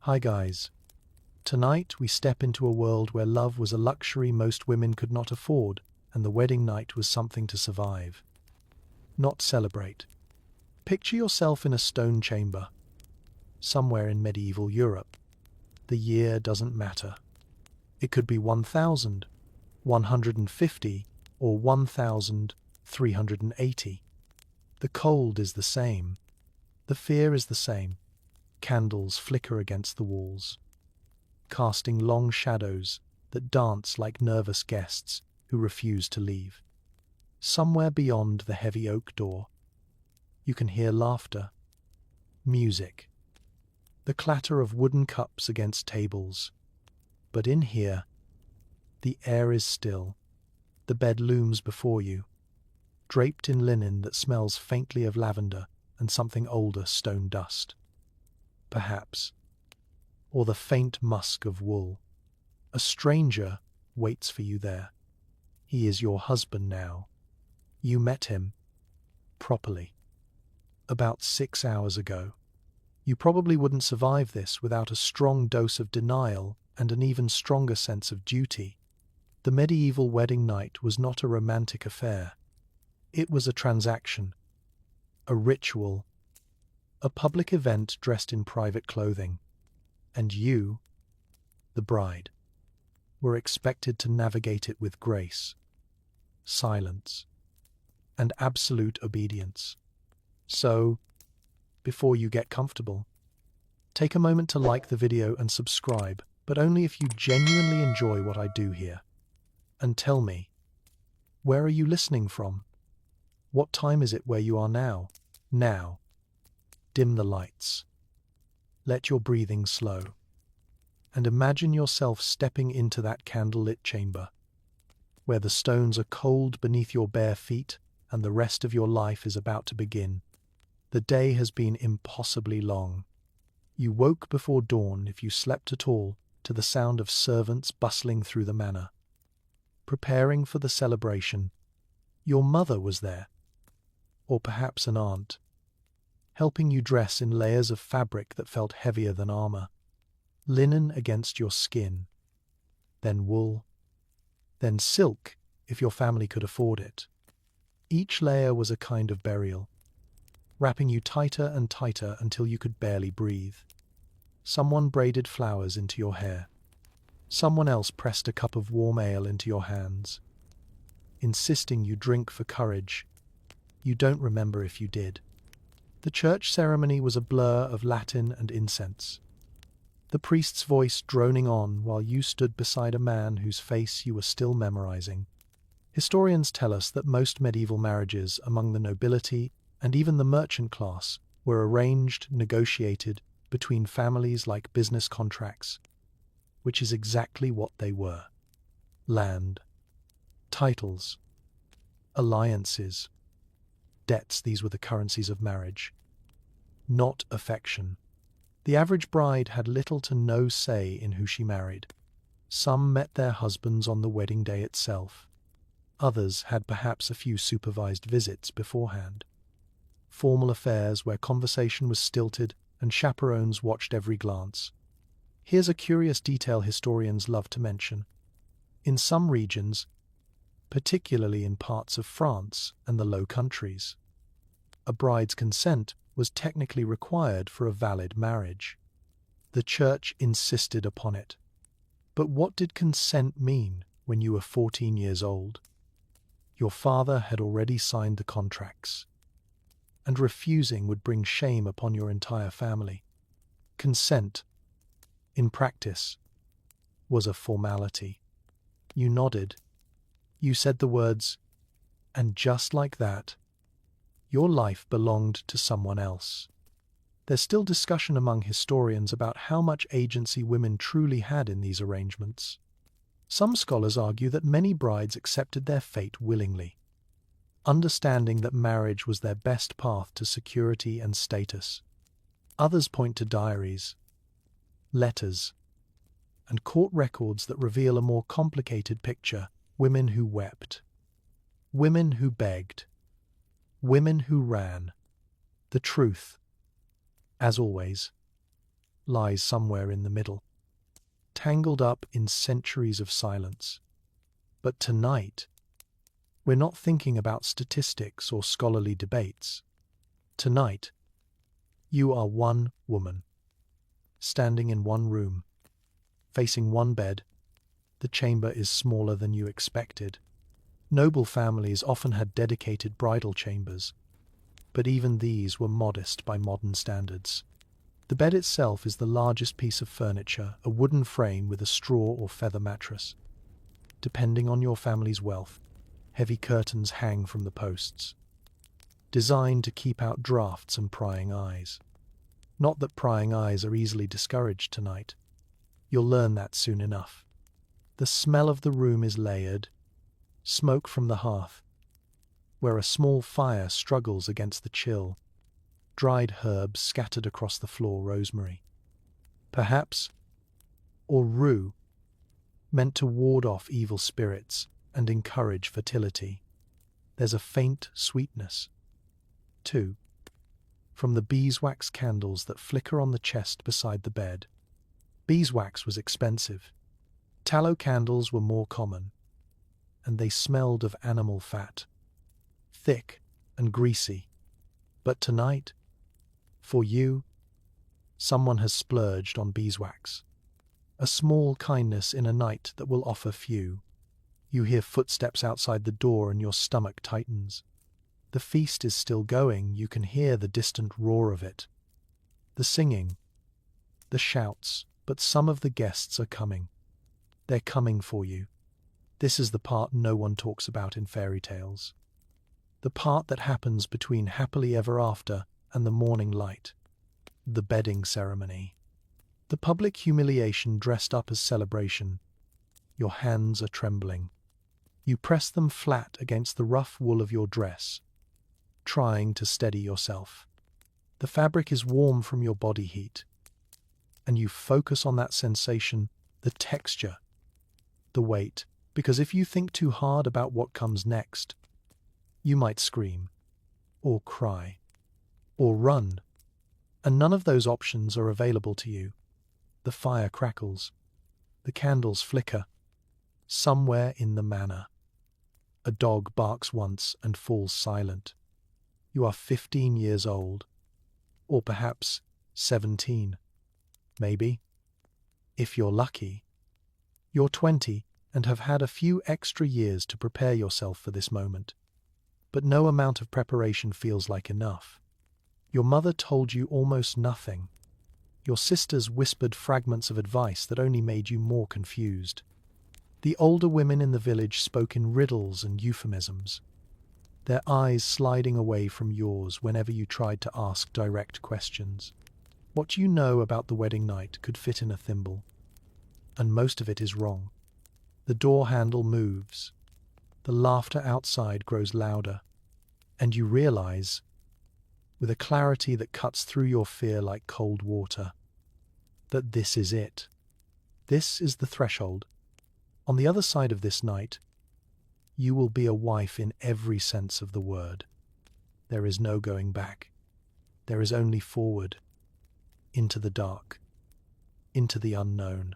Hi guys. Tonight we step into a world where love was a luxury most women could not afford, and the wedding night was something to survive, not celebrate. Picture yourself in a stone chamber, somewhere in medieval Europe. The year doesn't matter. It could be 1000, 150, or 1380. The cold is the same. The fear is the same. Candles flicker against the walls, casting long shadows that dance like nervous guests who refuse to leave. Somewhere beyond the heavy oak door, you can hear laughter, music, the clatter of wooden cups against tables. But in here, the air is still. The bed looms before you, draped in linen that smells faintly of lavender and something older stone dust, perhaps, or the faint musk of wool. A stranger waits for you there. He is your husband now. You met him, properly, about 6 hours ago. You probably wouldn't survive this without a strong dose of denial and an even stronger sense of duty. The medieval wedding night was not a romantic affair. It was a transaction, a ritual, a public event dressed in private clothing. And you, the bride, were expected to navigate it with grace, silence, and absolute obedience. So, before you get comfortable, take a moment to like the video and subscribe, but only if you genuinely enjoy what I do here. And tell me, where are you listening from? What time is it where you are now? Now, dim the lights. Let your breathing slow. And imagine yourself stepping into that candlelit chamber, where the stones are cold beneath your bare feet and the rest of your life is about to begin. The day has been impossibly long. You woke before dawn, if you slept at all, to the sound of servants bustling through the manor, preparing for the celebration. Your mother was there, or perhaps an aunt, helping you dress in layers of fabric that felt heavier than armor. Linen against your skin, then wool, then silk if your family could afford it. Each layer was a kind of burial, wrapping you tighter and tighter until you could barely breathe. Someone braided flowers into your hair. Someone else pressed a cup of warm ale into your hands, insisting you drink for courage. You don't remember if you did. The church ceremony was a blur of Latin and incense, the priest's voice droning on while you stood beside a man whose face you were still memorizing. Historians tell us that most medieval marriages among the nobility and even the merchant class were arranged, negotiated between families like business contracts, which is exactly what they were. Land, titles, alliances, debts, these were the currencies of marriage, not affection. The average bride had little to no say in who she married. Some met their husbands on the wedding day itself. Others had perhaps a few supervised visits beforehand. Formal affairs where conversation was stilted and chaperones watched every glance. Here's a curious detail historians love to mention. In some regions, particularly in parts of France and the Low Countries, a bride's consent was technically required for a valid marriage. The church insisted upon it. But what did consent mean when you were 14 years old? Your father had already signed the contracts, and refusing would bring shame upon your entire family. Consent, in practice, was a formality. You nodded. You said the words, and just like that, your life belonged to someone else. There's still discussion among historians about how much agency women truly had in these arrangements. Some scholars argue that many brides accepted their fate willingly, understanding that marriage was their best path to security and status. Others point to diaries, letters, and court records that reveal a more complicated picture. Women who wept, women who begged, women who ran. The truth, as always, lies somewhere in the middle, tangled up in centuries of silence. But tonight, we're not thinking about statistics or scholarly debates. Tonight, you are one woman, standing in one room, facing one bed. The chamber is smaller than you expected. Noble families often had dedicated bridal chambers, but even these were modest by modern standards. The bed itself is the largest piece of furniture, a wooden frame with a straw or feather mattress. Depending on your family's wealth, heavy curtains hang from the posts, designed to keep out drafts and prying eyes. Not that prying eyes are easily discouraged tonight. You'll learn that soon enough. The smell of the room is layered, smoke from the hearth, where a small fire struggles against the chill, dried herbs scattered across the floor, rosemary, perhaps, or rue, meant to ward off evil spirits and encourage fertility. There's a faint sweetness, too, from the beeswax candles that flicker on the chest beside the bed. Beeswax was expensive. Tallow candles were more common, and they smelled of animal fat, thick and greasy. But tonight, for you, someone has splurged on beeswax. A small kindness in a night that will offer few. You hear footsteps outside the door and your stomach tightens. The feast is still going. You can hear the distant roar of it, the singing, the shouts, but some of the guests are coming. They're coming for you. This is the part no one talks about in fairy tales. The part that happens between happily ever after and the morning light. The bedding ceremony. The public humiliation dressed up as celebration. Your hands are trembling. You press them flat against the rough wool of your dress, trying to steady yourself. The fabric is warm from your body heat, and you focus on that sensation, the texture, the weight, because if you think too hard about what comes next, you might scream, or cry, or run, and none of those options are available to you. The fire crackles, the candles flicker. Somewhere in the manor, a dog barks once and falls silent. You are 15 years old, or perhaps 17, maybe. If you're lucky, you're 20 and have had a few extra years to prepare yourself for this moment. But no amount of preparation feels like enough. Your mother told you almost nothing. Your sisters whispered fragments of advice that only made you more confused. The older women in the village spoke in riddles and euphemisms, their eyes sliding away from yours whenever you tried to ask direct questions. What you know about the wedding night could fit in a thimble, and most of it is wrong. The door handle moves, the laughter outside grows louder, and you realize, with a clarity that cuts through your fear like cold water, that this is it. This is the threshold. On the other side of this night, you will be a wife in every sense of the word. There is no going back. There is only forward, into the dark, into the unknown,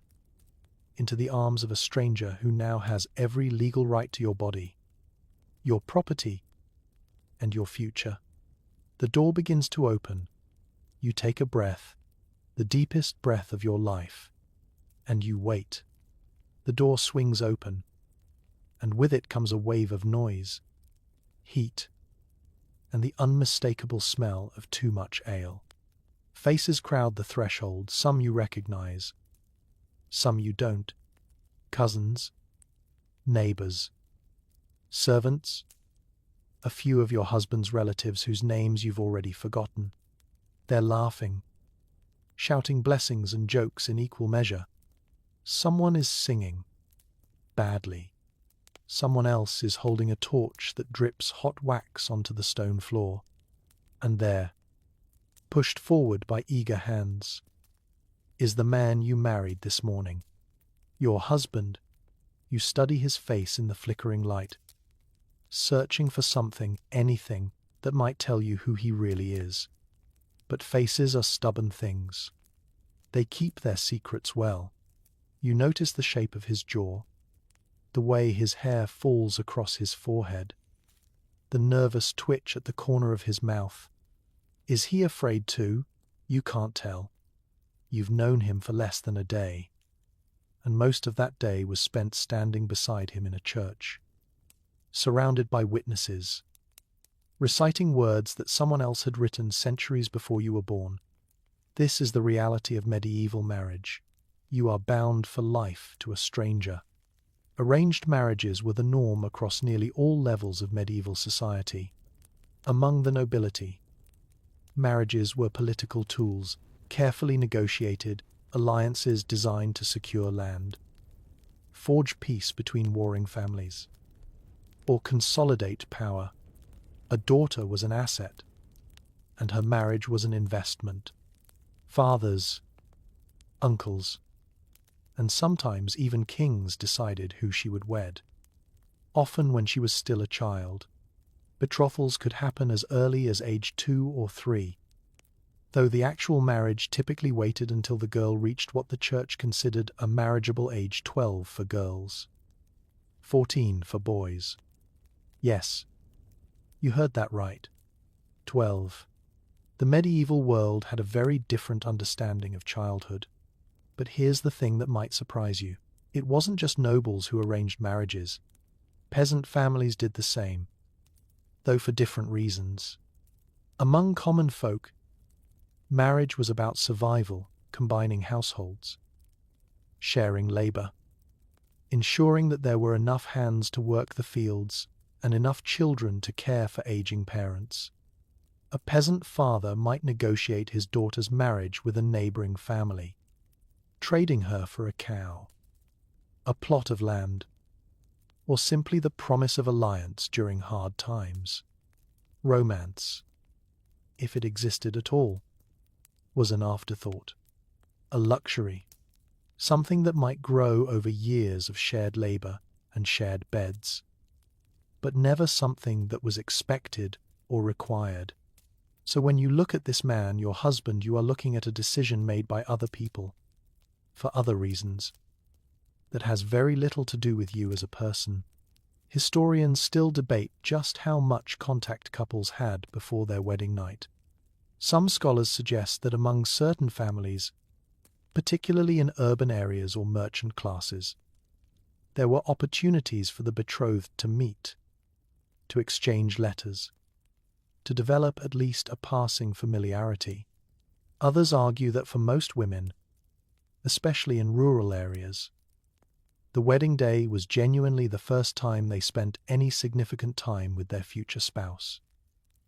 into the arms of a stranger who now has every legal right to your body, your property, and your future. The door begins to open. You take a breath, the deepest breath of your life, and you wait. The door swings open, and with it comes a wave of noise, heat, and the unmistakable smell of too much ale. Faces crowd the threshold, some you recognize, some you don't. Cousins, neighbors, servants, a few of your husband's relatives whose names you've already forgotten. They're laughing, shouting blessings and jokes in equal measure. Someone is singing, badly. Someone else is holding a torch that drips hot wax onto the stone floor. And there, pushed forward by eager hands, is the man you married this morning. Your husband. You study his face in the flickering light, searching for something, anything, that might tell you who he really is. But faces are stubborn things. They keep their secrets well. You notice the shape of his jaw, the way his hair falls across his forehead, the nervous twitch at the corner of his mouth. Is he afraid too? You can't tell. You've known him for less than a day, and most of that day was spent standing beside him in a church, surrounded by witnesses, reciting words that someone else had written centuries before you were born. This is the reality of medieval marriage. You are bound for life to a stranger. Arranged marriages were the norm across nearly all levels of medieval society. Among the nobility, marriages were political tools, carefully negotiated alliances designed to secure land, forge peace between warring families, or consolidate power. A daughter was an asset, and her marriage was an investment. Fathers, uncles, and sometimes even kings decided who she would wed. Often when she was still a child, betrothals could happen as early as age 2 or 3, though the actual marriage typically waited until the girl reached what the church considered a marriageable age: 12 for girls, 14 for boys. Yes, you heard that right. 12. The medieval world had a very different understanding of childhood. But here's the thing that might surprise you. It wasn't just nobles who arranged marriages. Peasant families did the same, though for different reasons. Among common folk, marriage was about survival, combining households, sharing labor, ensuring that there were enough hands to work the fields and enough children to care for aging parents. A peasant father might negotiate his daughter's marriage with a neighboring family, trading her for a cow, a plot of land, or simply the promise of alliance during hard times. Romance, if it existed at all, was an afterthought, a luxury, something that might grow over years of shared labor and shared beds, but never something that was expected or required. So when you look at this man, your husband, you are looking at a decision made by other people, for other reasons, that has very little to do with you as a person. Historians still debate just how much contact couples had before their wedding night. Some scholars suggest that among certain families, particularly in urban areas or merchant classes, there were opportunities for the betrothed to meet, to exchange letters, to develop at least a passing familiarity. Others argue that for most women, especially in rural areas, the wedding day was genuinely the first time they spent any significant time with their future spouse.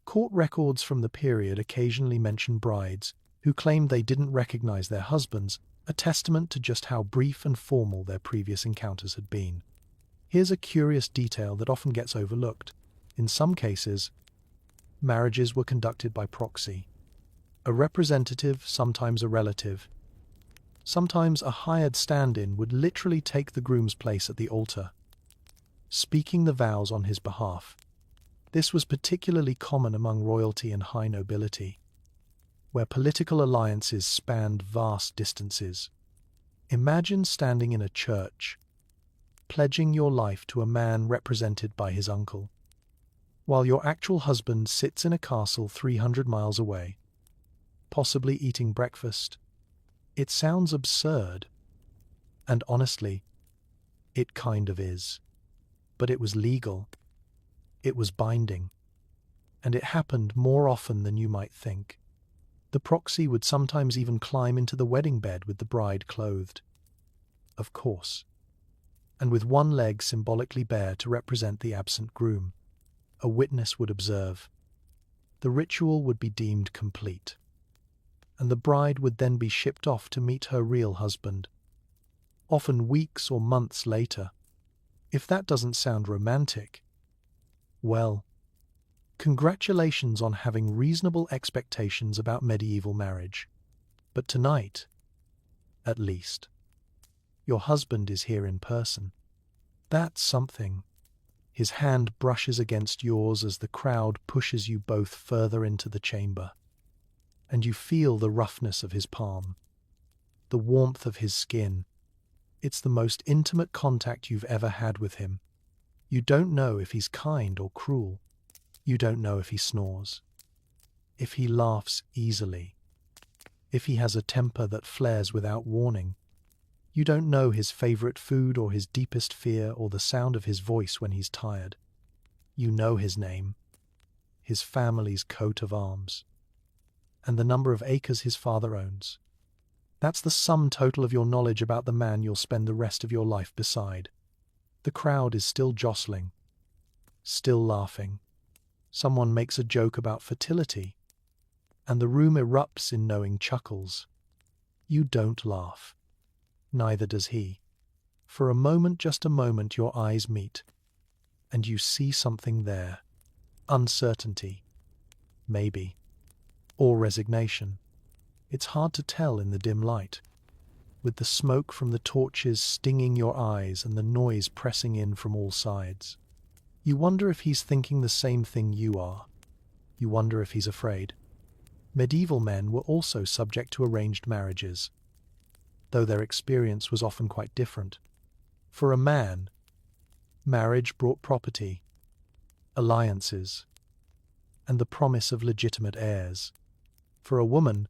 Court records from the period occasionally mention brides who claimed they didn't recognize their husbands, a testament to just how brief and formal their previous encounters had been. Here's a curious detail that often gets overlooked. In some cases, marriages were conducted by proxy. A representative, sometimes a relative, sometimes a hired stand-in, would literally take the groom's place at the altar, speaking the vows on his behalf. This was particularly common among royalty and high nobility, where political alliances spanned vast distances. Imagine standing in a church, pledging your life to a man represented by his uncle, while your actual husband sits in a castle 300 miles away, possibly eating breakfast. It sounds absurd, and honestly, it kind of is. But it was legal, it was binding, and it happened more often than you might think. The proxy would sometimes even climb into the wedding bed with the bride clothed, of course, and with one leg symbolically bare to represent the absent groom. A witness would observe. The ritual would be deemed complete, and the bride would then be shipped off to meet her real husband, often weeks or months later. If that doesn't sound romantic, well, congratulations on having reasonable expectations about medieval marriage. But tonight, at least, your husband is here in person. That's something. His hand brushes against yours as the crowd pushes you both further into the chamber, and you feel the roughness of his palm. the warmth of his skin. It's the most intimate contact you've ever had with him. You don't know if he's kind or cruel. You don't know if he snores, if he laughs easily, if he has a temper that flares without warning. You don't know his favorite food or his deepest fear or the sound of his voice when he's tired. You know his name, his family's coat of arms, and the number of acres his father owns. That's the sum total of your knowledge about the man you'll spend the rest of your life beside. The crowd is still jostling, still laughing. Someone makes a joke about fertility, and the room erupts in knowing chuckles. You don't laugh. Neither does he. For a moment, just a moment, your eyes meet, and you see something there. Uncertainty, maybe, or resignation. It's hard to tell in the dim light, with the smoke from the torches stinging your eyes and the noise pressing in from all sides. You wonder if he's thinking the same thing you are. You wonder if he's afraid. Medieval men were also subject to arranged marriages, though their experience was often quite different. For a man, marriage brought property, alliances, and the promise of legitimate heirs. For a woman,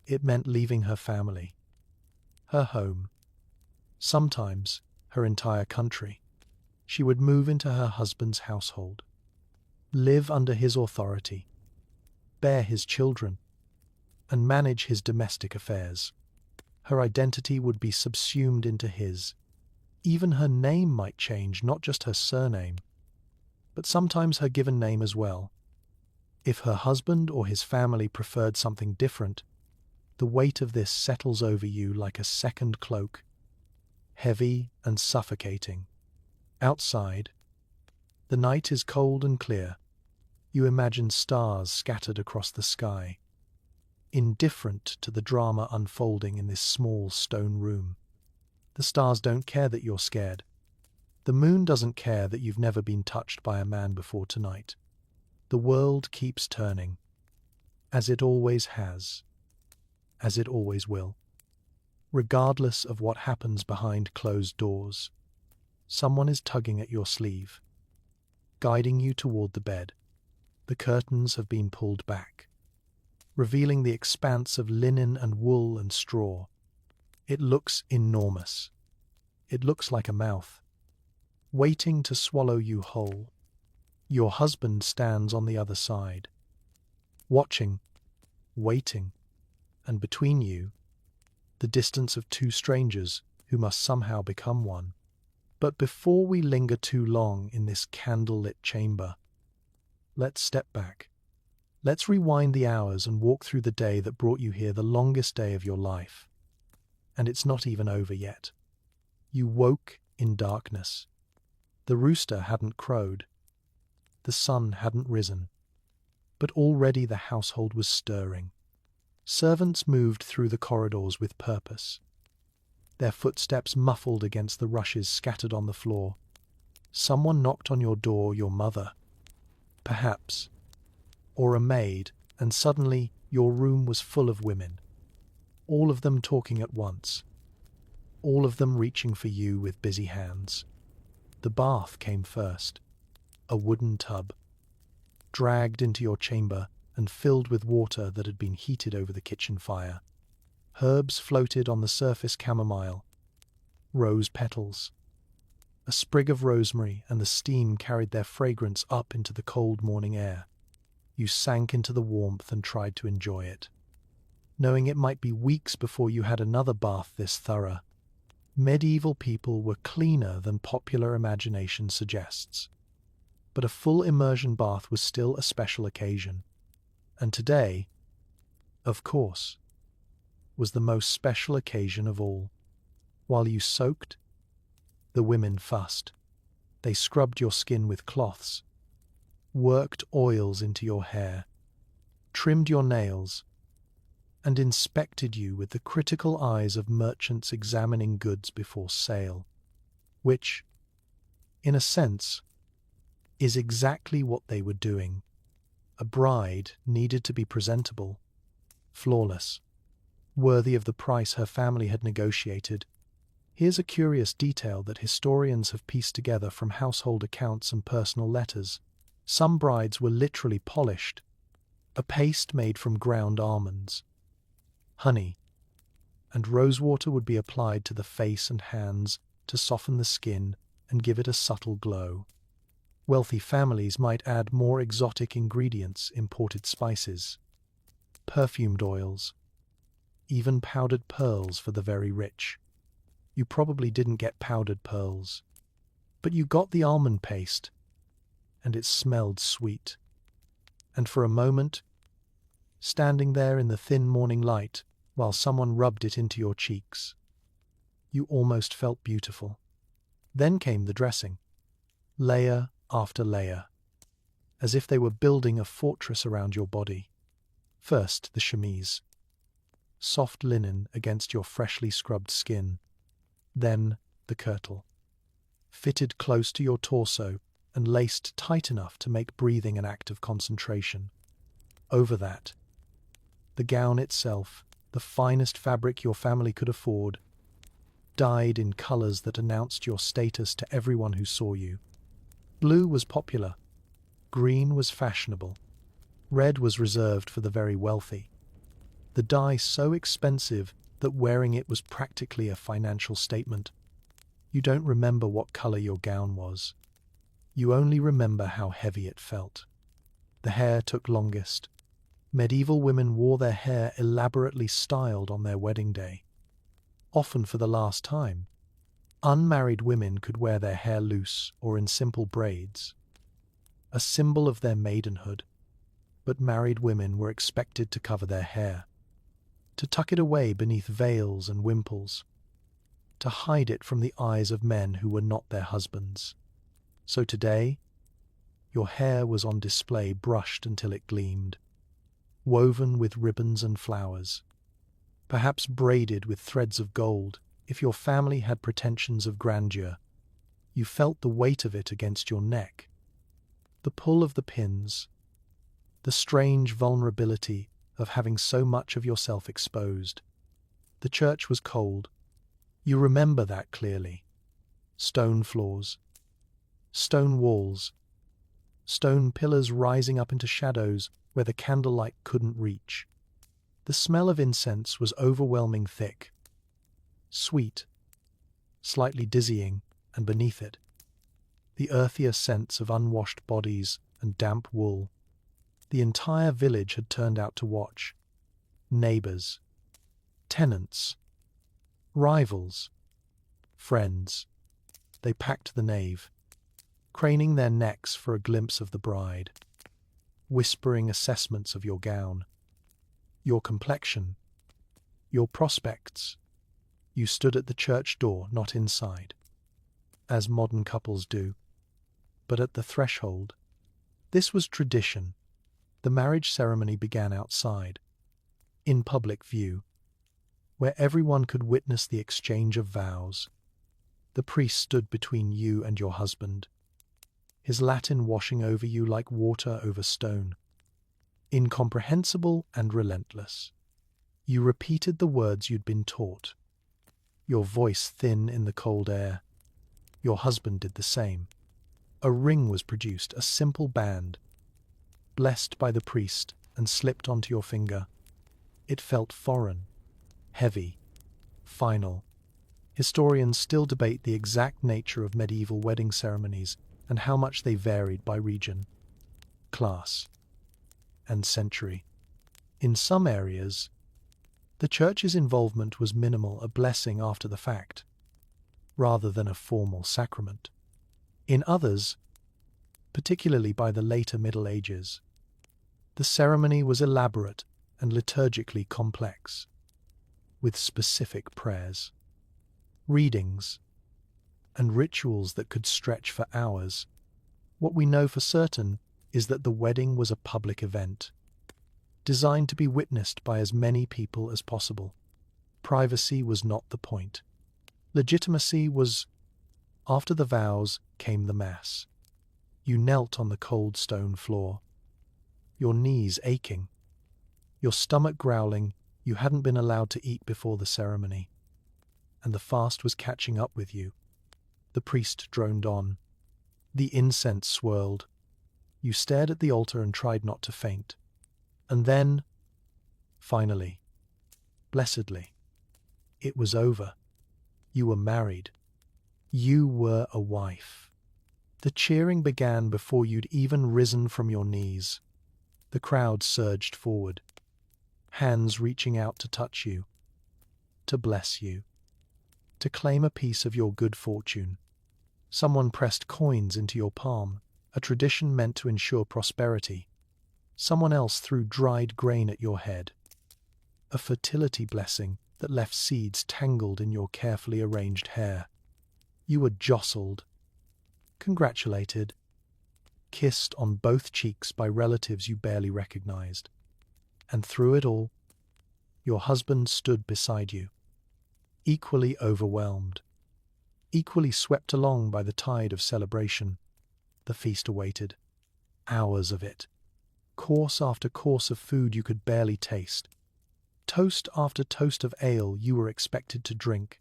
it meant leaving her family, her home, sometimes her entire country. She would move into her husband's household, live under his authority, bear his children, and manage his domestic affairs. Her identity would be subsumed into his. Even her name might change, not just her surname, but sometimes her given name as well. If her husband or his family preferred something different, the weight of this settles over you like a second cloak, heavy and suffocating. Outside, the night is cold and clear. You imagine stars scattered across the sky, indifferent to the drama unfolding in this small stone room. The stars don't care that you're scared. The moon doesn't care that you've never been touched by a man before tonight. The world keeps turning, as it always has, as it always will. Regardless of what happens behind closed doors, someone is tugging at your sleeve, guiding you toward the bed. The curtains have been pulled back, revealing the expanse of linen and wool and straw. It looks enormous. It looks like a mouth, waiting to swallow you whole. Your husband stands on the other side, watching, waiting, and between you, the distance of two strangers who must somehow become one. But before we linger too long in this candle-lit chamber, let's step back. Let's rewind the hours and walk through the day that brought you here, the longest day of your life. And it's not even over yet. You woke in darkness. The rooster hadn't crowed. The sun hadn't risen. But already the household was stirring. Servants moved through the corridors with purpose, their footsteps muffled against the rushes scattered on the floor. Someone knocked on your door, your mother, perhaps, or a maid, and suddenly your room was full of women, all of them talking at once, all of them reaching for you with busy hands. The bath came first, a wooden tub, dragged into your chamber and filled with water that had been heated over the kitchen fire. Herbs floated on the surface: chamomile, rose petals, a sprig of rosemary, and the steam carried their fragrance up into the cold morning air. You sank into the warmth and tried to enjoy it, knowing it might be weeks before you had another bath this thorough. Medieval people were cleaner than popular imagination suggests, but a full immersion bath was still a special occasion. And today, of course, was the most special occasion of all. While you soaked, the women fussed. They scrubbed your skin with cloths, worked oils into your hair, trimmed your nails, and inspected you with the critical eyes of merchants examining goods before sale, which, in a sense, is exactly what they were doing. A bride needed to be presentable, flawless, worthy of the price her family had negotiated. Here's a curious detail that historians have pieced together from household accounts and personal letters. Some brides were literally polished, a paste made from ground almonds. Honey and rosewater would be applied to the face and hands to soften the skin and give it a subtle glow. Wealthy families might add more exotic ingredients, imported spices, perfumed oils, even powdered pearls for the very rich. You probably didn't get powdered pearls, but you got the almond paste, and it smelled sweet. And for a moment, standing there in the thin morning light while someone rubbed it into your cheeks, you almost felt beautiful. Then came the dressing, layer after layer, as if they were building a fortress around your body. First, the chemise, soft linen against your freshly scrubbed skin. Then the kirtle, fitted close to your torso and laced tight enough to make breathing an act of concentration. Over that, the gown itself, the finest fabric your family could afford, dyed in colors that announced your status to everyone who saw you. Blue was popular, green was fashionable, red was reserved for the very wealthy. The dye so expensive that wearing it was practically a financial statement. You don't remember what color your gown was. You only remember how heavy it felt. The hair took longest. Medieval women wore their hair elaborately styled on their wedding day, often for the last time. Unmarried women could wear their hair loose or in simple braids, a symbol of their maidenhood, but married women were expected to cover their hair, to tuck it away beneath veils and wimples, to hide it from the eyes of men who were not their husbands. So today, your hair was on display, brushed until it gleamed, woven with ribbons and flowers, perhaps braided with threads of gold. If your family had pretensions of grandeur, you felt the weight of it against your neck, the pull of the pins, the strange vulnerability of having so much of yourself exposed. The church was cold. You remember that clearly. Stone floors, stone walls, stone pillars rising up into shadows where the candlelight couldn't reach. The smell of incense was overwhelming, thick, sweet, slightly dizzying, and beneath it, the earthier scents of unwashed bodies and damp wool. The entire village had turned out to watch. Neighbors, tenants, rivals, friends. They packed the nave, craning their necks for a glimpse of the bride, whispering assessments of your gown, your complexion, your prospects. You stood at the church door, not inside, as modern couples do, but at the threshold. This was tradition. The marriage ceremony began outside, in public view, where everyone could witness the exchange of vows. The priest stood between you and your husband, his Latin washing over you like water over stone, incomprehensible and relentless. You repeated the words you'd been taught, your voice thin in the cold air. Your husband did the same. A ring was produced, a simple band, blessed by the priest and slipped onto your finger. It felt foreign, heavy, final. Historians still debate the exact nature of medieval wedding ceremonies and how much they varied by region, class, and century. In some areas, the church's involvement was minimal, a blessing after the fact, rather than a formal sacrament. In others, particularly by the later Middle Ages, the ceremony was elaborate and liturgically complex, with specific prayers, readings, and rituals that could stretch for hours. What we know for certain is that the wedding was a public event, designed to be witnessed by as many people as possible. Privacy was not the point. Legitimacy was. After the vows came the Mass. You knelt on the cold stone floor, your knees aching, your stomach growling You hadn't been allowed to eat before the ceremony, and the fast was catching up with you. The priest droned on. The incense swirled. You stared at the altar and tried not to faint. And then, finally, blessedly, it was over. You were married. You were a wife. The cheering began before you'd even risen from your knees. The crowd surged forward, hands reaching out to touch you, to bless you, to claim a piece of your good fortune. Someone pressed coins into your palm, a tradition meant to ensure prosperity. Someone else threw dried grain at your head, a fertility blessing that left seeds tangled in your carefully arranged hair. You were jostled, congratulated, kissed on both cheeks by relatives you barely recognized. And through it all, your husband stood beside you, equally overwhelmed, equally swept along by the tide of celebration. The feast awaited. Hours of it. Course after course of food you could barely taste. Toast after toast of ale you were expected to drink.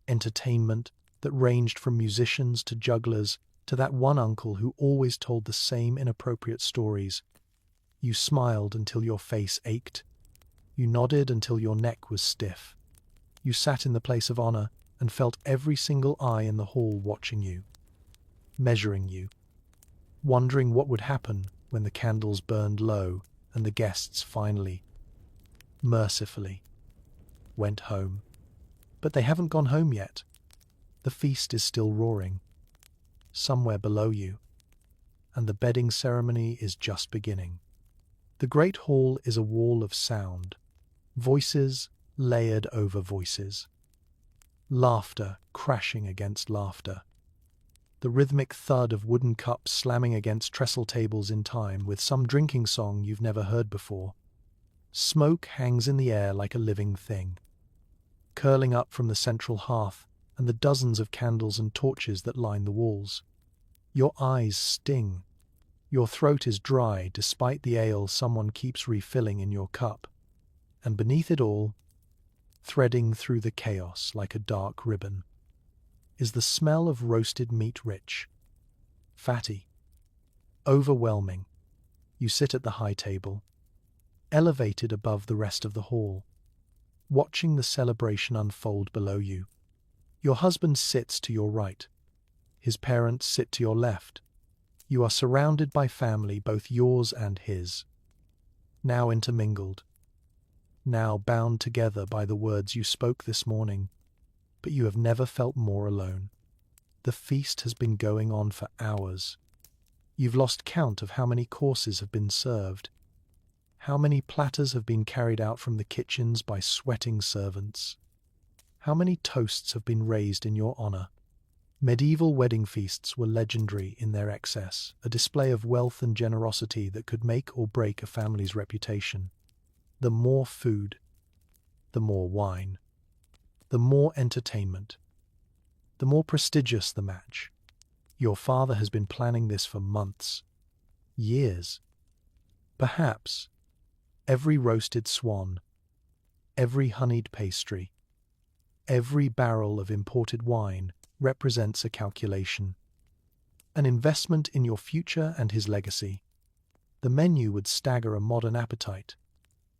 Entertainment that ranged from musicians to jugglers to that one uncle who always told the same inappropriate stories. You smiled until your face ached. You nodded until your neck was stiff. You sat in the place of honor and felt every single eye in the hall watching you, measuring you, wondering what would happen when the candles burned low and the guests finally, mercifully, went home. But they haven't gone home yet. The feast is still roaring, somewhere below you, and the bedding ceremony is just beginning. The great hall is a wall of sound, voices layered over voices, laughter crashing against laughter, the rhythmic thud of wooden cups slamming against trestle tables in time with some drinking song you've never heard before. Smoke hangs in the air like a living thing, curling up from the central hearth and the dozens of candles and torches that line the walls. Your eyes sting. Your throat is dry despite the ale someone keeps refilling in your cup. And beneath it all, threading through the chaos like a dark ribbon, is the smell of roasted meat, rich, fatty, overwhelming. You sit at the high table, elevated above the rest of the hall, watching the celebration unfold below you. Your husband sits to your right. His parents sit to your left. You are surrounded by family, both yours and his, now intermingled, now bound together by the words you spoke this morning, but you have never felt more alone. The feast has been going on for hours. You've lost count of how many courses have been served, how many platters have been carried out from the kitchens by sweating servants, how many toasts have been raised in your honor. Medieval wedding feasts were legendary in their excess, a display of wealth and generosity that could make or break a family's reputation. The more food, the more wine, the more entertainment, the more prestigious the match. Your father has been planning this for months, years. Perhaps every roasted swan, every honeyed pastry, every barrel of imported wine represents a calculation, an investment in your future and his legacy. The menu would stagger a modern appetite.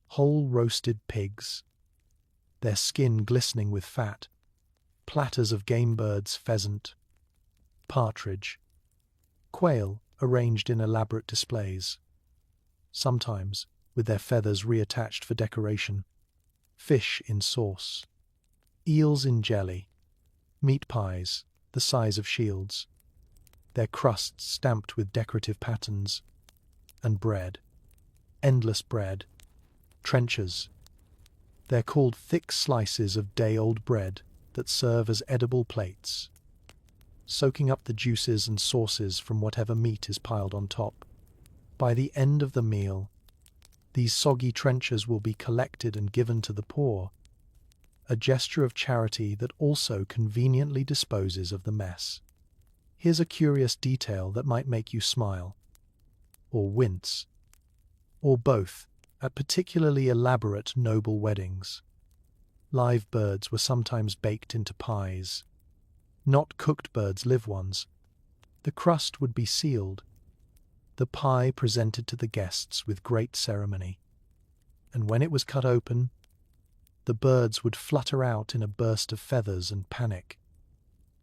Whole roasted pigs, their skin glistening with fat, platters of game birds, pheasant, partridge, quail arranged in elaborate displays, sometimes with their feathers reattached for decoration, fish in sauce, eels in jelly, meat pies the size of shields, their crusts stamped with decorative patterns, and bread, endless bread, trenchers. They're called thick slices of day-old bread that serve as edible plates, soaking up the juices and sauces from whatever meat is piled on top. By the end of the meal, these soggy trenchers will be collected and given to the poor, a gesture of charity that also conveniently disposes of the mess. Here's a curious detail that might make you smile, or wince, or both. At particularly elaborate noble weddings, live birds were sometimes baked into pies. Not cooked birds, live ones. The crust would be sealed, the pie presented to the guests with great ceremony, and when it was cut open, the birds would flutter out in a burst of feathers and panic,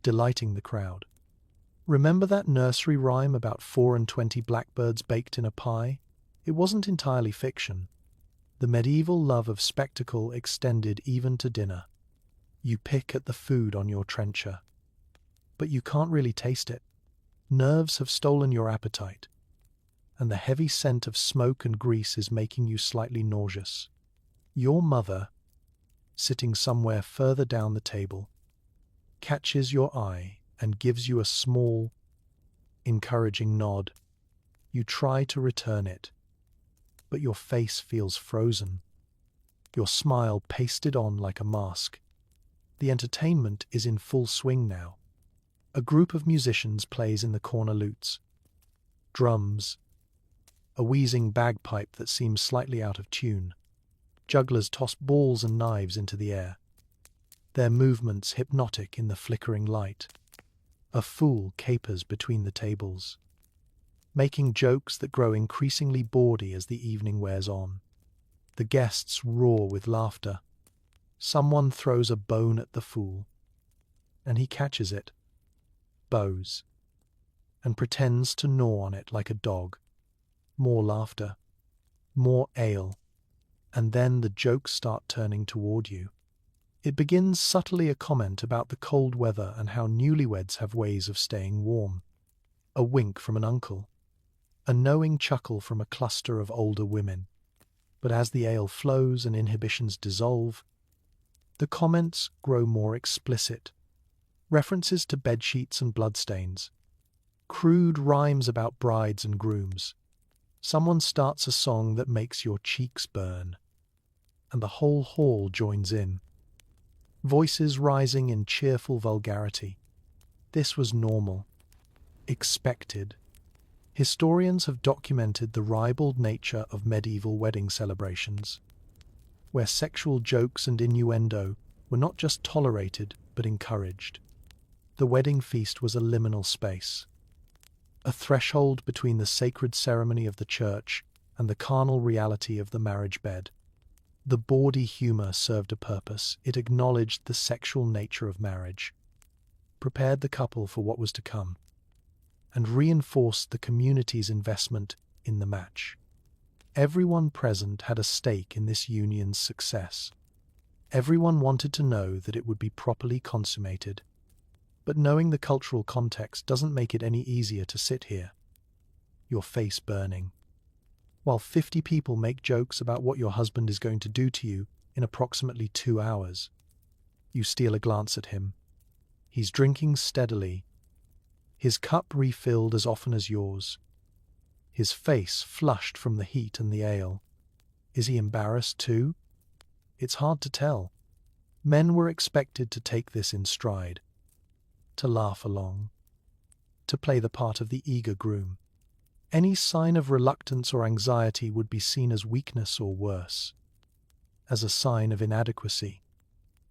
delighting the crowd. Remember that nursery rhyme about 24 blackbirds baked in a pie? It wasn't entirely fiction. The medieval love of spectacle extended even to dinner. You pick at the food on your trencher, but you can't really taste it. Nerves have stolen your appetite, and the heavy scent of smoke and grease is making you slightly nauseous. Your mother, sitting somewhere further down the table, catches your eye and gives you a small, encouraging nod. You try to return it, but your face feels frozen, your smile pasted on like a mask. The entertainment is in full swing now. A group of musicians plays in the corner lutes, drums, a wheezing bagpipe that seems slightly out of tune. Jugglers toss balls and knives into the air, their movements hypnotic in the flickering light. A fool capers between the tables, making jokes that grow increasingly bawdy as the evening wears on. The guests roar with laughter. Someone throws a bone at the fool, and he catches it, bows, and pretends to gnaw on it like a dog. More laughter, more ale, and then the jokes start turning toward you. It begins subtly a comment about the cold weather and how newlyweds have ways of staying warm. A wink from an uncle, a knowing chuckle from a cluster of older women. But as the ale flows and inhibitions dissolve, the comments grow more explicit. References to bedsheets and bloodstains, crude rhymes about brides and grooms. Someone starts a song that makes your cheeks burn, and the whole hall joins in. Voices rising in cheerful vulgarity. This was normal, expected. Historians have documented the ribald nature of medieval wedding celebrations, where sexual jokes and innuendo were not just tolerated but encouraged. The wedding feast was a liminal space, a threshold between the sacred ceremony of the church and the carnal reality of the marriage bed. The bawdy humor served a purpose. It acknowledged the sexual nature of marriage, prepared the couple for what was to come, and reinforced the community's investment in the match. Everyone present had a stake in this union's success. Everyone wanted to know that it would be properly consummated. But knowing the cultural context doesn't make it any easier to sit here, your face burning, while 50 people make jokes about what your husband is going to do to you in approximately 2 hours. You steal a glance at him. He's drinking steadily, his cup refilled as often as yours, his face flushed from the heat and the ale. Is he embarrassed too? It's hard to tell. Men were expected to take this in stride, to laugh along, to play the part of the eager groom. Any sign of reluctance or anxiety would be seen as weakness or worse, as a sign of inadequacy.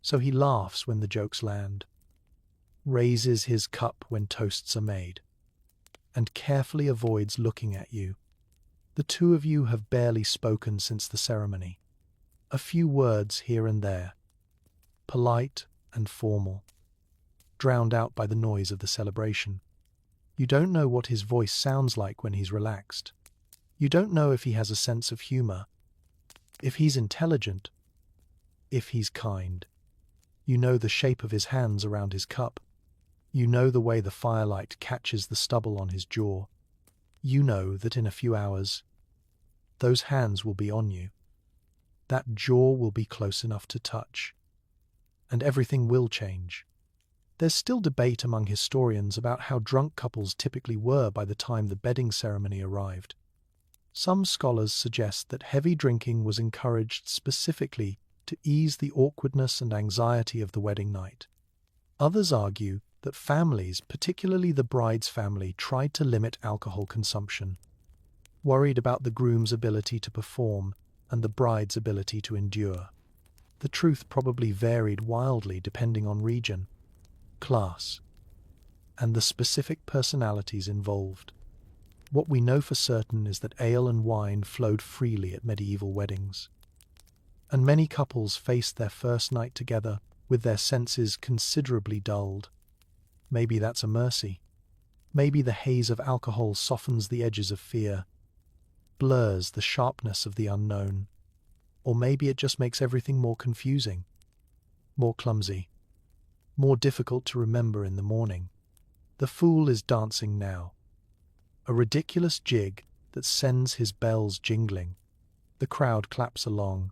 So he laughs when the jokes land, raises his cup when toasts are made, and carefully avoids looking at you. The two of you have barely spoken since the ceremony. A few words here and there, polite and formal, drowned out by the noise of the celebration. You don't know what his voice sounds like when he's relaxed. You don't know if he has a sense of humor, if he's intelligent, if he's kind. You know the shape of his hands around his cup. You know the way the firelight catches the stubble on his jaw. You know that in a few hours, those hands will be on you. That jaw will be close enough to touch, and everything will change. There's still debate among historians about how drunk couples typically were by the time the bedding ceremony arrived. Some scholars suggest that heavy drinking was encouraged specifically to ease the awkwardness and anxiety of the wedding night. Others argue that families, particularly the bride's family, tried to limit alcohol consumption, worried about the groom's ability to perform and the bride's ability to endure. The truth probably varied wildly depending on region, class, and the specific personalities involved. What we know for certain is that ale and wine flowed freely at medieval weddings, and many couples faced their first night together with their senses considerably dulled. Maybe that's a mercy. Maybe the haze of alcohol softens the edges of fear, blurs the sharpness of the unknown, or maybe it just makes everything more confusing, more clumsy, more difficult to remember in the morning. The fool is dancing now, a ridiculous jig that sends his bells jingling. The crowd claps along.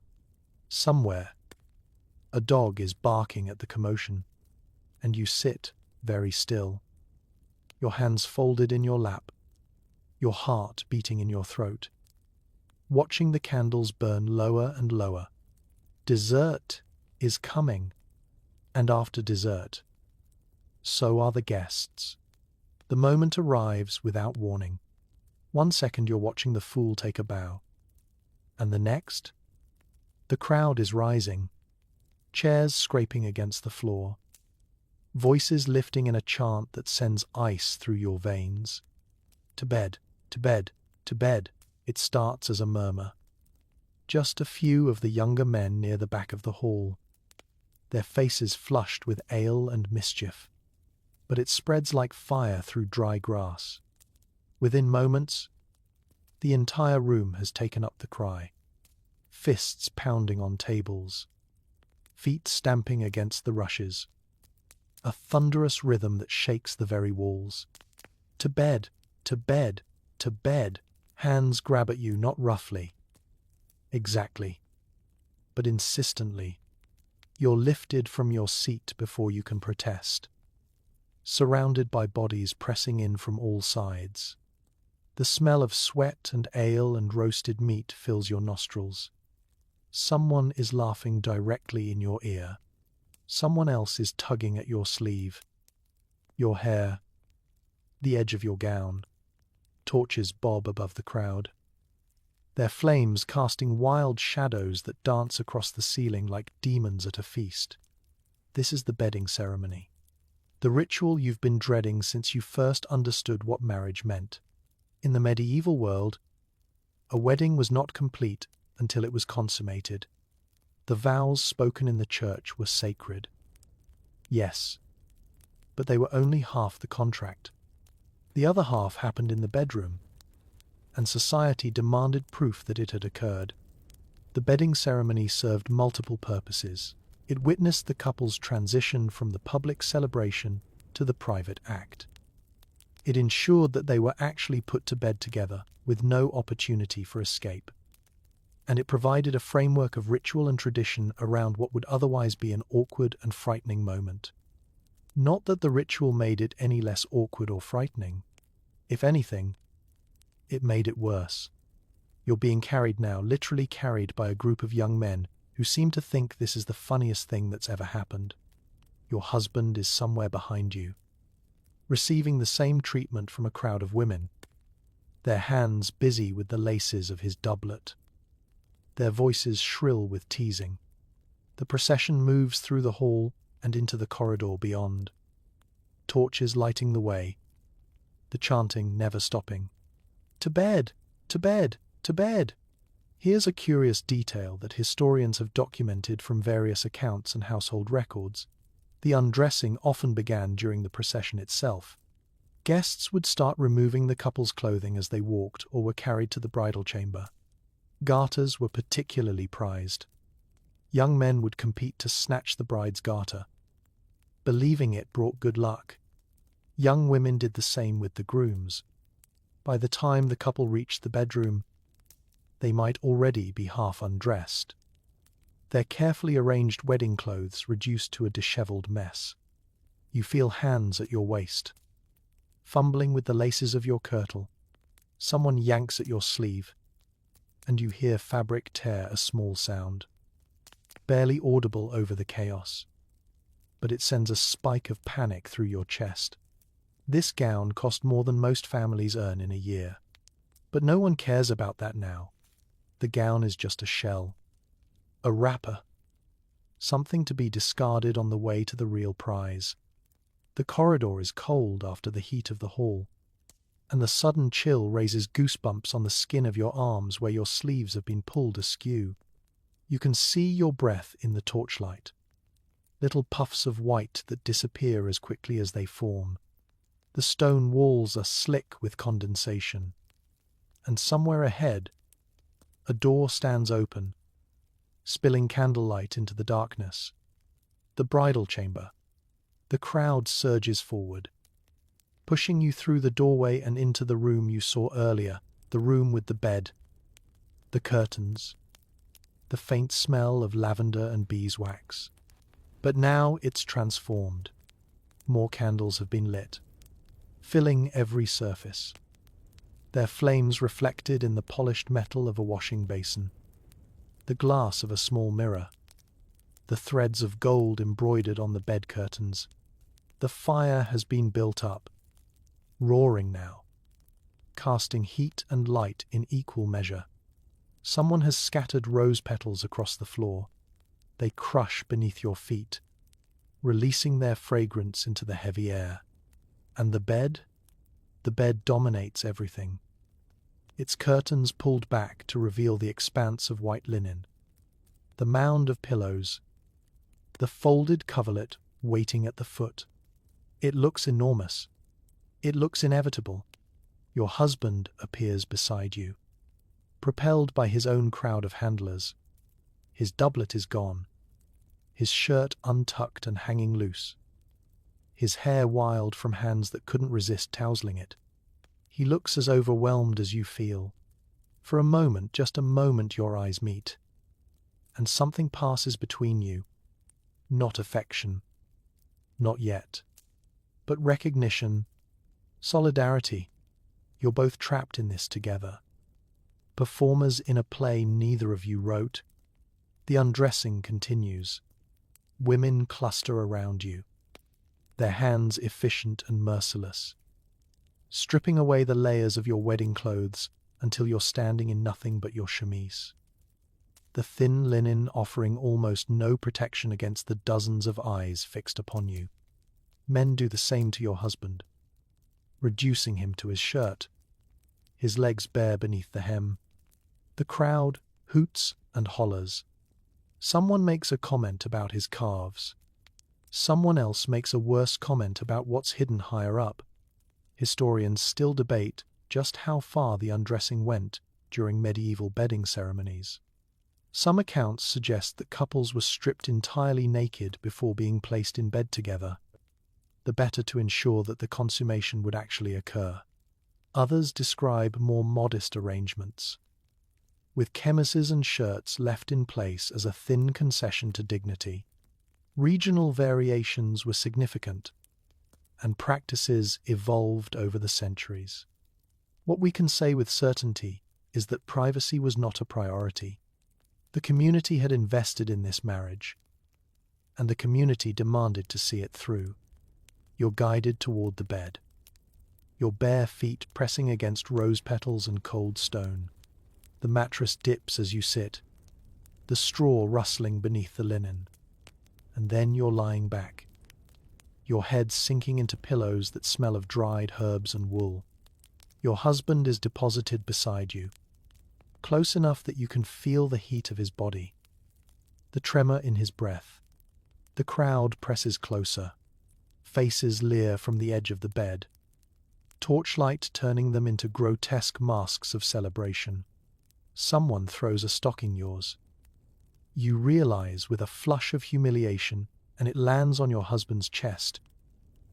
Somewhere, a dog is barking at the commotion, and you sit very still, your hands folded in your lap, your heart beating in your throat, watching the candles burn lower and lower. Dessert is coming, and after dessert, so are the guests. The moment arrives without warning. 1 second you're watching the fool take a bow, and the next, the crowd is rising, chairs scraping against the floor, voices lifting in a chant that sends ice through your veins. To bed, to bed, to bed. It starts as a murmur. Just a few of the younger men near the back of the hall, their faces flushed with ale and mischief. But it spreads like fire through dry grass. Within moments, the entire room has taken up the cry. Fists pounding on tables, feet stamping against the rushes. A thunderous rhythm that shakes the very walls. To bed, to bed, to bed. Hands grab at you, not roughly. Exactly. But insistently. You're lifted from your seat before you can protest. Surrounded by bodies pressing in from all sides. The smell of sweat and ale and roasted meat fills your nostrils. Someone is laughing directly in your ear. Someone else is tugging at your sleeve. Your hair, the edge of your gown. Torches bob above the crowd, their flames casting wild shadows that dance across the ceiling like demons at a feast. This is the bedding ceremony. The ritual you've been dreading since you first understood what marriage meant. In the medieval world, a wedding was not complete until it was consummated. The vows spoken in the church were sacred. Yes, but they were only half the contract. The other half happened in the bedroom, and society demanded proof that it had occurred. The bedding ceremony served multiple purposes. It witnessed the couple's transition from the public celebration to the private act. It ensured that they were actually put to bed together, with no opportunity for escape. And it provided a framework of ritual and tradition around what would otherwise be an awkward and frightening moment. Not that the ritual made it any less awkward or frightening. If anything, it made it worse. You're being carried now, literally carried by a group of young men who seem to think this is the funniest thing that's ever happened. Your husband is somewhere behind you, receiving the same treatment from a crowd of women, their hands busy with the laces of his doublet, their voices shrill with teasing. The procession moves through the hall and into the corridor beyond, torches lighting the way, the chanting never stopping. To bed! To bed! To bed! Here's a curious detail that historians have documented from various accounts and household records. The undressing often began during the procession itself. Guests would start removing the couple's clothing as they walked or were carried to the bridal chamber. Garters were particularly prized. Young men would compete to snatch the bride's garter, believing it brought good luck. Young women did the same with the grooms. By the time the couple reached the bedroom, they might already be half undressed, their carefully arranged wedding clothes reduced to a disheveled mess. You feel hands at your waist, fumbling with the laces of your kirtle. Someone yanks at your sleeve, and you hear fabric tear a small sound, barely audible over the chaos, but it sends a spike of panic through your chest. This gown cost more than most families earn in a year, but no one cares about that now. The gown is just a shell, a wrapper, something to be discarded on the way to the real prize. The corridor is cold after the heat of the hall, and the sudden chill raises goosebumps on the skin of your arms where your sleeves have been pulled askew. You can see your breath in the torchlight, little puffs of white that disappear as quickly as they form. The stone walls are slick with condensation, and somewhere ahead, a door stands open, spilling candlelight into the darkness. The bridal chamber. The crowd surges forward, pushing you through the doorway and into the room you saw earlier, the room with the bed, the curtains, the faint smell of lavender and beeswax. But now it's transformed. More candles have been lit, filling every surface, their flames reflected in the polished metal of a washing basin, the glass of a small mirror, the threads of gold embroidered on the bed curtains. The fire has been built up, roaring now, casting heat and light in equal measure. Someone has scattered rose petals across the floor. They crush beneath your feet, releasing their fragrance into the heavy air. And the bed? The bed dominates everything, its curtains pulled back to reveal the expanse of white linen, the mound of pillows, the folded coverlet waiting at the foot. It looks enormous. It looks inevitable. Your husband appears beside you, propelled by his own crowd of handlers. His doublet is gone, his shirt untucked and hanging loose, his hair wild from hands that couldn't resist tousling it. He looks as overwhelmed as you feel. For a moment, just a moment, your eyes meet, and something passes between you. Not affection, not yet, but recognition, solidarity. You're both trapped in this together. Performers in a play neither of you wrote. The undressing continues. Women cluster around you, their hands efficient and merciless, stripping away the layers of your wedding clothes until you're standing in nothing but your chemise, the thin linen offering almost no protection against the dozens of eyes fixed upon you. Men do the same to your husband, reducing him to his shirt, his legs bare beneath the hem. The crowd hoots and hollers. Someone makes a comment about his calves. Someone else makes a worse comment about what's hidden higher up. Historians still debate just how far the undressing went during medieval bedding ceremonies. Some accounts suggest that couples were stripped entirely naked before being placed in bed together, the better to ensure that the consummation would actually occur. Others describe more modest arrangements, with chemises and shirts left in place as a thin concession to dignity. Regional variations were significant, and practices evolved over the centuries. What we can say with certainty is that privacy was not a priority. The community had invested in this marriage, and the community demanded to see it through. You're guided toward the bed, your bare feet pressing against rose petals and cold stone. The mattress dips as you sit, the straw rustling beneath the linen. And then you're lying back, your head sinking into pillows that smell of dried herbs and wool. Your husband is deposited beside you, close enough that you can feel the heat of his body, the tremor in his breath. The crowd presses closer, faces leer from the edge of the bed, torchlight turning them into grotesque masks of celebration. Someone throws a stocking yours. You realize with a flush of humiliation, and it lands on your husband's chest.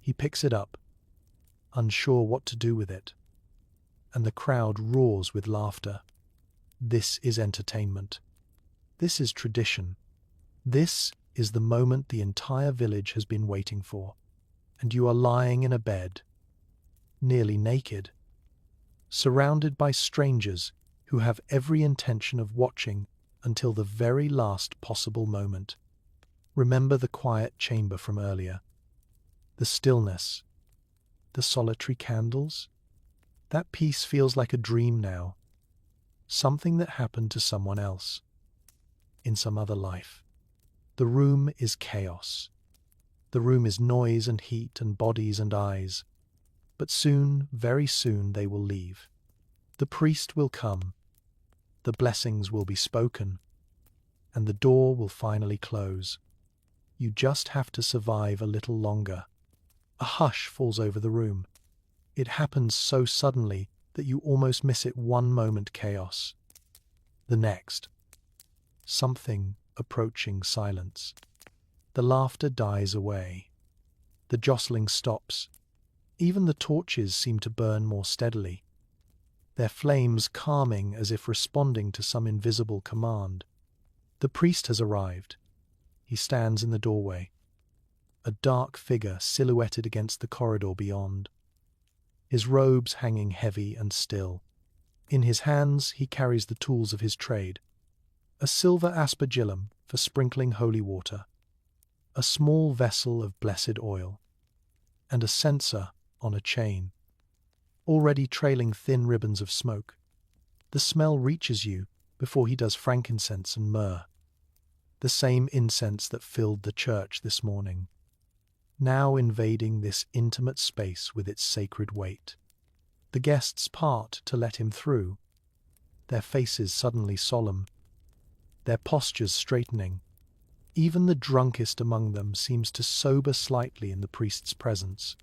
He picks it up, unsure what to do with it, and the crowd roars with laughter. This is entertainment. This is tradition. This is the moment the entire village has been waiting for, and you are lying in a bed, nearly naked, surrounded by strangers who have every intention of watching until the very last possible moment. Remember the quiet chamber from earlier, the stillness, the solitary candles? That peace feels like a dream now, something that happened to someone else, in some other life. The room is chaos. The room is noise and heat and bodies and eyes. But soon, very soon, they will leave. The priest will come. The blessings will be spoken. And the door will finally close. You just have to survive a little longer. A hush falls over the room. It happens so suddenly that you almost miss it. One moment chaos. The next, something approaching silence. The laughter dies away. The jostling stops. Even the torches seem to burn more steadily, their flames calming as if responding to some invisible command. The priest has arrived. He stands in the doorway, a dark figure silhouetted against the corridor beyond, his robes hanging heavy and still. In his hands he carries the tools of his trade, a silver aspergillum for sprinkling holy water, a small vessel of blessed oil, and a censer on a chain, already trailing thin ribbons of smoke. The smell reaches you before he does frankincense and myrrh, the same incense that filled the church this morning, now invading this intimate space with its sacred weight. The guests part to let him through, their faces suddenly solemn, their postures straightening. Even the drunkest among them seems to sober slightly in the priest's presence.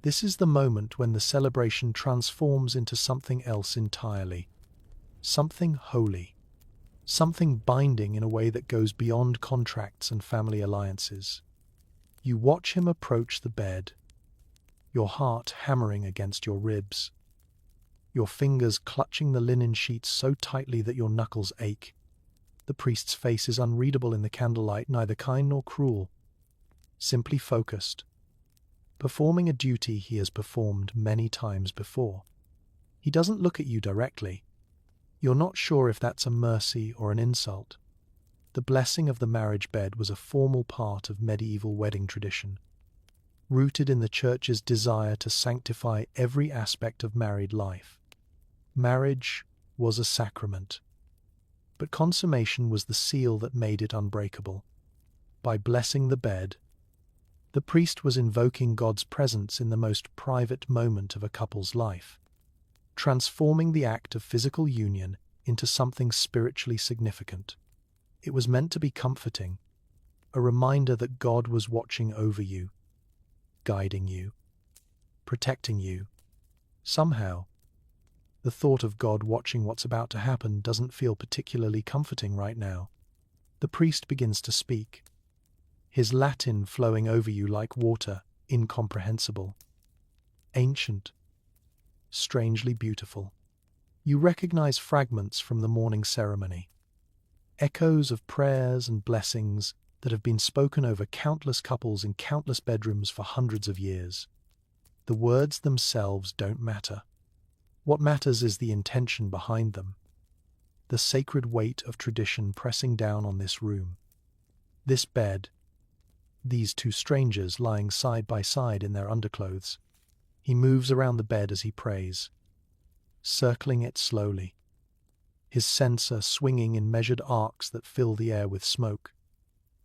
This is the moment when the celebration transforms into something else entirely, something holy, something binding in a way that goes beyond contracts and family alliances. You watch him approach the bed, your heart hammering against your ribs, your fingers clutching the linen sheets so tightly that your knuckles ache. The priest's face is unreadable in the candlelight, neither kind nor cruel, simply focused, performing a duty he has performed many times before. He doesn't look at you directly. You're not sure if that's a mercy or an insult. The blessing of the marriage bed was a formal part of medieval wedding tradition, rooted in the church's desire to sanctify every aspect of married life. Marriage was a sacrament, but consummation was the seal that made it unbreakable. By blessing the bed, the priest was invoking God's presence in the most private moment of a couple's life, transforming the act of physical union into something spiritually significant. It was meant to be comforting, a reminder that God was watching over you, guiding you, protecting you. Somehow, the thought of God watching what's about to happen doesn't feel particularly comforting right now. The priest begins to speak, his Latin flowing over you like water, incomprehensible, ancient, strangely beautiful. You recognize fragments from the morning ceremony, echoes of prayers and blessings that have been spoken over countless couples in countless bedrooms for hundreds of years. The words themselves don't matter. What matters is the intention behind them, the sacred weight of tradition pressing down on this room, this bed, these two strangers lying side by side in their underclothes. He moves around the bed as he prays, circling it slowly, his censer swinging in measured arcs that fill the air with smoke.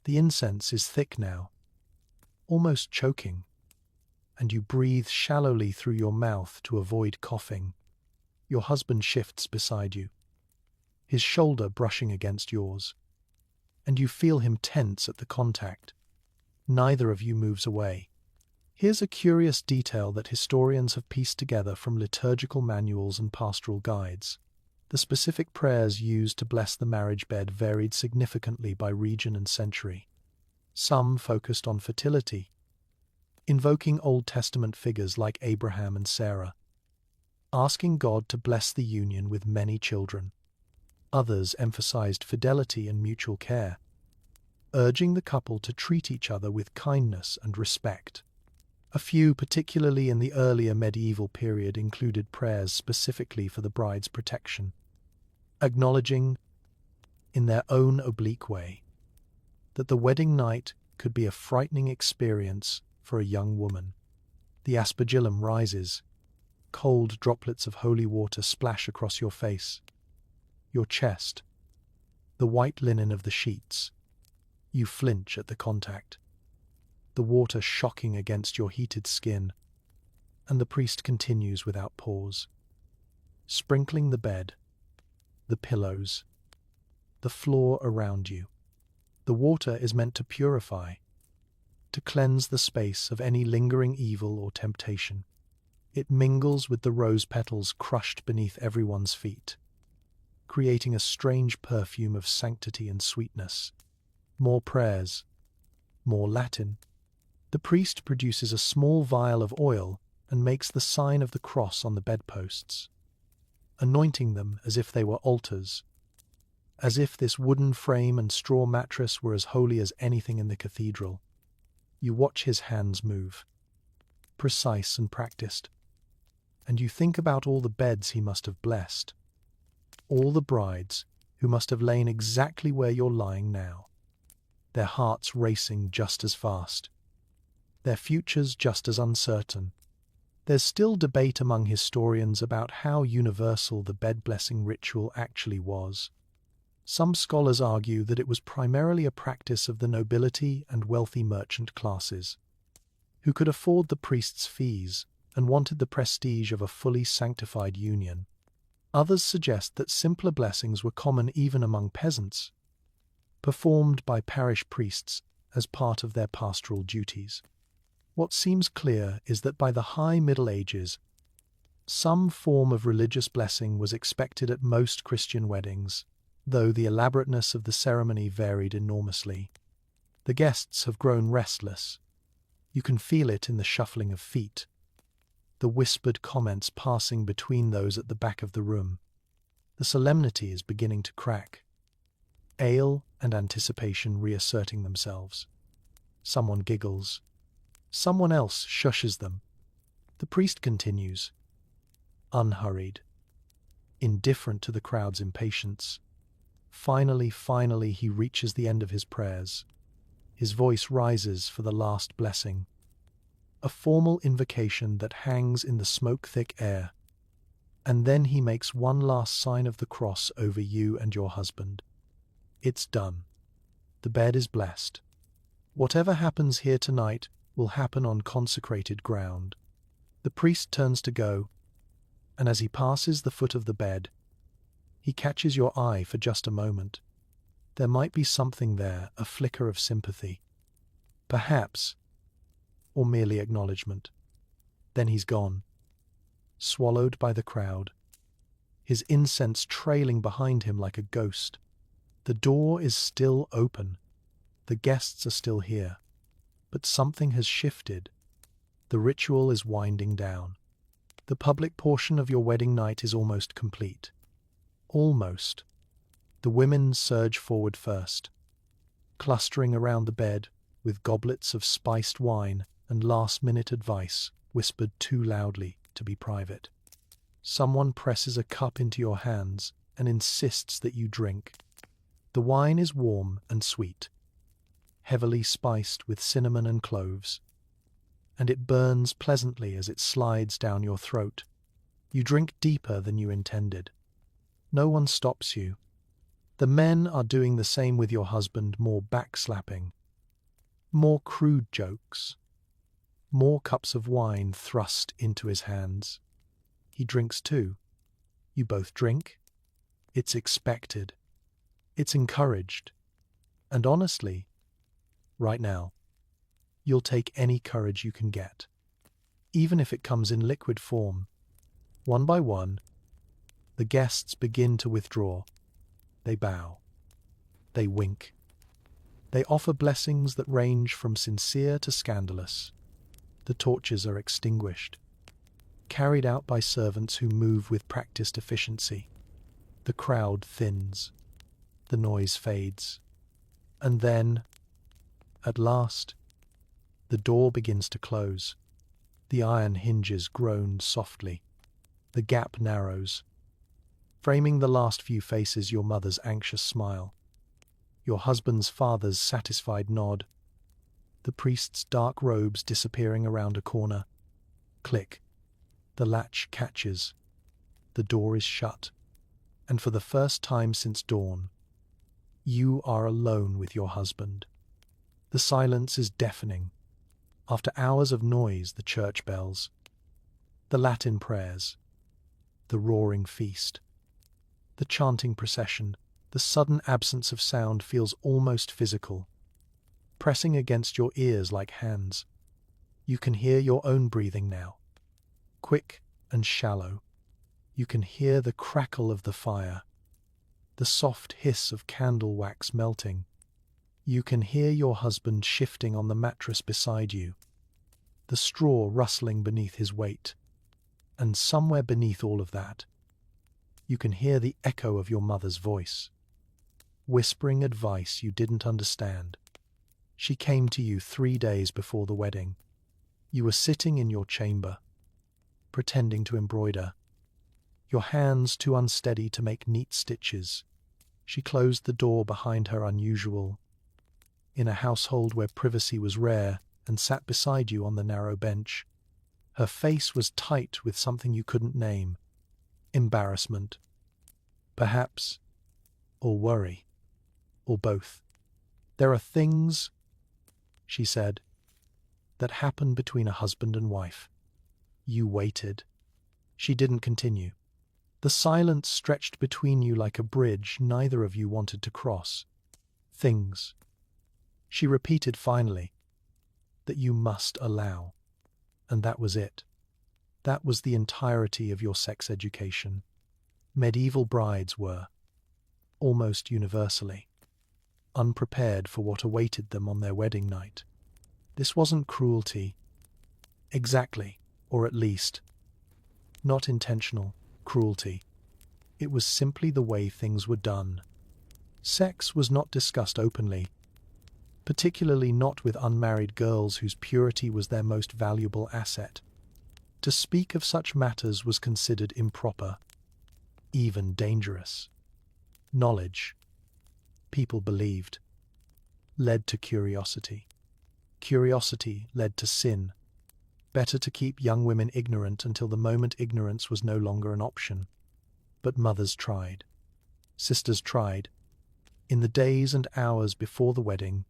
The incense is thick now, almost choking, and you breathe shallowly through your mouth to avoid coughing. Your husband shifts beside you, his shoulder brushing against yours, and you feel him tense at the contact. Neither of you moves away. Here's a curious detail that historians have pieced together from liturgical manuals and pastoral guides. The specific prayers used to bless the marriage bed varied significantly by region and century. Some focused on fertility, invoking Old Testament figures like Abraham and Sarah, asking God to bless the union with many children. Others emphasized fidelity and mutual care, urging the couple to treat each other with kindness and respect. A few, particularly in the earlier medieval period, included prayers specifically for the bride's protection, acknowledging, in their own oblique way, that the wedding night could be a frightening experience for a young woman. The aspergillum rises. Cold droplets of holy water splash across your face. your chest, the white linen of the sheets. You flinch at the contact, the water shocking against your heated skin, and the priest continues without pause, sprinkling the bed, the pillows, the floor around you. The water is meant to purify, to cleanse the space of any lingering evil or temptation. It mingles with the rose petals crushed beneath everyone's feet, creating a strange perfume of sanctity and sweetness. More prayers, more Latin. The priest produces a small vial of oil and makes the sign of the cross on the bedposts, anointing them as if they were altars, as if this wooden frame and straw mattress were as holy as anything in the cathedral. You watch his hands move, precise and practiced, and you think about all the beds he must have blessed, all the brides who must have lain exactly where you're lying now, their hearts racing just as fast, their futures just as uncertain. There's still debate among historians about how universal the bed-blessing ritual actually was. Some scholars argue that it was primarily a practice of the nobility and wealthy merchant classes, who could afford the priest's fees and wanted the prestige of a fully sanctified union. Others suggest that simpler blessings were common even among peasants, performed by parish priests as part of their pastoral duties. What seems clear is that by the High Middle Ages, some form of religious blessing was expected at most Christian weddings, though the elaborateness of the ceremony varied enormously. The guests have grown restless. You can feel it in the shuffling of feet, the whispered comments passing between those at the back of the room. The solemnity is beginning to crack, ale and anticipation reasserting themselves. Someone giggles. Someone else shushes them. The priest continues, unhurried, indifferent to the crowd's impatience. Finally, he reaches the end of his prayers. His voice rises for the last blessing, a formal invocation that hangs in the smoke-thick air, and then he makes one last sign of the cross over you and your husband. It's done. The bed is blessed. Whatever happens here tonight will happen on consecrated ground. The priest turns to go, and as he passes the foot of the bed, he catches your eye for just a moment. There might be something there, a flicker of sympathy, perhaps, or merely acknowledgement. Then he's gone, swallowed by the crowd, his incense trailing behind him like a ghost. The door is still open. The guests are still here. But something has shifted. The ritual is winding down. The public portion of your wedding night is almost complete. Almost. The women surge forward first, clustering around the bed with goblets of spiced wine and last-minute advice whispered too loudly to be private. Someone presses a cup into your hands and insists that you drink. The wine is warm and sweet, heavily spiced with cinnamon and cloves, and it burns pleasantly as it slides down your throat. You drink deeper than you intended. No one stops you. The men are doing the same with your husband, more backslapping, more crude jokes, more cups of wine thrust into his hands. He drinks too. You both drink. It's expected. It's encouraged. And honestly, right now, you'll take any courage you can get, even if it comes in liquid form. One by one, the guests begin to withdraw. They bow. They wink. They offer blessings that range from sincere to scandalous. The torches are extinguished, carried out by servants who move with practiced efficiency. The crowd thins. The noise fades. And then, at last, the door begins to close. The iron hinges groan softly. The gap narrows, framing the last few faces, your mother's anxious smile, your husband's father's satisfied nod, the priest's dark robes disappearing around a corner. Click. The latch catches. The door is shut. and for the first time since dawn, you are alone with your husband. The silence is deafening. After hours of noise, the church bells, the Latin prayers, the roaring feast, the chanting procession, the sudden absence of sound feels almost physical, pressing against your ears like hands. You can hear your own breathing now, quick and shallow. You can hear the crackle of the fire, the soft hiss of candle wax melting. You can hear your husband shifting on the mattress beside you, the straw rustling beneath his weight. And somewhere beneath all of that, you can hear the echo of your mother's voice, whispering advice you didn't understand. She came to you 3 days before the wedding. You were sitting in your chamber, pretending to embroider, your hands too unsteady to make neat stitches. She closed the door behind her unusual, in a household where privacy was rare, and sat beside you on the narrow bench. Her face was tight with something you couldn't name. Embarrassment, perhaps, or worry, or both. There are things, she said, that happen between a husband and wife. You waited. She didn't continue. The silence stretched between you like a bridge neither of you wanted to cross. Things, she repeated finally, that you must allow. And that was it. That was the entirety of your sex education. Medieval brides were, almost universally, unprepared for what awaited them on their wedding night. This wasn't cruelty. Exactly, or at least, not intentional cruelty. It was simply the way things were done. Sex was not discussed openly, particularly not with unmarried girls whose purity was their most valuable asset. To speak of such matters was considered improper, even dangerous. Knowledge, people believed, led to curiosity. Curiosity led to sin. Better to keep young women ignorant until the moment ignorance was no longer an option. But mothers tried. Sisters tried. In the days and hours before the wedding,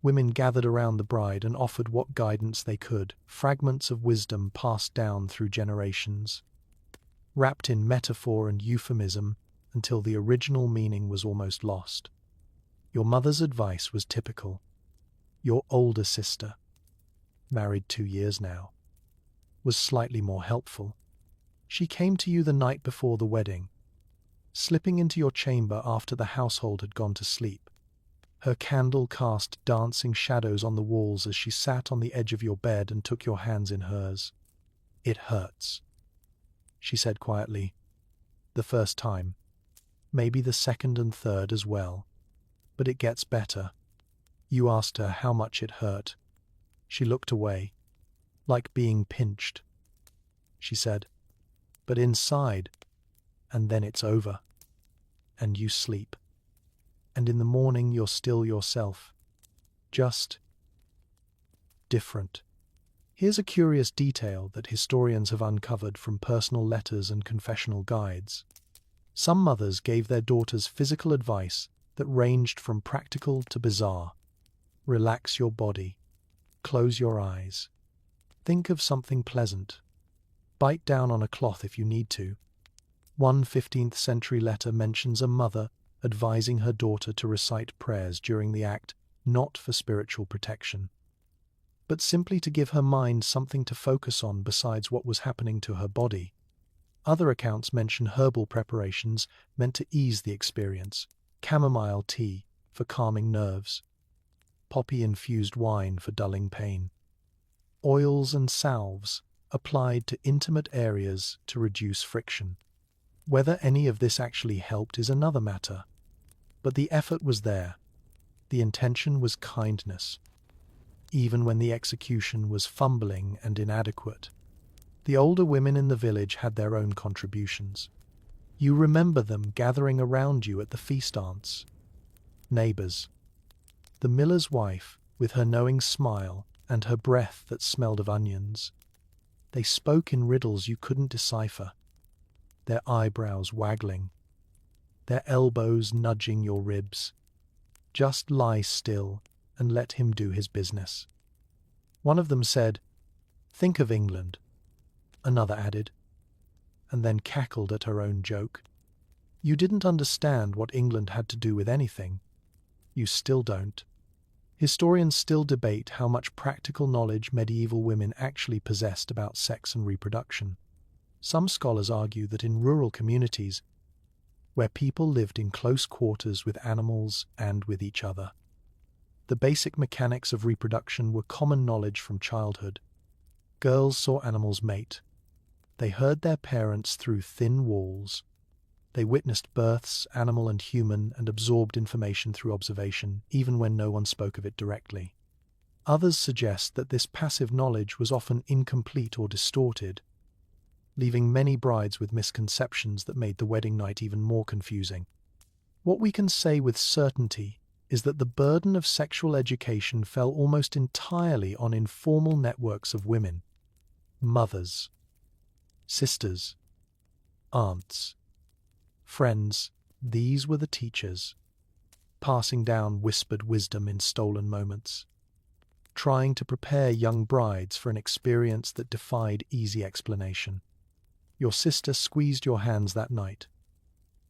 women gathered around the bride and offered what guidance they could, fragments of wisdom passed down through generations, wrapped in metaphor and euphemism until the original meaning was almost lost. Your mother's advice was typical. Your older sister, married 2 years now, was slightly more helpful. She came to you the night before the wedding, slipping into your chamber after the household had gone to sleep. Her candle cast dancing shadows on the walls as she sat on the edge of your bed and took your hands in hers. "It hurts," she said quietly. "The first time. Maybe the second and third as well. But it gets better." You asked her how much it hurt. She looked away. "Like being pinched," she said. "But inside, and then it's over. And you sleep. And in the morning you're still yourself. Just different." Here's a curious detail that historians have uncovered from personal letters and confessional guides. Some mothers gave their daughters physical advice that ranged from practical to bizarre. Relax your body. Close your eyes. Think of something pleasant. Bite down on a cloth if you need to. One 15th century letter mentions a mother advising her daughter to recite prayers during the act, not for spiritual protection, but simply to give her mind something to focus on besides what was happening to her body. Other accounts mention herbal preparations meant to ease the experience, chamomile tea for calming nerves, poppy-infused wine for dulling pain, oils and salves applied to intimate areas to reduce friction. Whether any of this actually helped is another matter, but the effort was there. The intention was kindness, even when the execution was fumbling and inadequate. The older women in the village had their own contributions. You remember them gathering around you at the feast dance. Neighbors. The miller's wife, with her knowing smile and her breath that smelled of onions. They spoke in riddles you couldn't decipher, their eyebrows waggling, their elbows nudging your ribs. Just lie still and let him do his business. One of them said, "Think of England." Another added, and then cackled at her own joke. You didn't understand what England had to do with anything. You still don't. Historians still debate how much practical knowledge medieval women actually possessed about sex and reproduction. Some scholars argue that in rural communities, where people lived in close quarters with animals and with each other, the basic mechanics of reproduction were common knowledge from childhood. Girls saw animals mate. They heard their parents through thin walls. They witnessed births, animal and human, and absorbed information through observation, even when no one spoke of it directly. Others suggest that this passive knowledge was often incomplete or distorted, leaving many brides with misconceptions that made the wedding night even more confusing. What we can say with certainty is that the burden of sexual education fell almost entirely on informal networks of women, mothers, sisters, aunts, friends. These were the teachers, passing down whispered wisdom in stolen moments, trying to prepare young brides for an experience that defied easy explanation. Your sister squeezed your hands that night,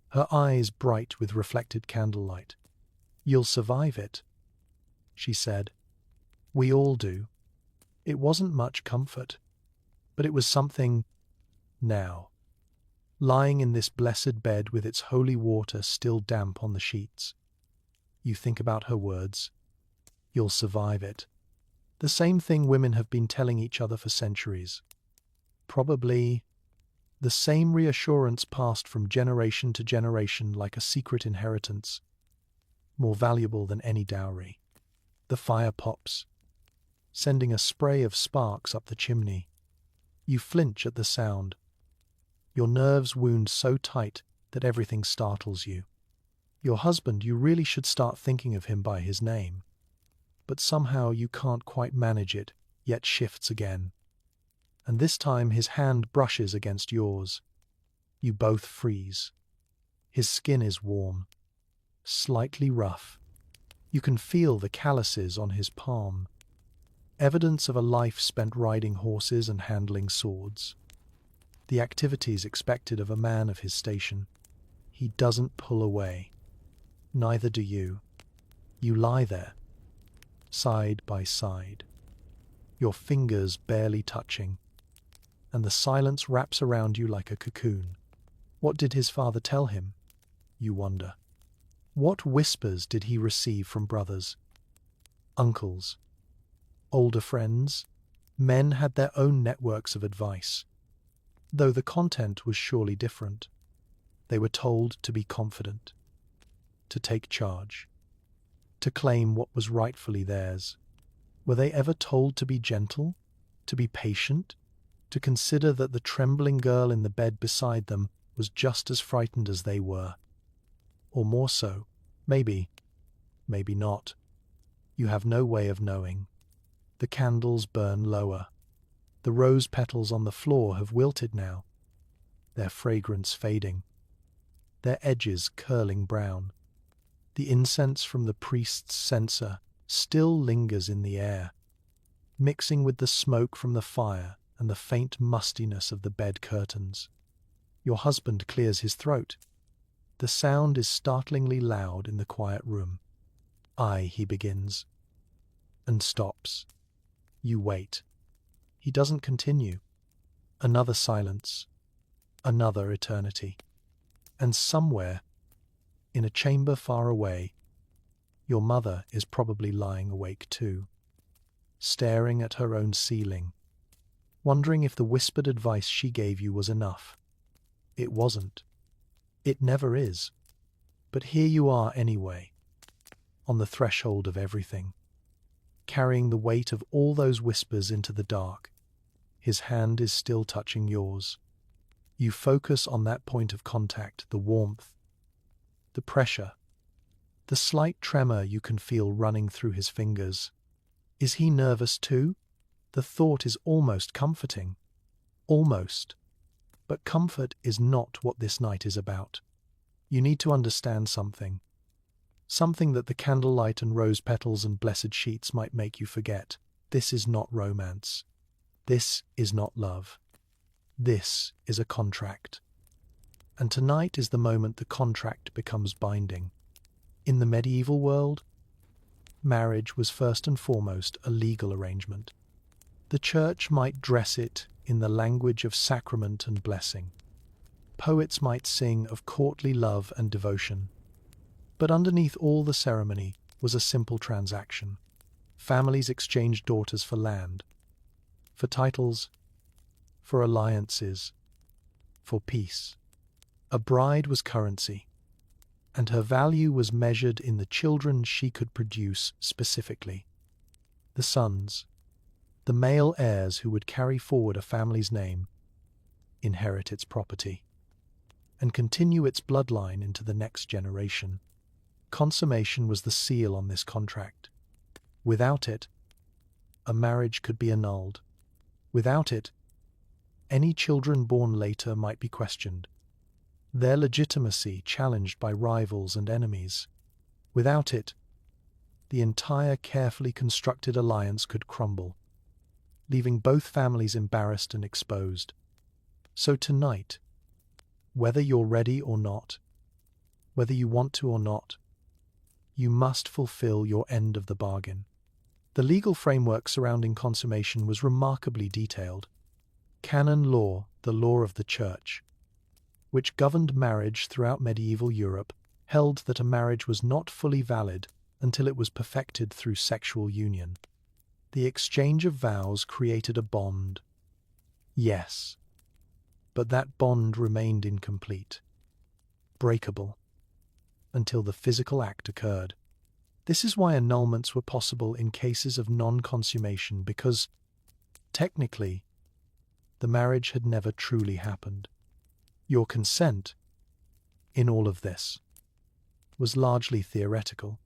her eyes bright with reflected candlelight. "You'll survive it," she said. "We all do." It wasn't much comfort, but it was something. Now, lying in this blessed bed with its holy water still damp on the sheets, you think about her words. "You'll survive it." The same thing women have been telling each other for centuries. Probably the same reassurance passed from generation to generation like a secret inheritance, more valuable than any dowry. The fire pops, sending a spray of sparks up the chimney. You flinch at the sound. Your nerves wound so tight that everything startles you. Your husband, you really should start thinking of him by his name. But somehow you can't quite manage it, yet shifts again. And this time his hand brushes against yours. You both freeze. His skin is warm, slightly rough. You can feel the calluses on his palm, evidence of a life spent riding horses and handling swords. The activities expected of a man of his station. He doesn't pull away. Neither do you. You lie there, side by side, your fingers barely touching, and the silence wraps around you like a cocoon. What did his father tell him? You wonder. What whispers did he receive from brothers, uncles, older friends? Men had their own networks of advice, though the content was surely different. They were told to be confident, to take charge, to claim what was rightfully theirs. Were they ever told to be gentle, to be patient, to consider that the trembling girl in the bed beside them was just as frightened as they were? Or more so. Maybe, maybe not. You have no way of knowing. The candles burn lower. The rose petals on the floor have wilted now, their fragrance fading, their edges curling brown. The incense from the priest's censer still lingers in the air, mixing with the smoke from the fire and the faint mustiness of the bed curtains. Your husband clears his throat. The sound is startlingly loud in the quiet room. He begins, and stops. You wait. He doesn't continue. Another silence, another eternity. And somewhere, in a chamber far away, your mother is probably lying awake too, staring at her own ceiling, wondering if the whispered advice she gave you was enough. It wasn't. It never is. But here you are anyway, on the threshold of everything, carrying the weight of all those whispers into the dark. His hand is still touching yours. You focus on that point of contact, the warmth, the pressure, the slight tremor you can feel running through his fingers. Is he nervous too? The thought is almost comforting. Almost. But comfort is not what this night is about. You need to understand something. Something that the candlelight and rose petals and blessed sheets might make you forget. This is not romance. This is not love. This is a contract. And tonight is the moment the contract becomes binding. In the medieval world, marriage was first and foremost a legal arrangement. The church might dress it in the language of sacrament and blessing. Poets might sing of courtly love and devotion. But underneath all the ceremony was a simple transaction. Families exchanged daughters for land, for titles, for alliances, for peace. A bride was currency, and her value was measured in the children she could produce specifically. The sons, the male heirs who would carry forward a family's name, inherit its property, and continue its bloodline into the next generation. Consummation was the seal on this contract. Without it, a marriage could be annulled. Without it, any children born later might be questioned, their legitimacy challenged by rivals and enemies. Without it, the entire carefully constructed alliance could crumble, leaving both families embarrassed and exposed. So tonight, whether you're ready or not, whether you want to or not, you must fulfill your end of the bargain. The legal framework surrounding consummation was remarkably detailed. Canon law, the law of the Church, which governed marriage throughout medieval Europe, held that a marriage was not fully valid until it was perfected through sexual union. The exchange of vows created a bond. Yes, but that bond remained incomplete, breakable, until the physical act occurred. This is why annulments were possible in cases of non-consummation, because, technically, the marriage had never truly happened. Your consent, in all of this, was largely theoretical.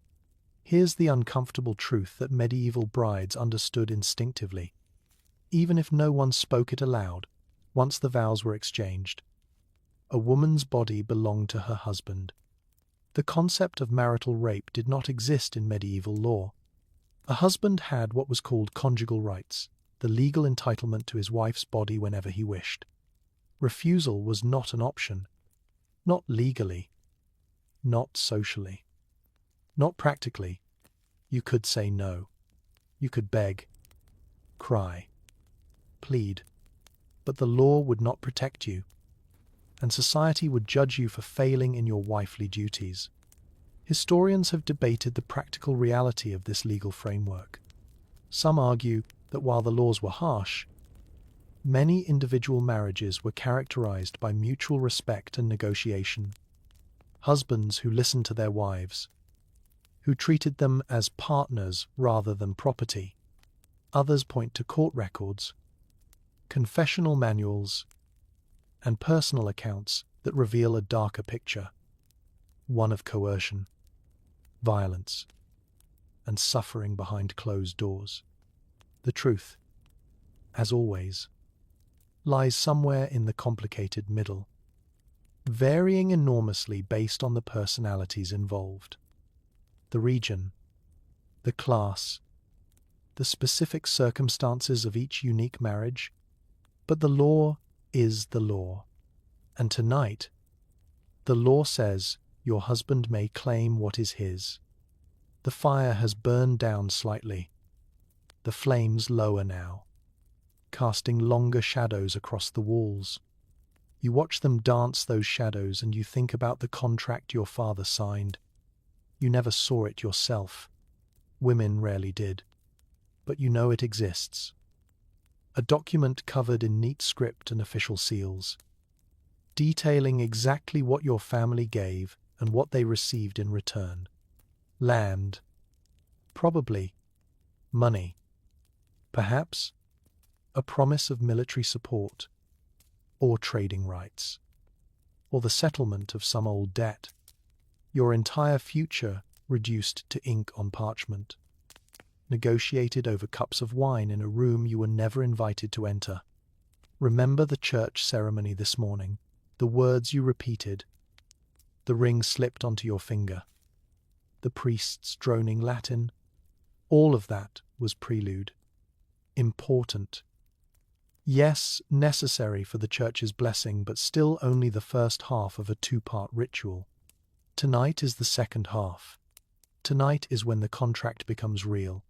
Here's the uncomfortable truth that medieval brides understood instinctively. Even if no one spoke it aloud, once the vows were exchanged, a woman's body belonged to her husband. The concept of marital rape did not exist in medieval law. A husband had what was called conjugal rights, the legal entitlement to his wife's body whenever he wished. Refusal was not an option. Not legally. Not socially. Not practically. You could say no. You could beg, cry, plead. But the law would not protect you, and society would judge you for failing in your wifely duties. Historians have debated the practical reality of this legal framework. Some argue that while the laws were harsh, many individual marriages were characterized by mutual respect and negotiation. Husbands who listened to their wives, who treated them as partners rather than property. Others point to court records, confessional manuals, and personal accounts that reveal a darker picture, one of coercion, violence, and suffering behind closed doors. The truth, as always, lies somewhere in the complicated middle, varying enormously based on the personalities involved, the region, the class, the specific circumstances of each unique marriage. But the law is the law, and tonight, the law says your husband may claim what is his. The fire has burned down slightly. The flames lower now, casting longer shadows across the walls. You watch them dance those shadows and you think about the contract your father signed. You never saw it yourself. Women rarely did. But you know it exists. A document covered in neat script and official seals, detailing exactly what your family gave and what they received in return. Land, probably money, perhaps a promise of military support, or trading rights, or the settlement of some old debt. Your entire future reduced to ink on parchment, negotiated over cups of wine in a room you were never invited to enter. Remember the church ceremony this morning, the words you repeated, The ring slipped onto your finger. The priests droning Latin. All of that was prelude. Important. Yes, necessary for the church's blessing, but still only the first half of a two-part ritual. Tonight is the second half. Tonight is when the contract becomes real.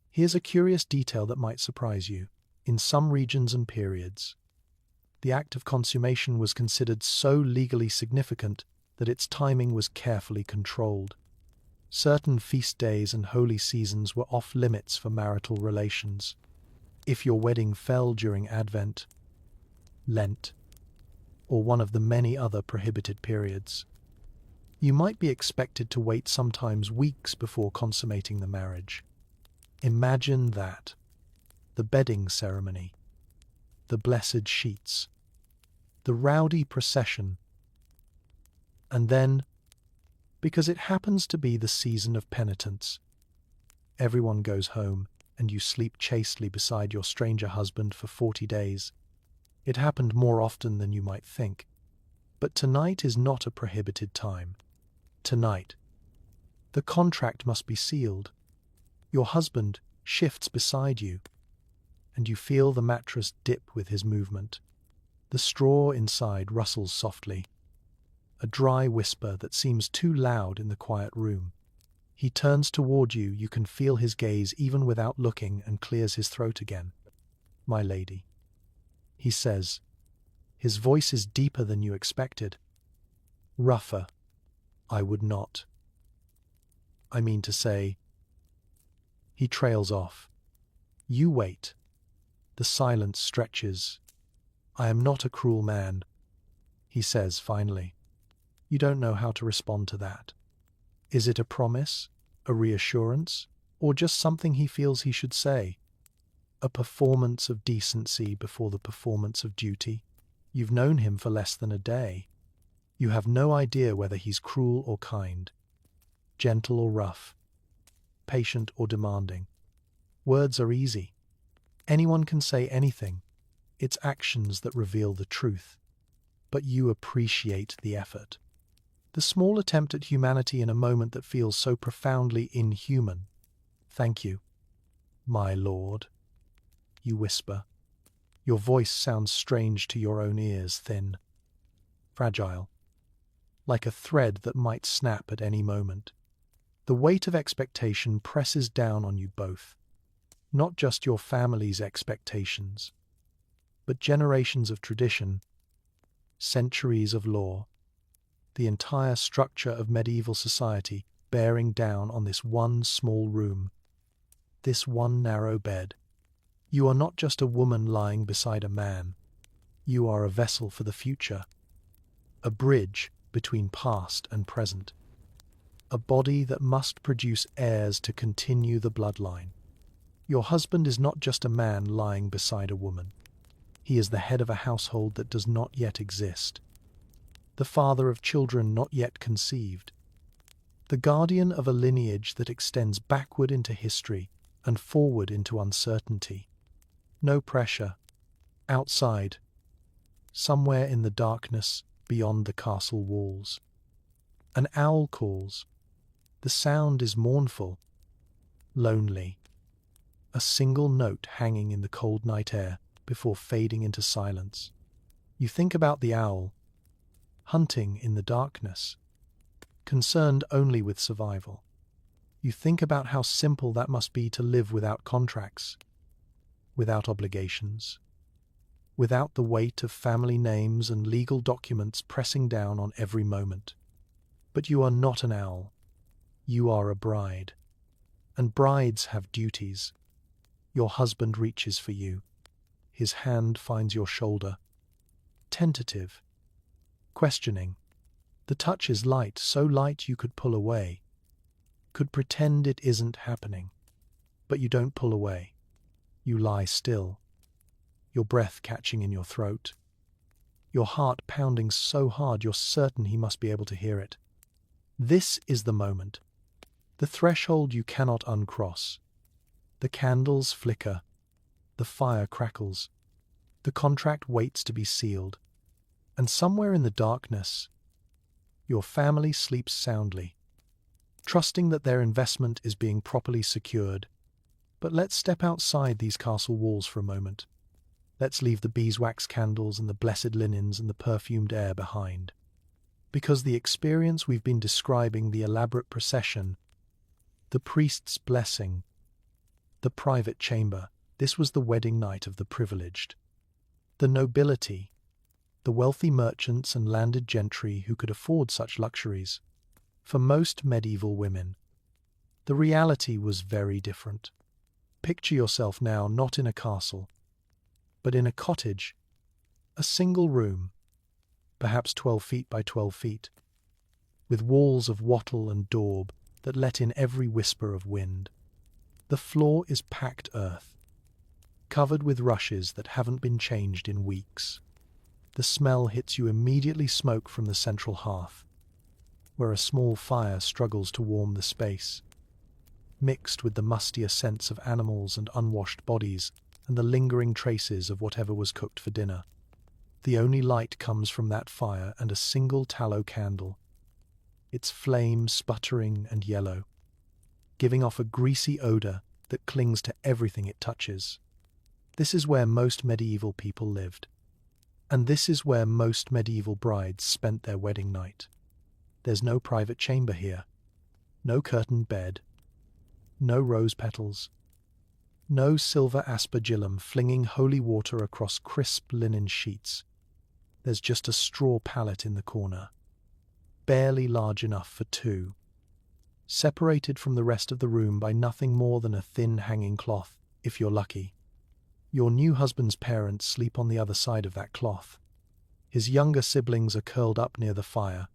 Here's a curious detail that might surprise you. In some regions and periods, the act of consummation was considered so legally significant that its timing was carefully controlled. Certain feast days and holy seasons were off-limits for marital relations. If your wedding fell during Advent, Lent, or one of the many other prohibited periods, you might be expected to wait sometimes weeks before consummating the marriage. Imagine that. The bedding ceremony, the blessed sheets, the rowdy procession, and then, because it happens to be the season of penitence, everyone goes home and you sleep chastely beside your stranger husband for 40 days. It happened more often than you might think. But tonight is not a prohibited time. Tonight, the contract must be sealed. Your husband shifts beside you, and you feel the mattress dip with his movement. The straw inside rustles softly, a dry whisper that seems too loud in the quiet room. He turns toward you, you can feel his gaze even without looking, and clears his throat again. "My lady," he says. His voice is deeper than you expected. Rougher. "I would not. I mean to say..." He trails off. You wait. The silence stretches. "I am not a cruel man," he says finally. You don't know how to respond to that. Is it a promise, a reassurance, or just something he feels he should say? A performance of decency before the performance of duty? You've known him for less than a day. You have no idea whether he's cruel or kind, gentle or rough, patient or demanding. Words are easy. Anyone can say anything. It's actions that reveal the truth. But you appreciate the effort. The small attempt at humanity in a moment that feels so profoundly inhuman. "Thank you, my lord," you whisper. Your voice sounds strange to your own ears, thin, fragile, like a thread that might snap at any moment. The weight of expectation presses down on you both. Not just your family's expectations, but generations of tradition, centuries of law, the entire structure of medieval society bearing down on this one small room, this one narrow bed. You are not just a woman lying beside a man. You are a vessel for the future, a bridge between past and present, a body that must produce heirs to continue the bloodline. Your husband is not just a man lying beside a woman. He is the head of a household that does not yet exist, the father of children not yet conceived, the guardian of a lineage that extends backward into history and forward into uncertainty. No pressure. Outside, somewhere in the darkness beyond the castle walls, an owl calls. The sound is mournful, lonely, a single note hanging in the cold night air before fading into silence. You think about the owl, hunting in the darkness, concerned only with survival. You think about how simple that must be to live without contracts, without obligations, without the weight of family names and legal documents pressing down on every moment. But you are not an owl. You are a bride. And brides have duties. Your husband reaches for you. His hand finds your shoulder. Tentative. Questioning. The touch is light, so light you could pull away. Could pretend it isn't happening. But you don't pull away. You lie still. Your breath catching in your throat. Your heart pounding so hard you're certain he must be able to hear it. This is the moment. The threshold you cannot uncross. The candles flicker. The fire crackles. The contract waits to be sealed. And somewhere in the darkness, Your family sleeps soundly, trusting that their investment is being properly secured. But let's step outside these castle walls for a moment. Let's leave the beeswax candles and the blessed linens and the perfumed air behind. Because the experience we've been describing, the elaborate procession, the priest's blessing, the private chamber, this was the wedding night of the privileged. The nobility, the wealthy merchants and landed gentry who could afford such luxuries. For most medieval women, the reality was very different. Picture yourself now not in a castle, but in a cottage, a single room, perhaps 12 feet by 12 feet, with walls of wattle and daub that let in every whisper of wind. The floor is packed earth, covered with rushes that haven't been changed in weeks. The smell hits you immediately, smoke from the central hearth, where a small fire struggles to warm the space, mixed with the mustier scents of animals and unwashed bodies and the lingering traces of whatever was cooked for dinner. The only light comes from that fire and a single tallow candle, its flame sputtering and yellow, giving off a greasy odor that clings to everything it touches. This is where most medieval people lived, and this is where most medieval brides spent their wedding night. There's no private chamber here, no curtained bed, no rose petals, no silver aspergillum flinging holy water across crisp linen sheets. There's just a straw pallet in the corner, barely large enough for two, separated from the rest of the room by nothing more than a thin hanging cloth, if you're lucky. Your new husband's parents sleep on the other side of that cloth. His younger siblings are curled up near the fire.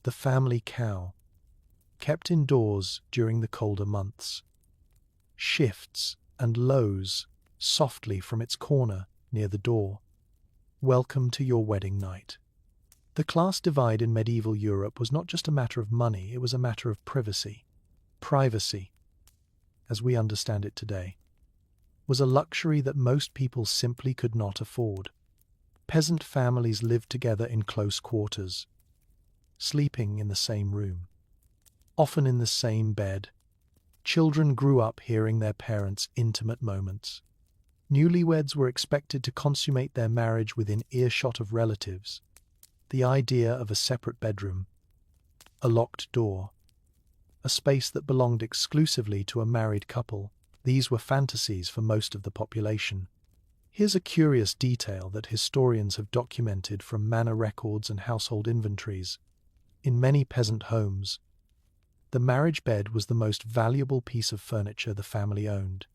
The family cow, kept indoors during the colder months, shifts and lows softly from its corner near the door. Welcome to your wedding night. The class divide in medieval Europe was not just a matter of money, it was a matter of privacy. Privacy, as we understand it today, was a luxury that most people simply could not afford. Peasant families lived together in close quarters, sleeping in the same room, often in the same bed. Children grew up hearing their parents' intimate moments. Newlyweds were expected to consummate their marriage within earshot of relatives. The idea of a separate bedroom, a locked door, a space that belonged exclusively to a married couple, these were fantasies for most of the population. Here's a curious detail that historians have documented from manor records and household inventories. In many peasant homes, the marriage bed was the most valuable piece of furniture the family owned.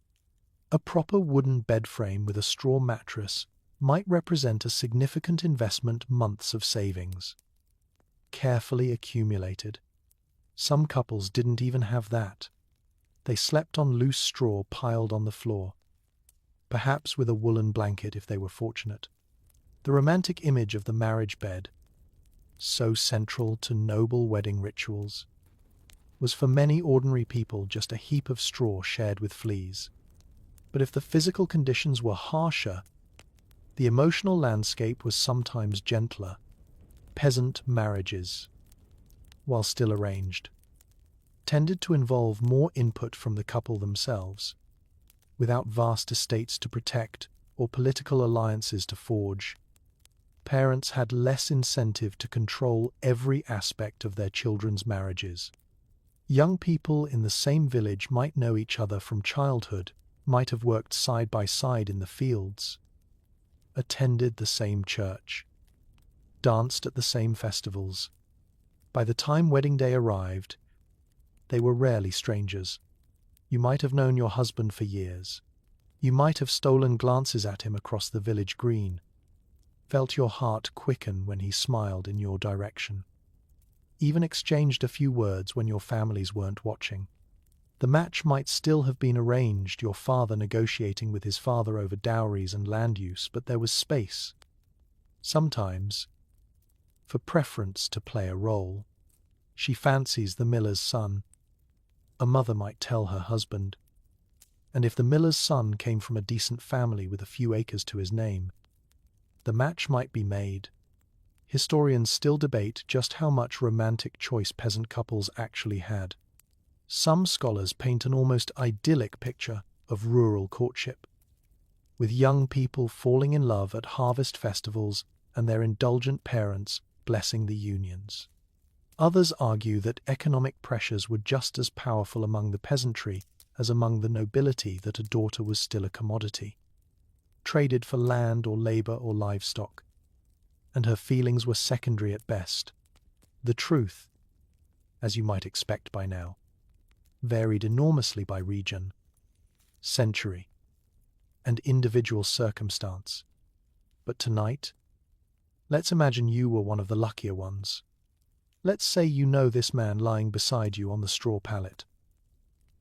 A proper wooden bed frame with a straw mattress might represent a significant investment, months of savings, carefully accumulated. Some couples didn't even have that. They slept on loose straw piled on the floor, perhaps with a woolen blanket if they were fortunate. The romantic image of the marriage bed, so central to noble wedding rituals, was for many ordinary people just a heap of straw shared with fleas. But if the physical conditions were harsher, the emotional landscape was sometimes gentler. Peasant marriages, while still arranged, tended to involve more input from the couple themselves, without vast estates to protect or political alliances to forge. Parents had less incentive to control every aspect of their children's marriages. Young people in the same village might know each other from childhood, might have worked side by side in the fields, attended the same church, danced at the same festivals. By the time wedding day arrived, they were rarely strangers. You might have known your husband for years. You might have stolen glances at him across the village green, felt your heart quicken when he smiled in your direction, even exchanged a few words when your families weren't watching. The match might still have been arranged, your father negotiating with his father over dowries and land use, but there was space, sometimes, for preference to play a role. She fancies the miller's son, a mother might tell her husband. And if the miller's son came from a decent family with a few acres to his name, the match might be made. Historians still debate just how much romantic choice peasant couples actually had. Some scholars paint an almost idyllic picture of rural courtship, with young people falling in love at harvest festivals and their indulgent parents blessing the unions. Others argue that economic pressures were just as powerful among the peasantry as among the nobility, that a daughter was still a commodity, traded for land or labor or livestock, and her feelings were secondary at best. The truth, as you might expect by now, varied enormously by region, century, and individual circumstance. But tonight, let's imagine you were one of the luckier ones. Let's say you know this man lying beside you on the straw pallet.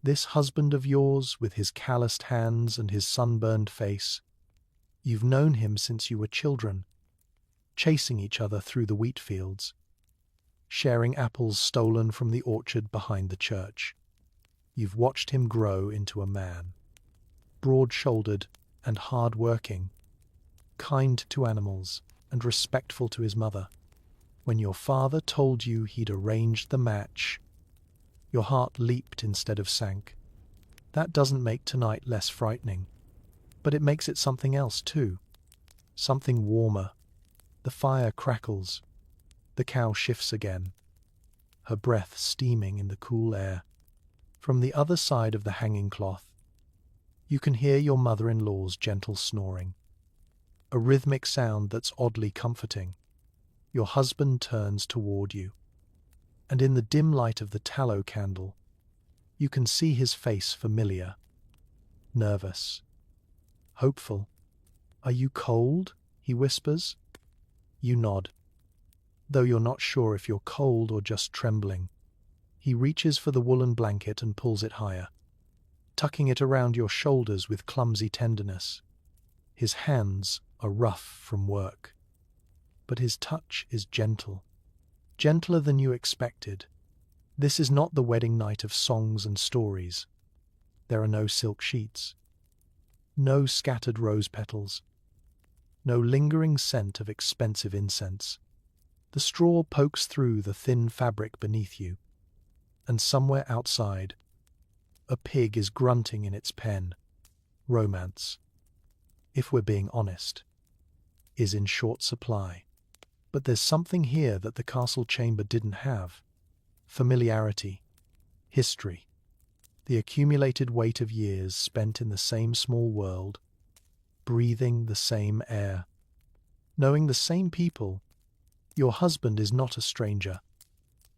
This husband of yours, with his calloused hands and his sunburned face. You've known him since you were children, chasing each other through the wheat fields, sharing apples stolen from the orchard behind the church. You've watched him grow into a man, broad-shouldered and hard-working, kind to animals and respectful to his mother. When your father told you he'd arranged the match, your heart leaped instead of sank. That doesn't make tonight less frightening, but it makes it something else too. Something warmer. The fire crackles. The cow shifts again, her breath steaming in the cool air. From the other side of the hanging cloth, you can hear your mother-in-law's gentle snoring, a rhythmic sound that's oddly comforting. Your husband turns toward you, and in the dim light of the tallow candle, you can see his face familiar, nervous, hopeful. "Are you cold?" he whispers. You nod, though you're not sure if you're cold or just trembling. He reaches for the woolen blanket and pulls it higher, tucking it around your shoulders with clumsy tenderness. His hands are rough from work, but his touch is gentle, gentler than you expected. This is not the wedding night of songs and stories. There are no silk sheets, no scattered rose petals, no lingering scent of expensive incense. The straw pokes through the thin fabric beneath you, and somewhere outside, a pig is grunting in its pen. Romance, if we're being honest, is in short supply. But there's something here that the castle chamber didn't have. Familiarity, history, the accumulated weight of years spent in the same small world, breathing the same air, knowing the same people. Your husband is not a stranger.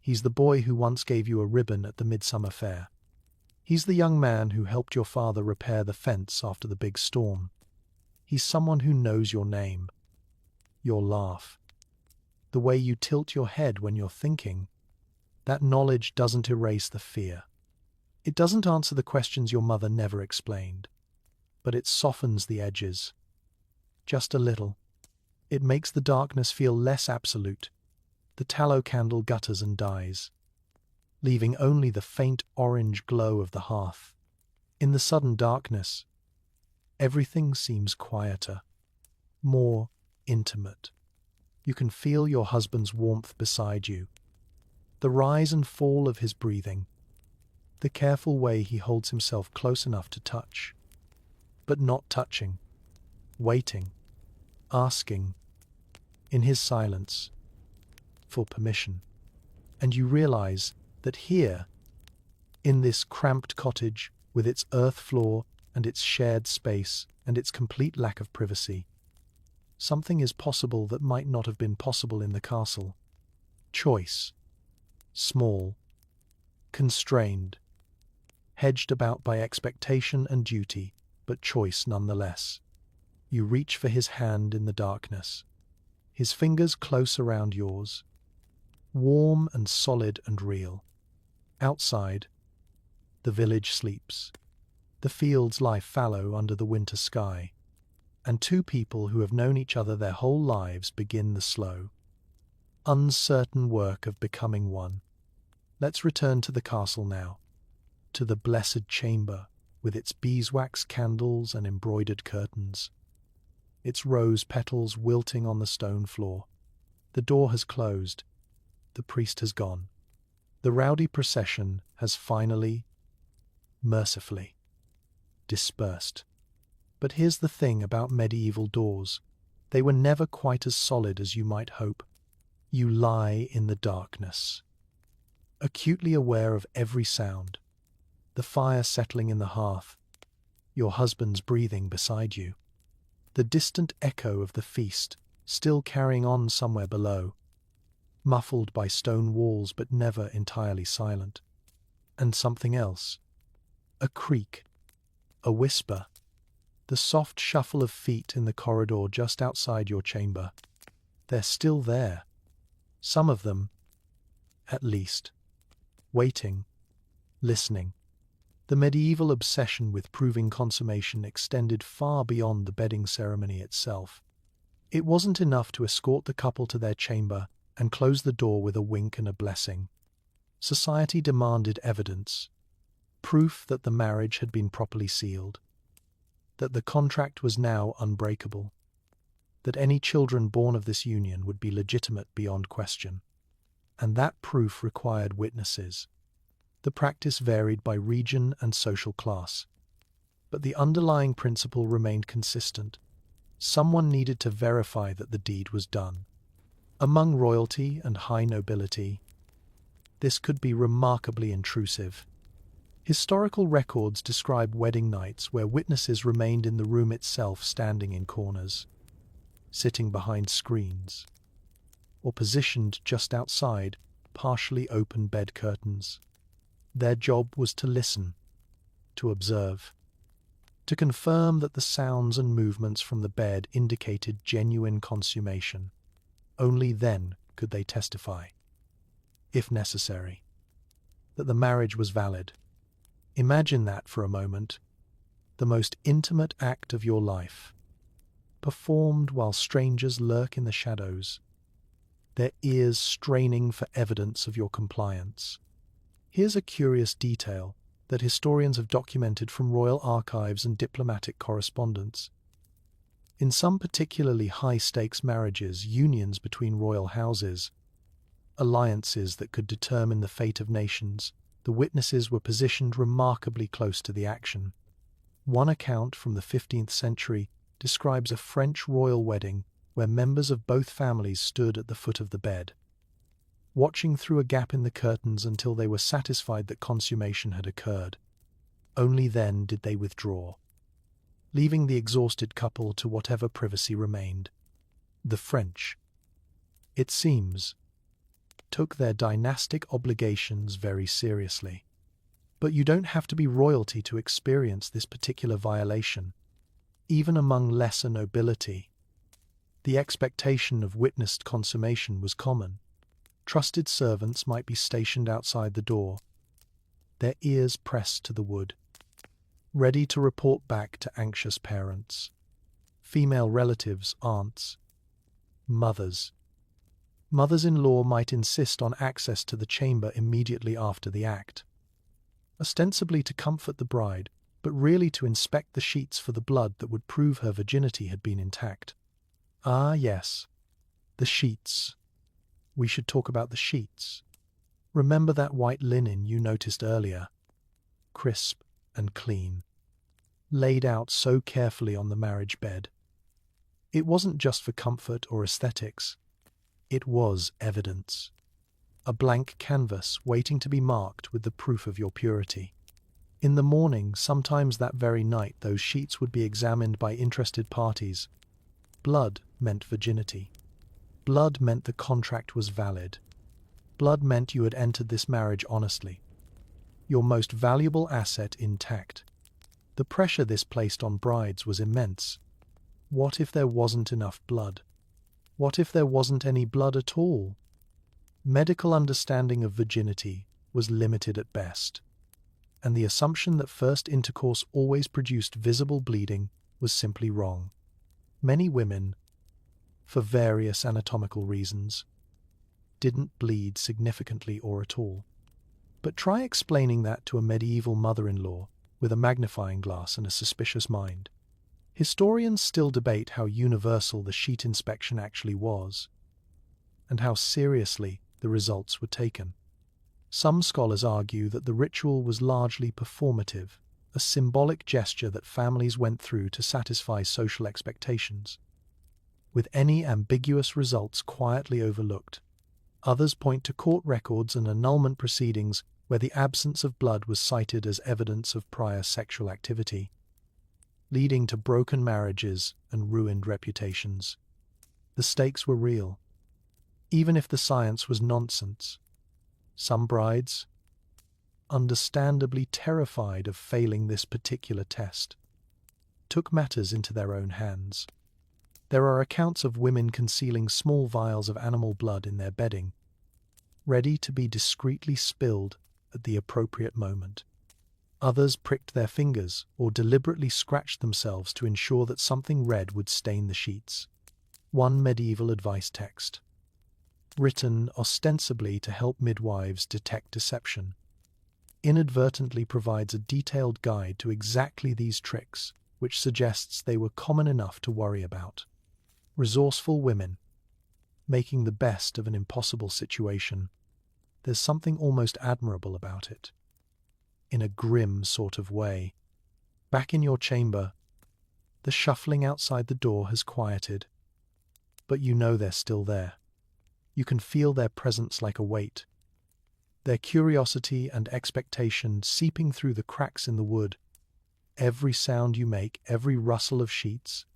He's the boy who once gave you a ribbon at the midsummer fair. He's the young man who helped your father repair the fence after the big storm. He's someone who knows your name, your laugh, the way you tilt your head when you're thinking. That knowledge doesn't erase the fear. It doesn't answer the questions your mother never explained, but it softens the edges. Just a little. It makes the darkness feel less absolute. The tallow candle gutters and dies, leaving only the faint orange glow of the hearth. In the sudden darkness, everything seems quieter, more intimate. You can feel your husband's warmth beside you, the rise and fall of his breathing, the careful way he holds himself close enough to touch, but not touching, waiting, asking, in his silence, for permission. And you realize that here, in this cramped cottage with its earth floor and its shared space and its complete lack of privacy, something is possible that might not have been possible in the castle. Choice. Small. Constrained. Hedged about by expectation and duty, but choice nonetheless. You reach for his hand in the darkness, his fingers close around yours, warm and solid and real. Outside, the village sleeps. The fields lie fallow under the winter sky, and two people who have known each other their whole lives begin the slow, uncertain work of becoming one. Let's return to the castle now, to the blessed chamber with its beeswax candles and embroidered curtains, its rose petals wilting on the stone floor. The door has closed. The priest has gone. The rowdy procession has finally, mercifully, dispersed. But here's the thing about medieval doors. They were never quite as solid as you might hope. You lie in the darkness, acutely aware of every sound, the fire settling in the hearth, your husband's breathing beside you, the distant echo of the feast still carrying on somewhere below, muffled by stone walls but never entirely silent. And something else, a creak, a whisper, the soft shuffle of feet in the corridor just outside your chamber. They're still there, some of them, at least, waiting, listening. The medieval obsession with proving consummation extended far beyond the bedding ceremony itself. It wasn't enough to escort the couple to their chamber and close the door with a wink and a blessing. Society demanded evidence, proof that the marriage had been properly sealed, that the contract was now unbreakable, that any children born of this union would be legitimate beyond question. And that proof required witnesses. The practice varied by region and social class, but the underlying principle remained consistent. Someone needed to verify that the deed was done. Among royalty and high nobility, this could be remarkably intrusive. Historical records describe wedding nights where witnesses remained in the room itself, standing in corners, sitting behind screens, or positioned just outside partially open bed curtains. Their job was to listen, to observe, to confirm that the sounds and movements from the bed indicated genuine consummation. Only then could they testify, if necessary, that the marriage was valid. Imagine that for a moment. The most intimate act of your life, performed while strangers lurk in the shadows, their ears straining for evidence of your compliance. Here's a curious detail that historians have documented from royal archives and diplomatic correspondence. In some particularly high-stakes marriages, unions between royal houses, alliances that could determine the fate of nations, the witnesses were positioned remarkably close to the action. One account from the 15th century describes a French royal wedding where members of both families stood at the foot of the bed, watching through a gap in the curtains until they were satisfied that consummation had occurred. Only then did they withdraw, leaving the exhausted couple to whatever privacy remained. The French, it seems, took their dynastic obligations very seriously. But you don't have to be royalty to experience this particular violation. Even among lesser nobility, the expectation of witnessed consummation was common. Trusted servants might be stationed outside the door, their ears pressed to the wood, ready to report back to anxious parents, female relatives, aunts, mothers. Mothers-in-law might insist on access to the chamber immediately after the act, ostensibly to comfort the bride, but really to inspect the sheets for the blood that would prove her virginity had been intact. Ah, yes, the sheets. We should talk about the sheets. Remember that white linen you noticed earlier? Crisp and clean, laid out so carefully on the marriage bed. It wasn't just for comfort or aesthetics. It was evidence. A blank canvas waiting to be marked with the proof of your purity. In the morning, sometimes that very night, those sheets would be examined by interested parties. Blood meant virginity. Blood meant the contract was valid. Blood meant you had entered this marriage honestly. Your most valuable asset intact. The pressure this placed on brides was immense. What if there wasn't enough blood? What if there wasn't any blood at all? Medical understanding of virginity was limited at best, and the assumption that first intercourse always produced visible bleeding was simply wrong. Many women, for various anatomical reasons, didn't bleed significantly or at all. But try explaining that to a medieval mother-in-law with a magnifying glass and a suspicious mind. Historians still debate how universal the sheet inspection actually was, and how seriously the results were taken. Some scholars argue that the ritual was largely performative, a symbolic gesture that families went through to satisfy social expectations, with any ambiguous results quietly overlooked. Others point to court records and annulment proceedings where the absence of blood was cited as evidence of prior sexual activity, leading to broken marriages and ruined reputations. The stakes were real, even if the science was nonsense. Some brides, understandably terrified of failing this particular test, took matters into their own hands. There are accounts of women concealing small vials of animal blood in their bedding, ready to be discreetly spilled at the appropriate moment. Others pricked their fingers or deliberately scratched themselves to ensure that something red would stain the sheets. One medieval advice text, written ostensibly to help midwives detect deception, inadvertently provides a detailed guide to exactly these tricks, which suggests they were common enough to worry about. Resourceful women, making the best of an impossible situation. There's something almost admirable about it, in a grim sort of way. Back in your chamber, the shuffling outside the door has quieted, but you know they're still there. You can feel their presence like a weight, their curiosity and expectation seeping through the cracks in the wood. Every sound you make, every rustle of sheets,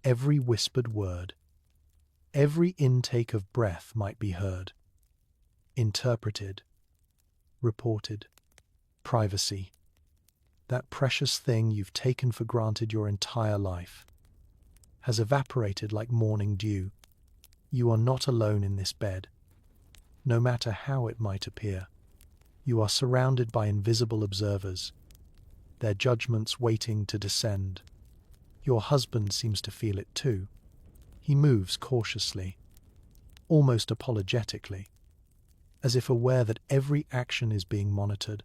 every whispered word, every intake of breath might be heard, interpreted, reported. Privacy, that precious thing you've taken for granted your entire life, has evaporated like morning dew. You are not alone in this bed, no matter how it might appear. You are surrounded by invisible observers, their judgments waiting to descend. Your husband seems to feel it too. He moves cautiously, almost apologetically, as if aware that every action is being monitored.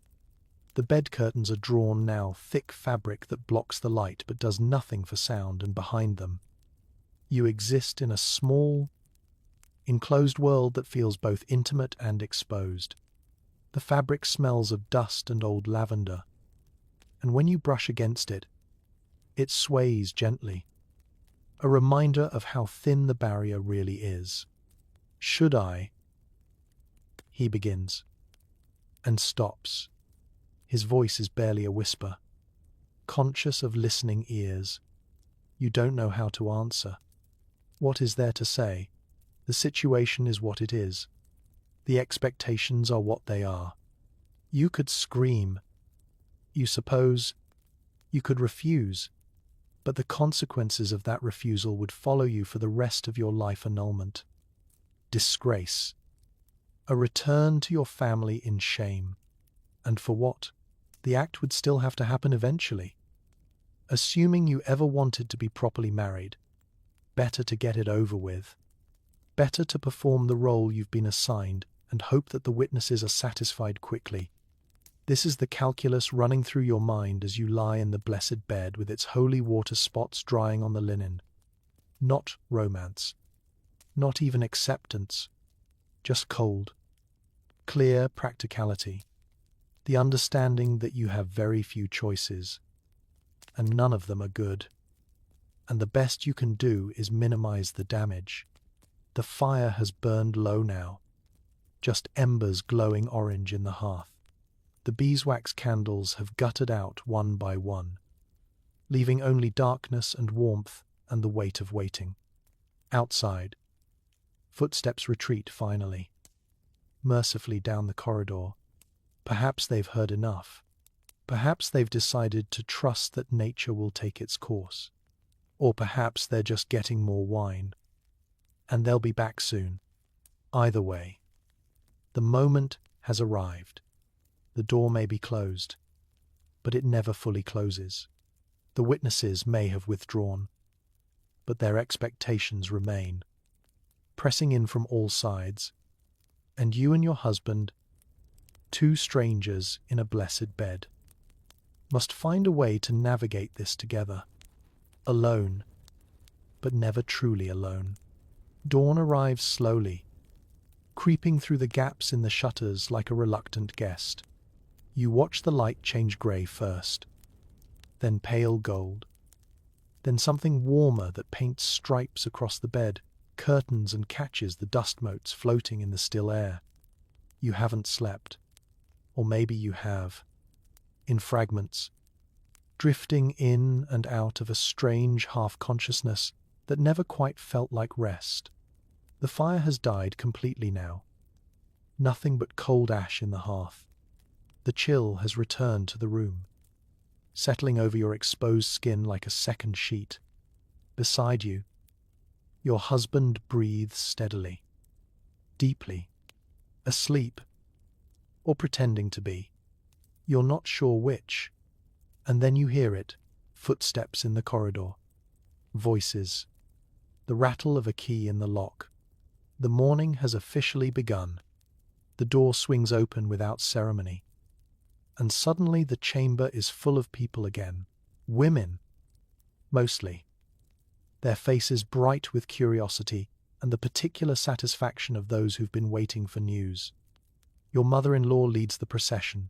The bed curtains are drawn now, thick fabric that blocks the light but does nothing for sound, and behind them, you exist in a small, enclosed world that feels both intimate and exposed. The fabric smells of dust and old lavender, and when you brush against it, it sways gently, a reminder of how thin the barrier really is. Should I? He begins, and stops. His voice is barely a whisper. Conscious of listening ears, you don't know how to answer. What is there to say? The situation is what it is. The expectations are what they are. You could scream. You suppose you could refuse, but the consequences of that refusal would follow you for the rest of your life. Annulment, disgrace, a return to your family in shame. And for what? The act would still have to happen eventually. Assuming you ever wanted to be properly married, better to get it over with. Better to perform the role you've been assigned and hope that the witnesses are satisfied quickly. This is the calculus running through your mind as you lie in the blessed bed with its holy water spots drying on the linen. Not romance, not even acceptance, just cold, clear practicality. The understanding that you have very few choices, and none of them are good, and the best you can do is minimize the damage. The fire has burned low now, just embers glowing orange in the hearth. The beeswax candles have guttered out one by one, leaving only darkness and warmth and the weight of waiting. Outside, footsteps retreat finally, mercifully down the corridor. Perhaps they've heard enough. Perhaps they've decided to trust that nature will take its course. Or perhaps they're just getting more wine, and they'll be back soon. Either way, the moment has arrived. The door may be closed, but it never fully closes. The witnesses may have withdrawn, but their expectations remain, pressing in from all sides, and you and your husband, two strangers in a blessed bed, must find a way to navigate this together, alone, but never truly alone. Dawn arrives slowly, creeping through the gaps in the shutters like a reluctant guest. You watch the light change grey first, then pale gold, then something warmer that paints stripes across the bed, curtains and catches the dust motes floating in the still air. You haven't slept. Or maybe you have. In fragments, drifting in and out of a strange half-consciousness that never quite felt like rest. The fire has died completely now. Nothing but cold ash in the hearth. The chill has returned to the room, settling over your exposed skin like a second sheet. Beside you, your husband breathes steadily, deeply, asleep, or pretending to be. You're not sure which. And then you hear it, footsteps in the corridor, voices, the rattle of a key in the lock. The morning has officially begun. The door swings open without ceremony. And suddenly the chamber is full of people again. Women, mostly. Their faces bright with curiosity and the particular satisfaction of those who've been waiting for news. Your mother-in-law leads the procession,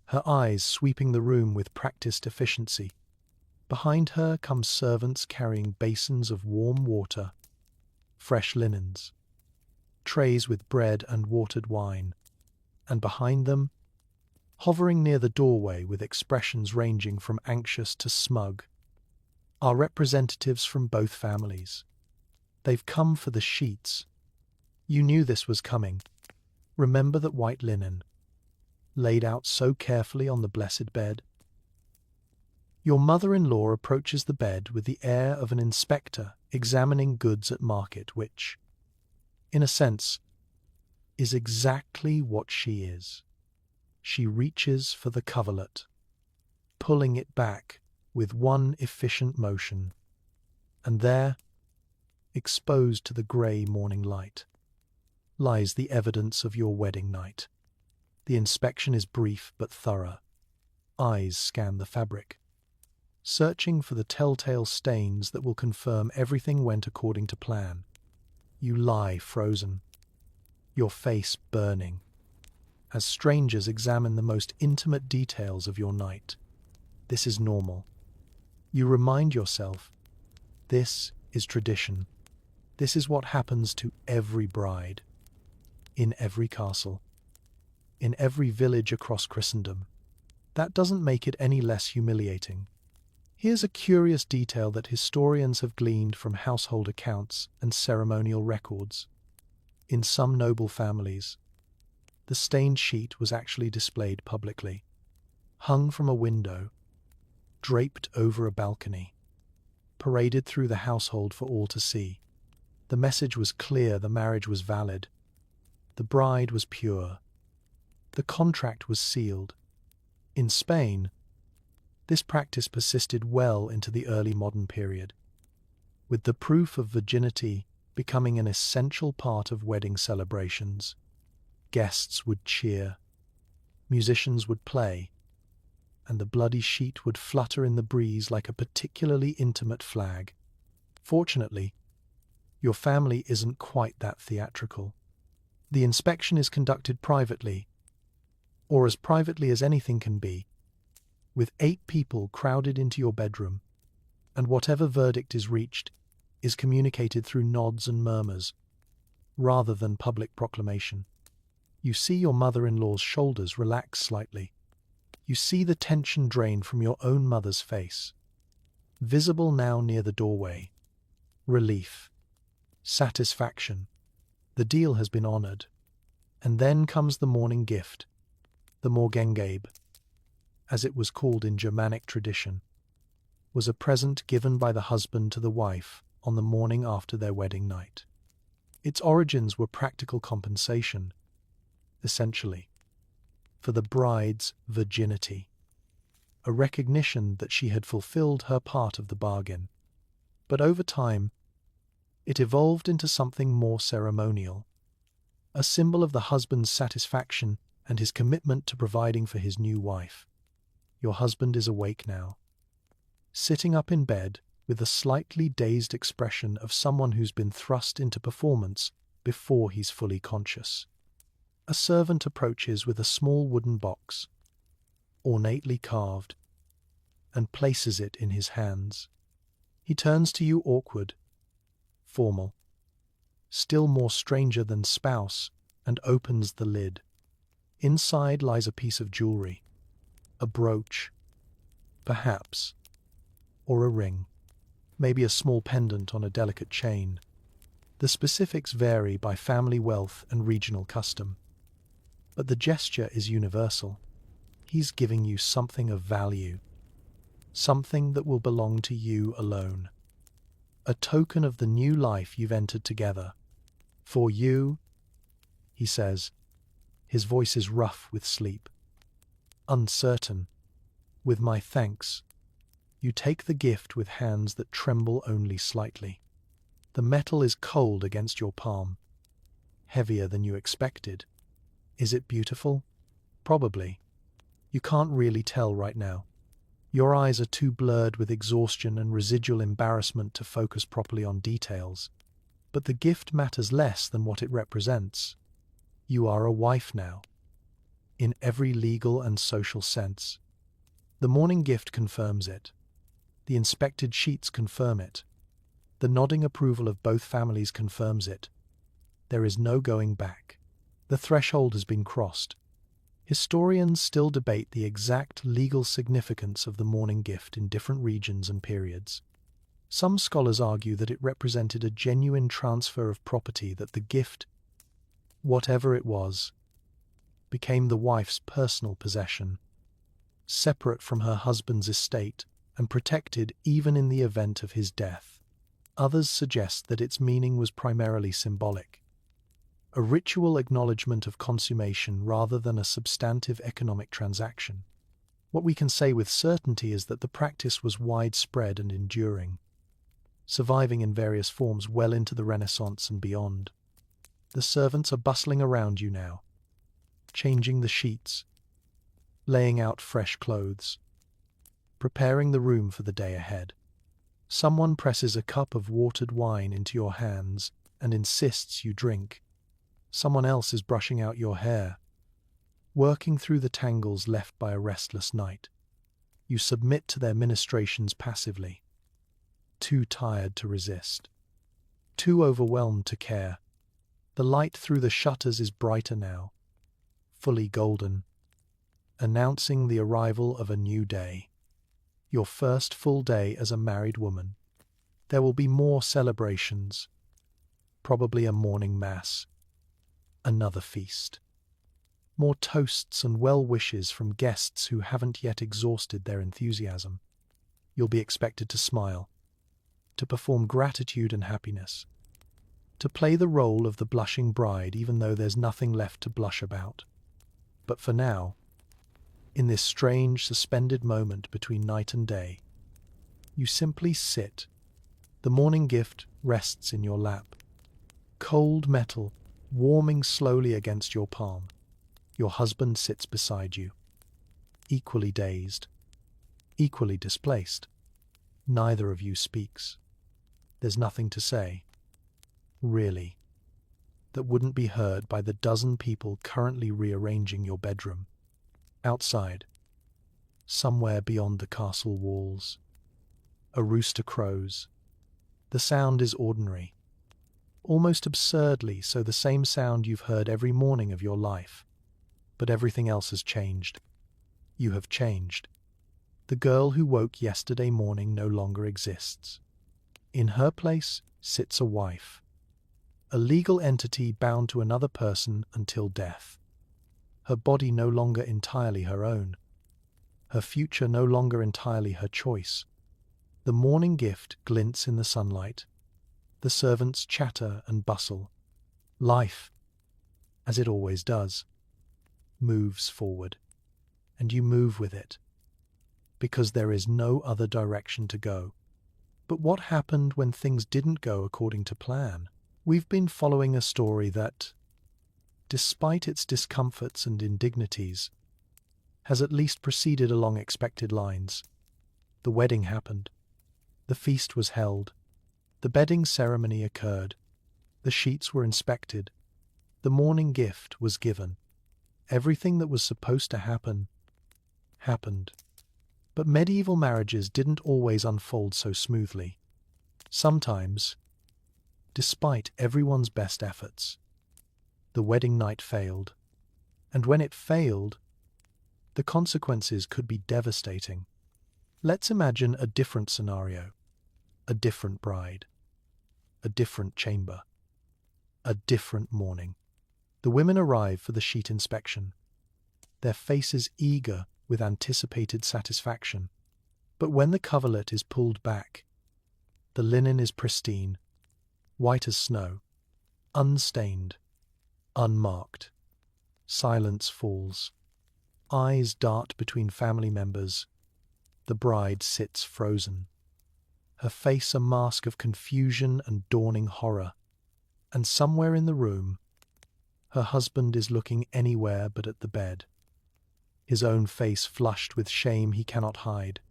her eyes sweeping the room with practiced efficiency. Behind her come servants carrying basins of warm water, fresh linens, trays with bread and watered wine, and behind them, hovering near the doorway with expressions ranging from anxious to smug, are representatives from both families. They've come for the sheets. You knew this was coming. Remember that white linen, laid out so carefully on the blessed bed? Your mother-in-law approaches the bed with the air of an inspector examining goods at market, which, in a sense, is exactly what she is. She reaches for the coverlet, pulling it back with one efficient motion, and there, exposed to the grey morning light, lies the evidence of your wedding night. The inspection is brief but thorough. Eyes scan the fabric, searching for the telltale stains that will confirm everything went according to plan. You lie frozen, your face burning, as strangers examine the most intimate details of your night. This is normal. You remind yourself, this is tradition. This is what happens to every bride, in every castle, in every village across Christendom. That doesn't make it any less humiliating. Here's a curious detail that historians have gleaned from household accounts and ceremonial records. In some noble families, the stained sheet was actually displayed publicly, hung from a window, draped over a balcony, paraded through the household for all to see. The message was clear, the marriage was valid, the bride was pure, the contract was sealed. In Spain, this practice persisted well into the early modern period, with the proof of virginity becoming an essential part of wedding celebrations. Guests would cheer, musicians would play, and the bloody sheet would flutter in the breeze like a particularly intimate flag. Fortunately, your family isn't quite that theatrical. The inspection is conducted privately, or as privately as anything can be, with 8 people crowded into your bedroom, and whatever verdict is reached is communicated through nods and murmurs, rather than public proclamation. You see your mother-in-law's shoulders relax slightly. You see the tension drain from your own mother's face. Visible now near the doorway. Relief. Satisfaction. The deal has been honored. And then comes the morning gift. The Morgengabe, as it was called in Germanic tradition, was a present given by the husband to the wife on the morning after their wedding night. Its origins were practical compensation, essentially, for the bride's virginity, a recognition that she had fulfilled her part of the bargain. But over time, it evolved into something more ceremonial, a symbol of the husband's satisfaction and his commitment to providing for his new wife. Your husband is awake now, sitting up in bed with a slightly dazed expression of someone who's been thrust into performance before he's fully conscious. A servant approaches with a small wooden box, ornately carved, and places it in his hands. He turns to you awkward, formal, still more stranger than spouse, and opens the lid. Inside lies a piece of jewelry, a brooch, perhaps, or a ring, maybe a small pendant on a delicate chain. The specifics vary by family wealth and regional custom, but the gesture is universal. He's giving you something of value, something that will belong to you alone, a token of the new life you've entered together. For you, he says, his voice is rough with sleep, uncertain. With my thanks, you take the gift with hands that tremble only slightly. The metal is cold against your palm, heavier than you expected. Is it beautiful? Probably. You can't really tell right now. Your eyes are too blurred with exhaustion and residual embarrassment to focus properly on details. But the gift matters less than what it represents. You are a wife now, in every legal and social sense. The morning gift confirms it. The inspected sheets confirm it. The nodding approval of both families confirms it. There is no going back. The threshold has been crossed. Historians still debate the exact legal significance of the morning gift in different regions and periods. Some scholars argue that it represented a genuine transfer of property, that the gift, whatever it was, became the wife's personal possession, separate from her husband's estate and protected even in the event of his death. Others suggest that its meaning was primarily symbolic, a ritual acknowledgement of consummation rather than a substantive economic transaction. What we can say with certainty is that the practice was widespread and enduring, surviving in various forms well into the Renaissance and beyond. The servants are bustling around you now, changing the sheets, laying out fresh clothes, preparing the room for the day ahead. Someone presses a cup of watered wine into your hands and insists you drink. Someone else is brushing out your hair, working through the tangles left by a restless night. You submit to their ministrations passively, too tired to resist, too overwhelmed to care. The light through the shutters is brighter now, fully golden, announcing the arrival of a new day. Your first full day as a married woman. There will be more celebrations, probably a morning mass, another feast, more toasts and well wishes from guests who haven't yet exhausted their enthusiasm. You'll be expected to smile, to perform gratitude and happiness, to play the role of the blushing bride even though there's nothing left to blush about. But for now, in this strange suspended moment between night and day, you simply sit. The morning gift rests in your lap, cold metal warming slowly against your palm. Your husband sits beside you, equally dazed, equally displaced. Neither of you speaks. There's nothing to say, really, that wouldn't be heard by the dozen people currently rearranging your bedroom. Outside, somewhere beyond the castle walls, a rooster crows. The sound is ordinary, almost absurdly so, the same sound you've heard every morning of your life. But everything else has changed. You have changed. The girl who woke yesterday morning no longer exists. In her place sits a wife, a legal entity bound to another person until death. Her body no longer entirely her own. Her future no longer entirely her choice. The morning gift glints in the sunlight. The servants chatter and bustle. Life, as it always does, moves forward, and you move with it, because there is no other direction to go. But what happened when things didn't go according to plan? We've been following a story that, despite its discomforts and indignities, has at least proceeded along expected lines. The wedding happened. The feast was held. The bedding ceremony occurred. The sheets were inspected. The morning gift was given. Everything that was supposed to happen, happened. But medieval marriages didn't always unfold so smoothly. Sometimes, despite everyone's best efforts, the wedding night failed. And when it failed, the consequences could be devastating. Let's imagine a different scenario, a different bride, a different chamber, a different morning. The women arrive for the sheet inspection, their faces eager with anticipated satisfaction. But when the coverlet is pulled back, the linen is pristine, white as snow, unstained, unmarked. Silence falls. Eyes dart between family members. The bride sits frozen, her face a mask of confusion and dawning horror. And somewhere in the room, her husband is looking anywhere but at the bed, his own face flushed with shame he cannot hide.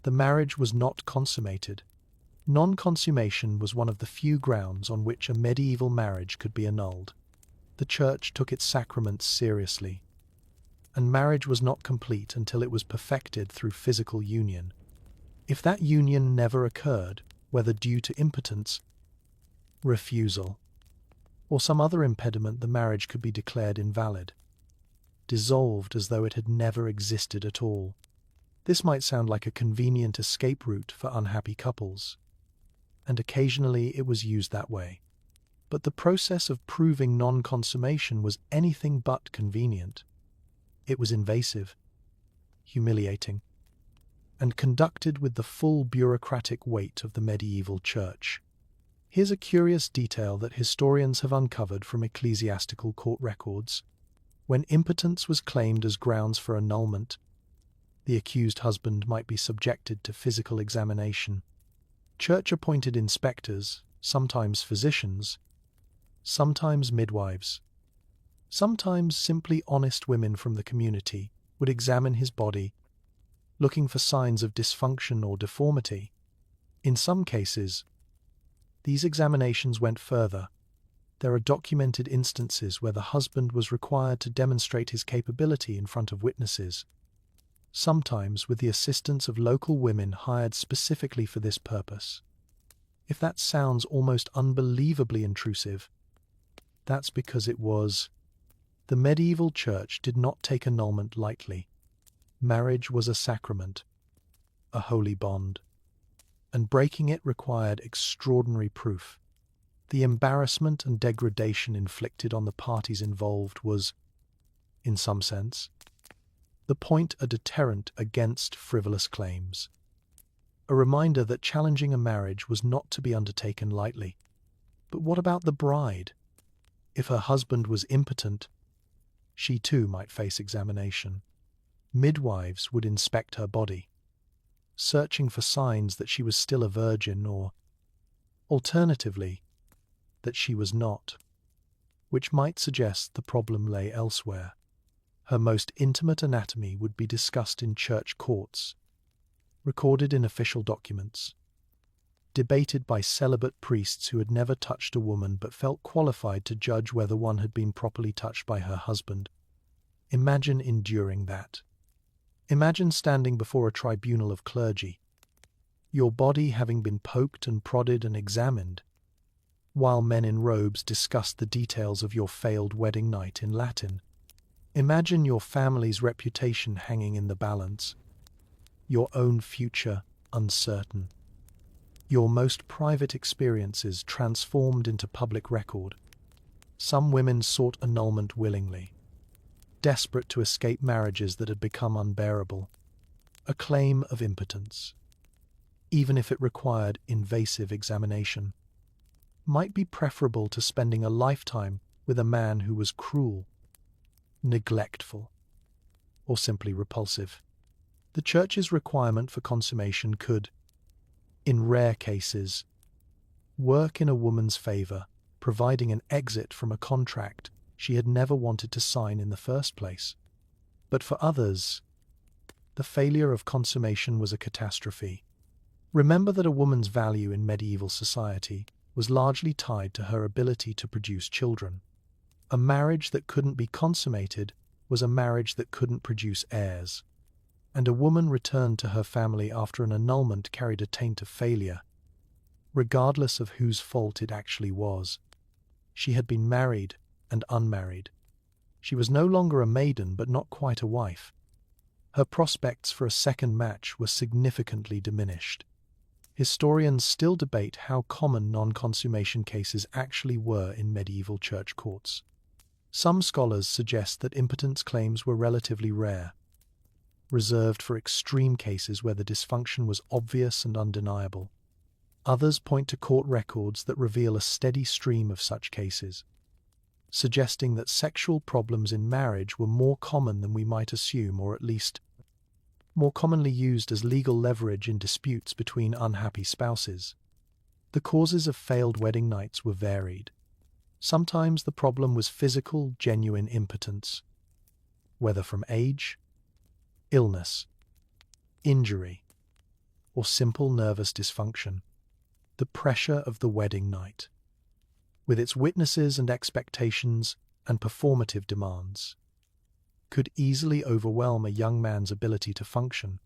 The marriage was not consummated. Non-consummation was one of the few grounds on which a medieval marriage could be annulled. The Church took its sacraments seriously, and marriage was not complete until it was perfected through physical union. If that union never occurred, whether due to impotence, refusal, or some other impediment, the marriage could be declared invalid, dissolved as though it had never existed at all. This might sound like a convenient escape route for unhappy couples, and occasionally it was used that way. But the process of proving non-consummation was anything but convenient. It was invasive, humiliating, and conducted with the full bureaucratic weight of the medieval Church. Here's a curious detail that historians have uncovered from ecclesiastical court records. When impotence was claimed as grounds for annulment, the accused husband might be subjected to physical examination. Church-appointed inspectors, sometimes physicians, sometimes midwives, sometimes simply honest women from the community, would examine his body, looking for signs of dysfunction or deformity. In some cases, these examinations went further. There are documented instances where the husband was required to demonstrate his capability in front of witnesses, sometimes with the assistance of local women hired specifically for this purpose. If that sounds almost unbelievably intrusive, that's because it was. The medieval Church did not take annulment lightly. Marriage was a sacrament, a holy bond, and breaking it required extraordinary proof. The embarrassment and degradation inflicted on the parties involved was, in some sense, the point a deterrent against frivolous claims. A reminder that challenging a marriage was not to be undertaken lightly. But what about the bride? If her husband was impotent, she too might face examination. Midwives would inspect her body, searching for signs that she was still a virgin or, alternatively, that she was not, which might suggest the problem lay elsewhere. Her most intimate anatomy would be discussed in church courts, recorded in official documents, debated by celibate priests who had never touched a woman but felt qualified to judge whether one had been properly touched by her husband. Imagine enduring that. Imagine standing before a tribunal of clergy, your body having been poked and prodded and examined, while men in robes discussed the details of your failed wedding night in Latin. Imagine your family's reputation hanging in the balance, your own future uncertain, your most private experiences transformed into public record. Some women sought annulment willingly, desperate to escape marriages that had become unbearable, a claim of impotence, even if it required invasive examination, might be preferable to spending a lifetime with a man who was cruel, neglectful, or simply repulsive. The Church's requirement for consummation could, in rare cases, work in a woman's favor, providing an exit from a contract she had never wanted to sign in the first place. But for others, the failure of consummation was a catastrophe. Remember that a woman's value in medieval society was largely tied to her ability to produce children. A marriage that couldn't be consummated was a marriage that couldn't produce heirs. And a woman returned to her family after an annulment carried a taint of failure, regardless of whose fault it actually was. She had been married and unmarried. She was no longer a maiden, but not quite a wife. Her prospects for a second match were significantly diminished. Historians still debate how common non-consummation cases actually were in medieval church courts. Some scholars suggest that impotence claims were relatively rare, reserved for extreme cases where the dysfunction was obvious and undeniable. Others point to court records that reveal a steady stream of such cases, suggesting that sexual problems in marriage were more common than we might assume, or at least more commonly used as legal leverage in disputes between unhappy spouses. The causes of failed wedding nights were varied. Sometimes the problem was physical, genuine impotence, whether from age, illness, injury, or simple nervous dysfunction. The pressure of the wedding night, with its witnesses and expectations and performative demands, could easily overwhelm a young man's ability to function.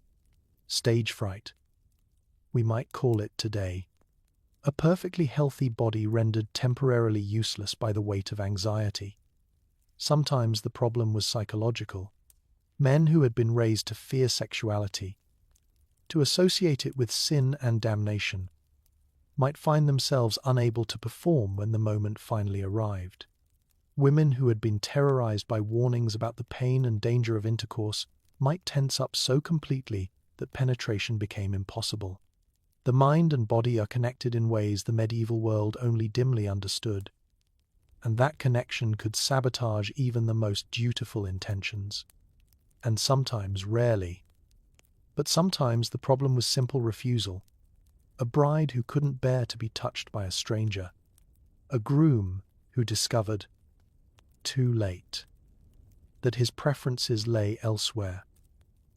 Stage fright, we might call it today. A perfectly healthy body rendered temporarily useless by the weight of anxiety. Sometimes the problem was psychological. Men who had been raised to fear sexuality, to associate it with sin and damnation, might find themselves unable to perform when the moment finally arrived. Women who had been terrorized by warnings about the pain and danger of intercourse might tense up so completely that penetration became impossible. The mind and body are connected in ways the medieval world only dimly understood, and that connection could sabotage even the most dutiful intentions. And sometimes, rarely, but sometimes the problem was simple refusal. A bride who couldn't bear to be touched by a stranger. A groom who discovered, too late, that his preferences lay elsewhere.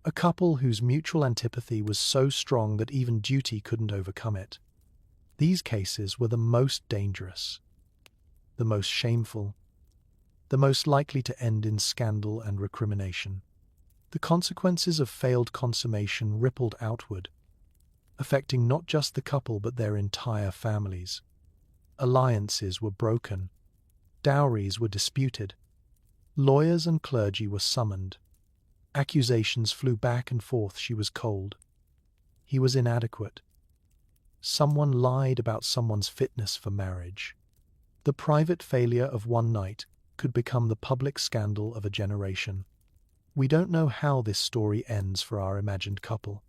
A couple whose mutual antipathy was so strong that even duty couldn't overcome it. These cases were the most dangerous, the most shameful, the most likely to end in scandal and recrimination. The consequences of failed consummation rippled outward, affecting not just the couple but their entire families. Alliances were broken, dowries were disputed, lawyers and clergy were summoned. Accusations flew back and forth. She was cold. He was inadequate. Someone lied about someone's fitness for marriage. The private failure of one night could become the public scandal of a generation. We don't know how this story ends for our imagined couple.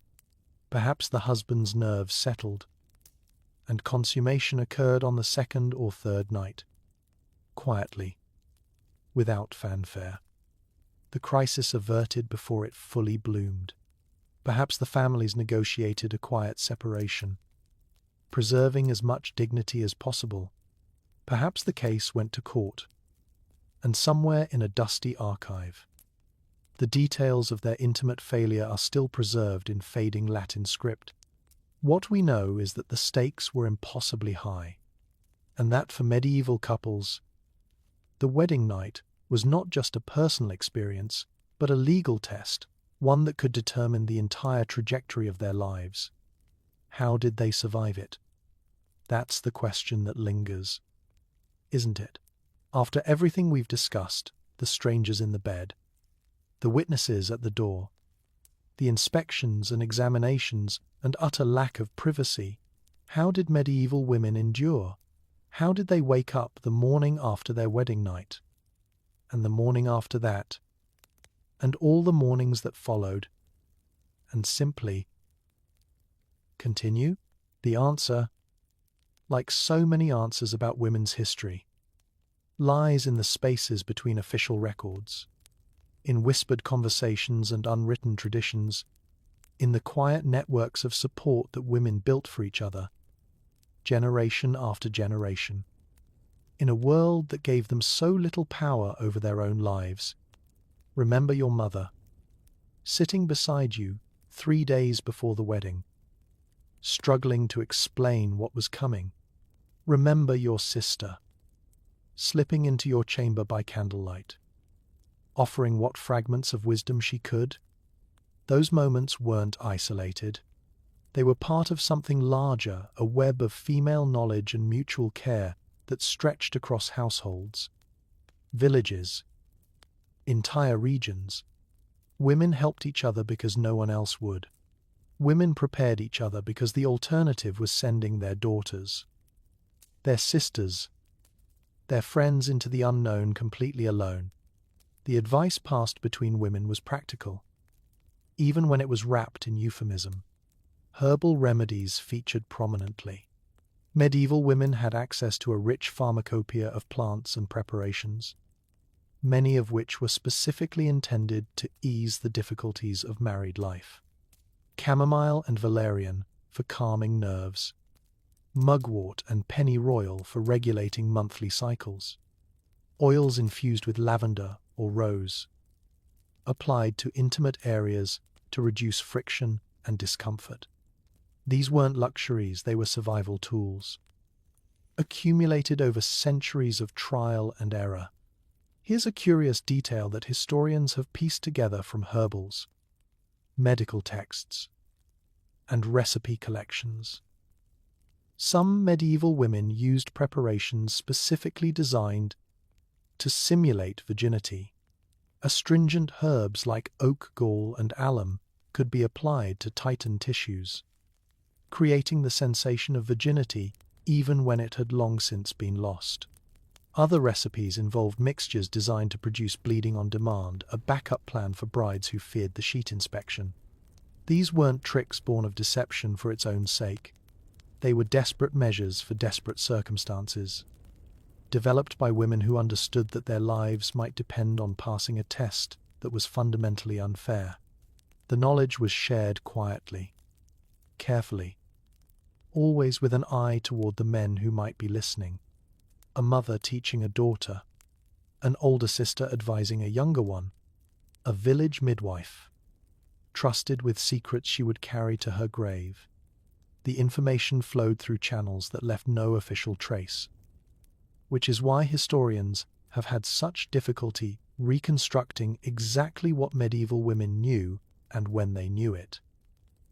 Perhaps the husband's nerves settled, and consummation occurred on the second or third night, quietly, without fanfare. The crisis averted before it fully bloomed. Perhaps the families negotiated a quiet separation, preserving as much dignity as possible. Perhaps the case went to court, and somewhere in a dusty archive, the details of their intimate failure are still preserved in fading Latin script. What we know is that the stakes were impossibly high, and that for medieval couples, the wedding night was not just a personal experience, but a legal test, one that could determine the entire trajectory of their lives. How did they survive it? That's the question that lingers, isn't it? After everything we've discussed, the strangers in the bed, the witnesses at the door, the inspections and examinations and utter lack of privacy, how did medieval women endure? How did they wake up the morning after their wedding night, and the morning after that, and all the mornings that followed, and simply continue? The answer, like so many answers about women's history, lies in the spaces between official records, in whispered conversations and unwritten traditions, in the quiet networks of support that women built for each other, generation after generation. In a world that gave them so little power over their own lives, remember your mother, sitting beside you 3 days before the wedding, struggling to explain what was coming. Remember your sister, slipping into your chamber by candlelight, offering what fragments of wisdom she could. Those moments weren't isolated. They were part of something larger, a web of female knowledge and mutual care that stretched across households, villages, entire regions. Women helped each other because no one else would. Women prepared each other because the alternative was sending their daughters, their sisters, their friends into the unknown completely alone. The advice passed between women was practical, even when it was wrapped in euphemism. Herbal remedies featured prominently. Medieval women had access to a rich pharmacopoeia of plants and preparations, many of which were specifically intended to ease the difficulties of married life. Chamomile and valerian for calming nerves, mugwort and pennyroyal for regulating monthly cycles, oils infused with lavender or rose, applied to intimate areas to reduce friction and discomfort. These weren't luxuries, they were survival tools, accumulated over centuries of trial and error. Here's a curious detail that historians have pieced together from herbals, medical texts, and recipe collections. Some medieval women used preparations specifically designed to simulate virginity. Astringent herbs like oak gall and alum could be applied to tighten tissues, creating the sensation of virginity even when it had long since been lost. Other recipes involved mixtures designed to produce bleeding on demand, a backup plan for brides who feared the sheet inspection. These weren't tricks born of deception for its own sake. They were desperate measures for desperate circumstances, developed by women who understood that their lives might depend on passing a test that was fundamentally unfair. The knowledge was shared quietly, carefully, always with an eye toward the men who might be listening. A mother teaching a daughter, an older sister advising a younger one, a village midwife, trusted with secrets she would carry to her grave. The information flowed through channels that left no official trace, which is why historians have had such difficulty reconstructing exactly what medieval women knew and when they knew it.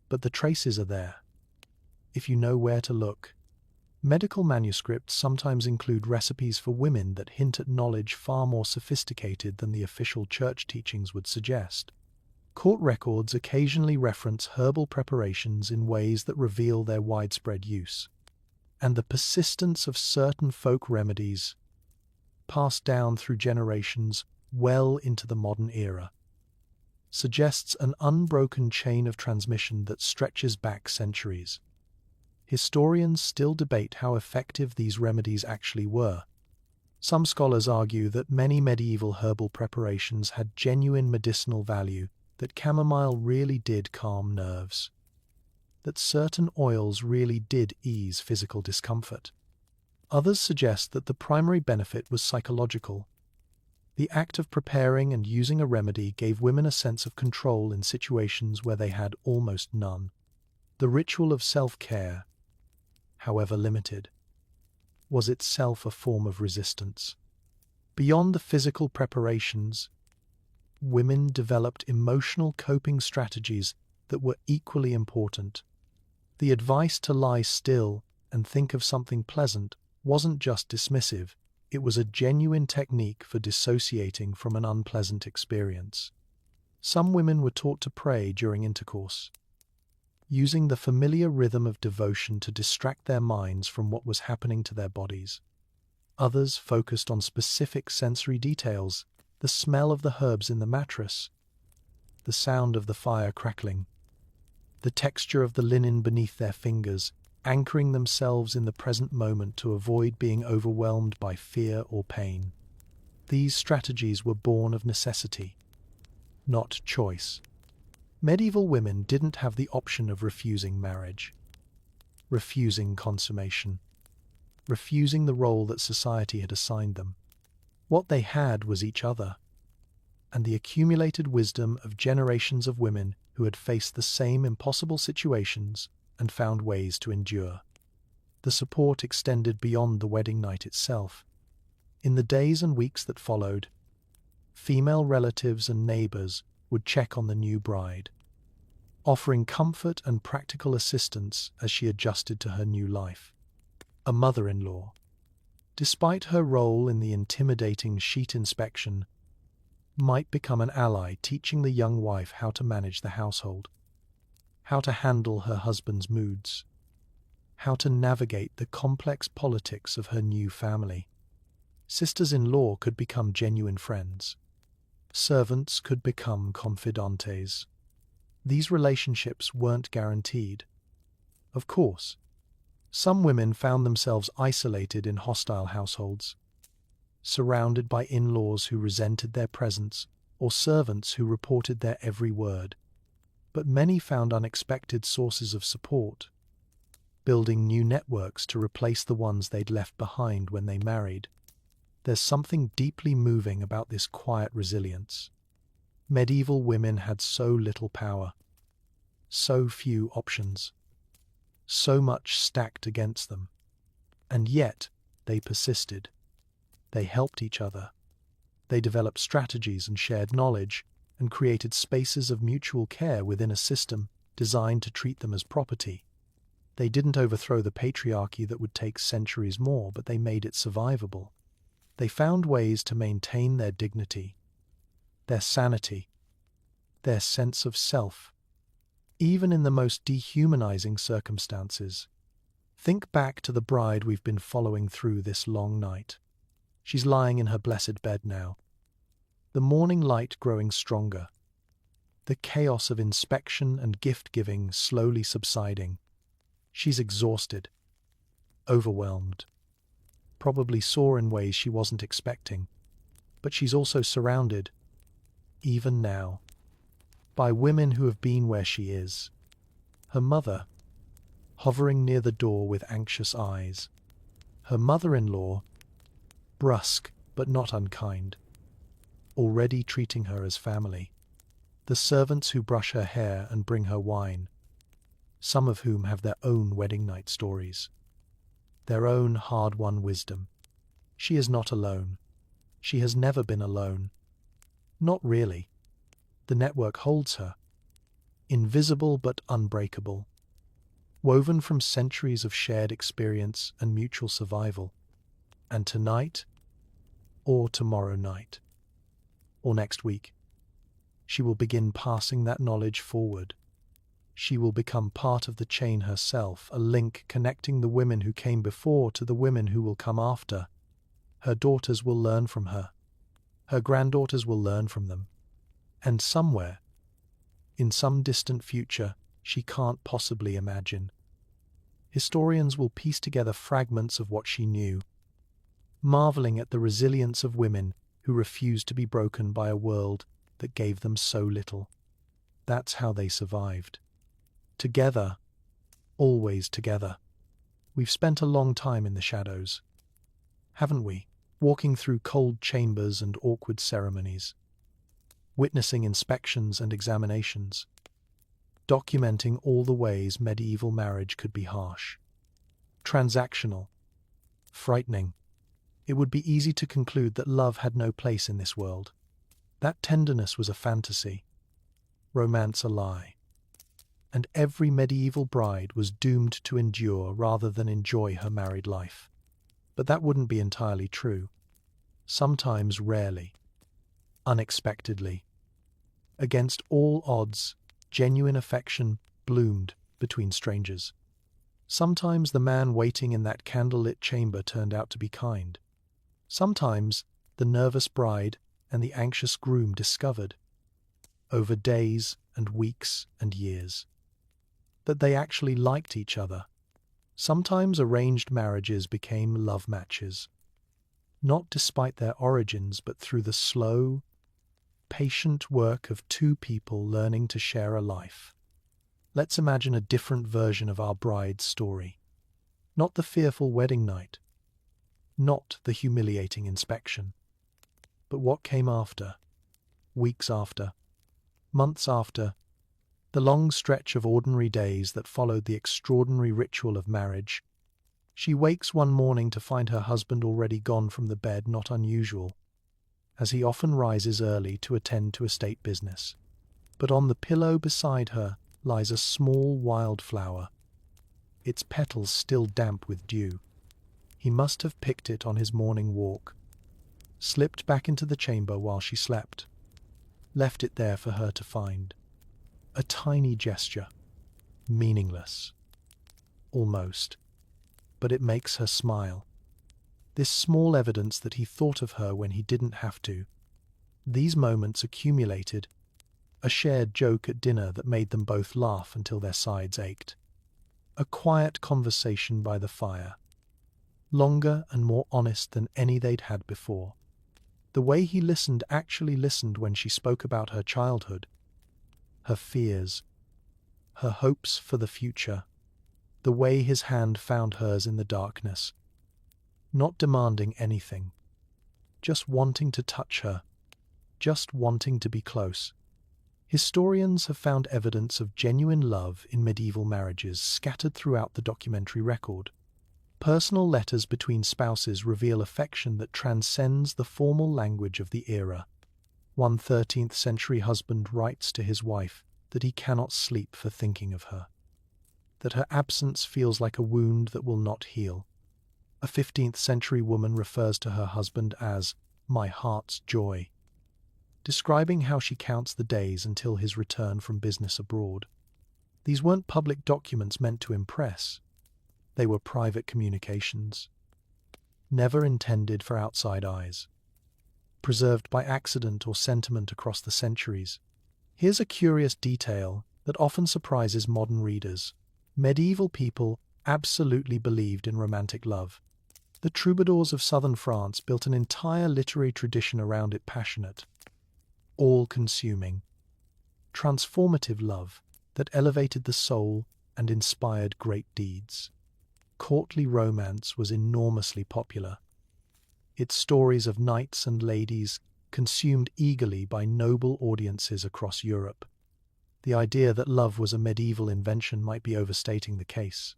But the traces are there, if you know where to look. Medical manuscripts sometimes include recipes for women that hint at knowledge far more sophisticated than the official church teachings would suggest. Court records occasionally reference herbal preparations in ways that reveal their widespread use, and the persistence of certain folk remedies passed down through generations well into the modern era suggests an unbroken chain of transmission that stretches back centuries. Historians still debate how effective these remedies actually were. Some scholars argue that many medieval herbal preparations had genuine medicinal value, that chamomile really did calm nerves, that certain oils really did ease physical discomfort. Others suggest that the primary benefit was psychological. The act of preparing and using a remedy gave women a sense of control in situations where they had almost none. The ritual of self-care, however limited, was itself a form of resistance. Beyond the physical preparations, women developed emotional coping strategies that were equally important. The advice to lie still and think of something pleasant wasn't just dismissive, it was a genuine technique for dissociating from an unpleasant experience. Some women were taught to pray during intercourse, using the familiar rhythm of devotion to distract their minds from what was happening to their bodies. Others focused on specific sensory details, the smell of the herbs in the mattress, the sound of the fire crackling, the texture of the linen beneath their fingers, anchoring themselves in the present moment to avoid being overwhelmed by fear or pain. These strategies were born of necessity, not choice. Medieval women didn't have the option of refusing marriage, refusing consummation, refusing the role that society had assigned them. What they had was each other, and the accumulated wisdom of generations of women who had faced the same impossible situations and found ways to endure. The support extended beyond the wedding night itself. In the days and weeks that followed, female relatives and neighbors would check on the new bride, offering comfort and practical assistance as she adjusted to her new life. A mother-in-law, despite her role in the intimidating sheet inspection, might become an ally, teaching the young wife how to manage the household, how to handle her husband's moods, how to navigate the complex politics of her new family. Sisters-in-law could become genuine friends. Servants could become confidantes. These relationships weren't guaranteed. Of course, some women found themselves isolated in hostile households, surrounded by in-laws who resented their presence or servants who reported their every word. But many found unexpected sources of support, building new networks to replace the ones they'd left behind when they married. There's something deeply moving about this quiet resilience. Medieval women had so little power, so few options, so much stacked against them, and yet they persisted. They helped each other. They developed strategies and shared knowledge, and created spaces of mutual care within a system designed to treat them as property. They didn't overthrow the patriarchy that would take centuries more, but they made it survivable. They found ways to maintain their dignity, their sanity, their sense of self, even in the most dehumanizing circumstances. Think back to the bride we've been following through this long night. She's lying in her blessed bed now, the morning light growing stronger, the chaos of inspection and gift-giving slowly subsiding. She's exhausted, overwhelmed, probably sore in ways she wasn't expecting, but she's also surrounded, even now, by women who have been where she is. Her mother, hovering near the door with anxious eyes. Her mother-in-law, brusque but not unkind, already treating her as family. The servants who brush her hair and bring her wine, some of whom have their own wedding night stories, their own hard-won wisdom. She is not alone. She has never been alone. Not really. The network holds her, invisible but unbreakable, woven from centuries of shared experience and mutual survival. And tonight, or tomorrow night, or next week, she will begin passing that knowledge forward. She will become part of the chain herself, a link connecting the women who came before to the women who will come after. Her daughters will learn from her. Her granddaughters will learn from them. And somewhere, in some distant future she can't possibly imagine, historians will piece together fragments of what she knew, marveling at the resilience of women who refused to be broken by a world that gave them so little. That's how they survived. Together, always together. We've spent a long time in the shadows, haven't we? Walking through cold chambers and awkward ceremonies, witnessing inspections and examinations, documenting all the ways medieval marriage could be harsh, transactional, frightening. It would be easy to conclude that love had no place in this world. That tenderness was a fantasy, romance a lie, and every medieval bride was doomed to endure rather than enjoy her married life. But that wouldn't be entirely true. Sometimes, rarely, unexpectedly, against all odds, genuine affection bloomed between strangers. Sometimes the man waiting in that candlelit chamber turned out to be kind. Sometimes the nervous bride and the anxious groom discovered, over days and weeks and years, that they actually liked each other. Sometimes arranged marriages became love matches, not despite their origins, but through the slow, patient work of two people learning to share a life. Let's imagine a different version of our bride's story. Not the fearful wedding night, not the humiliating inspection, but what came after, weeks after, months after, the long stretch of ordinary days that followed the extraordinary ritual of marriage. She wakes one morning to find her husband already gone from the bed, not unusual, as he often rises early to attend to estate business. But on the pillow beside her lies a small wildflower, its petals still damp with dew. He must have picked it on his morning walk, slipped back into the chamber while she slept, left it there for her to find. A tiny gesture, meaningless, almost, but it makes her smile. This small evidence that he thought of her when he didn't have to. These moments accumulated, a shared joke at dinner that made them both laugh until their sides ached. A quiet conversation by the fire, longer and more honest than any they'd had before. The way he actually listened when she spoke about her childhood, her fears, her hopes for the future, the way his hand found hers in the darkness, not demanding anything, just wanting to touch her, just wanting to be close. Historians have found evidence of genuine love in medieval marriages scattered throughout the documentary record. Personal letters between spouses reveal affection that transcends the formal language of the era. One 13th century husband writes to his wife that he cannot sleep for thinking of her, that her absence feels like a wound that will not heal. A 15th century woman refers to her husband as "my heart's joy," describing how she counts the days until his return from business abroad. These weren't public documents meant to impress. They were private communications, never intended for outside eyes, preserved by accident or sentiment across the centuries. Here's a curious detail that often surprises modern readers. Medieval people absolutely believed in romantic love. The troubadours of southern France built an entire literary tradition around it, passionate, all-consuming, transformative love that elevated the soul and inspired great deeds. Courtly romance was enormously popular, its stories of knights and ladies consumed eagerly by noble audiences across Europe. The idea that love was a medieval invention might be overstating the case.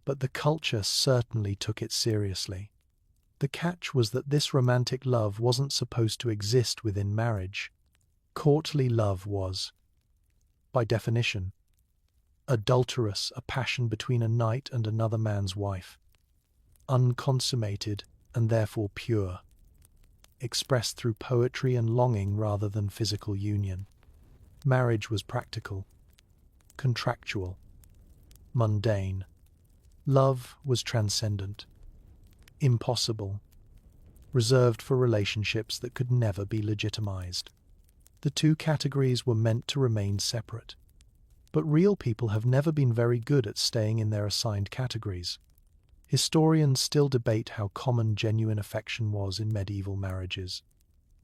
But the culture certainly took it seriously. The catch was that this romantic love wasn't supposed to exist within marriage. Courtly love was, by definition, adulterous, a passion between a knight and another man's wife, unconsummated and therefore pure, expressed through poetry and longing rather than physical union. Marriage was practical, contractual, mundane. Love was transcendent, impossible, reserved for relationships that could never be legitimized. The two categories were meant to remain separate. But real people have never been very good at staying in their assigned categories. Historians still debate how common genuine affection was in medieval marriages.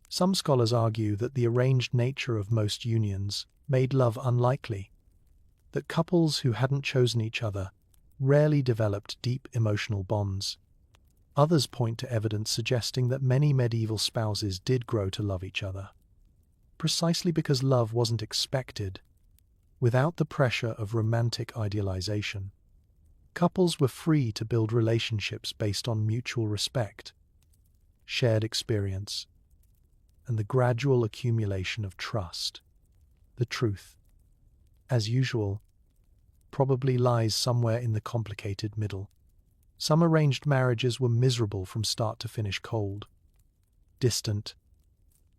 Some scholars argue that the arranged nature of most unions made love unlikely, that couples who hadn't chosen each other rarely developed deep emotional bonds. Others point to evidence suggesting that many medieval spouses did grow to love each other, precisely because love wasn't expected, without the pressure of romantic idealization. Couples were free to build relationships based on mutual respect, shared experience, and the gradual accumulation of trust. The truth, as usual, probably lies somewhere in the complicated middle. Some arranged marriages were miserable from start to finish, cold, distant,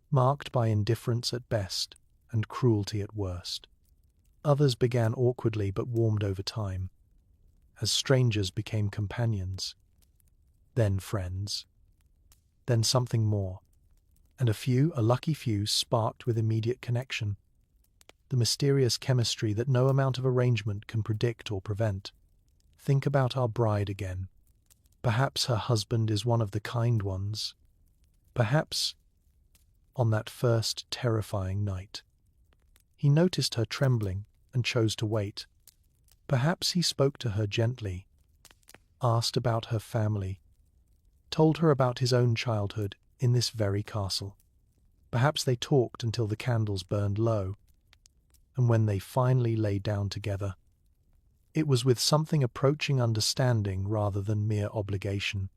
marked by indifference at best and cruelty at worst. Others began awkwardly but warmed over time, as strangers became companions, then friends, then something more, and a lucky few, sparked with immediate connection. The mysterious chemistry that no amount of arrangement can predict or prevent. Think about our bride again. Perhaps her husband is one of the kind ones. Perhaps, on that first terrifying night, he noticed her trembling and chose to wait. Perhaps he spoke to her gently, asked about her family, told her about his own childhood in this very castle. Perhaps they talked until the candles burned low, and when they finally lay down together, It was with something approaching understanding rather than mere obligation.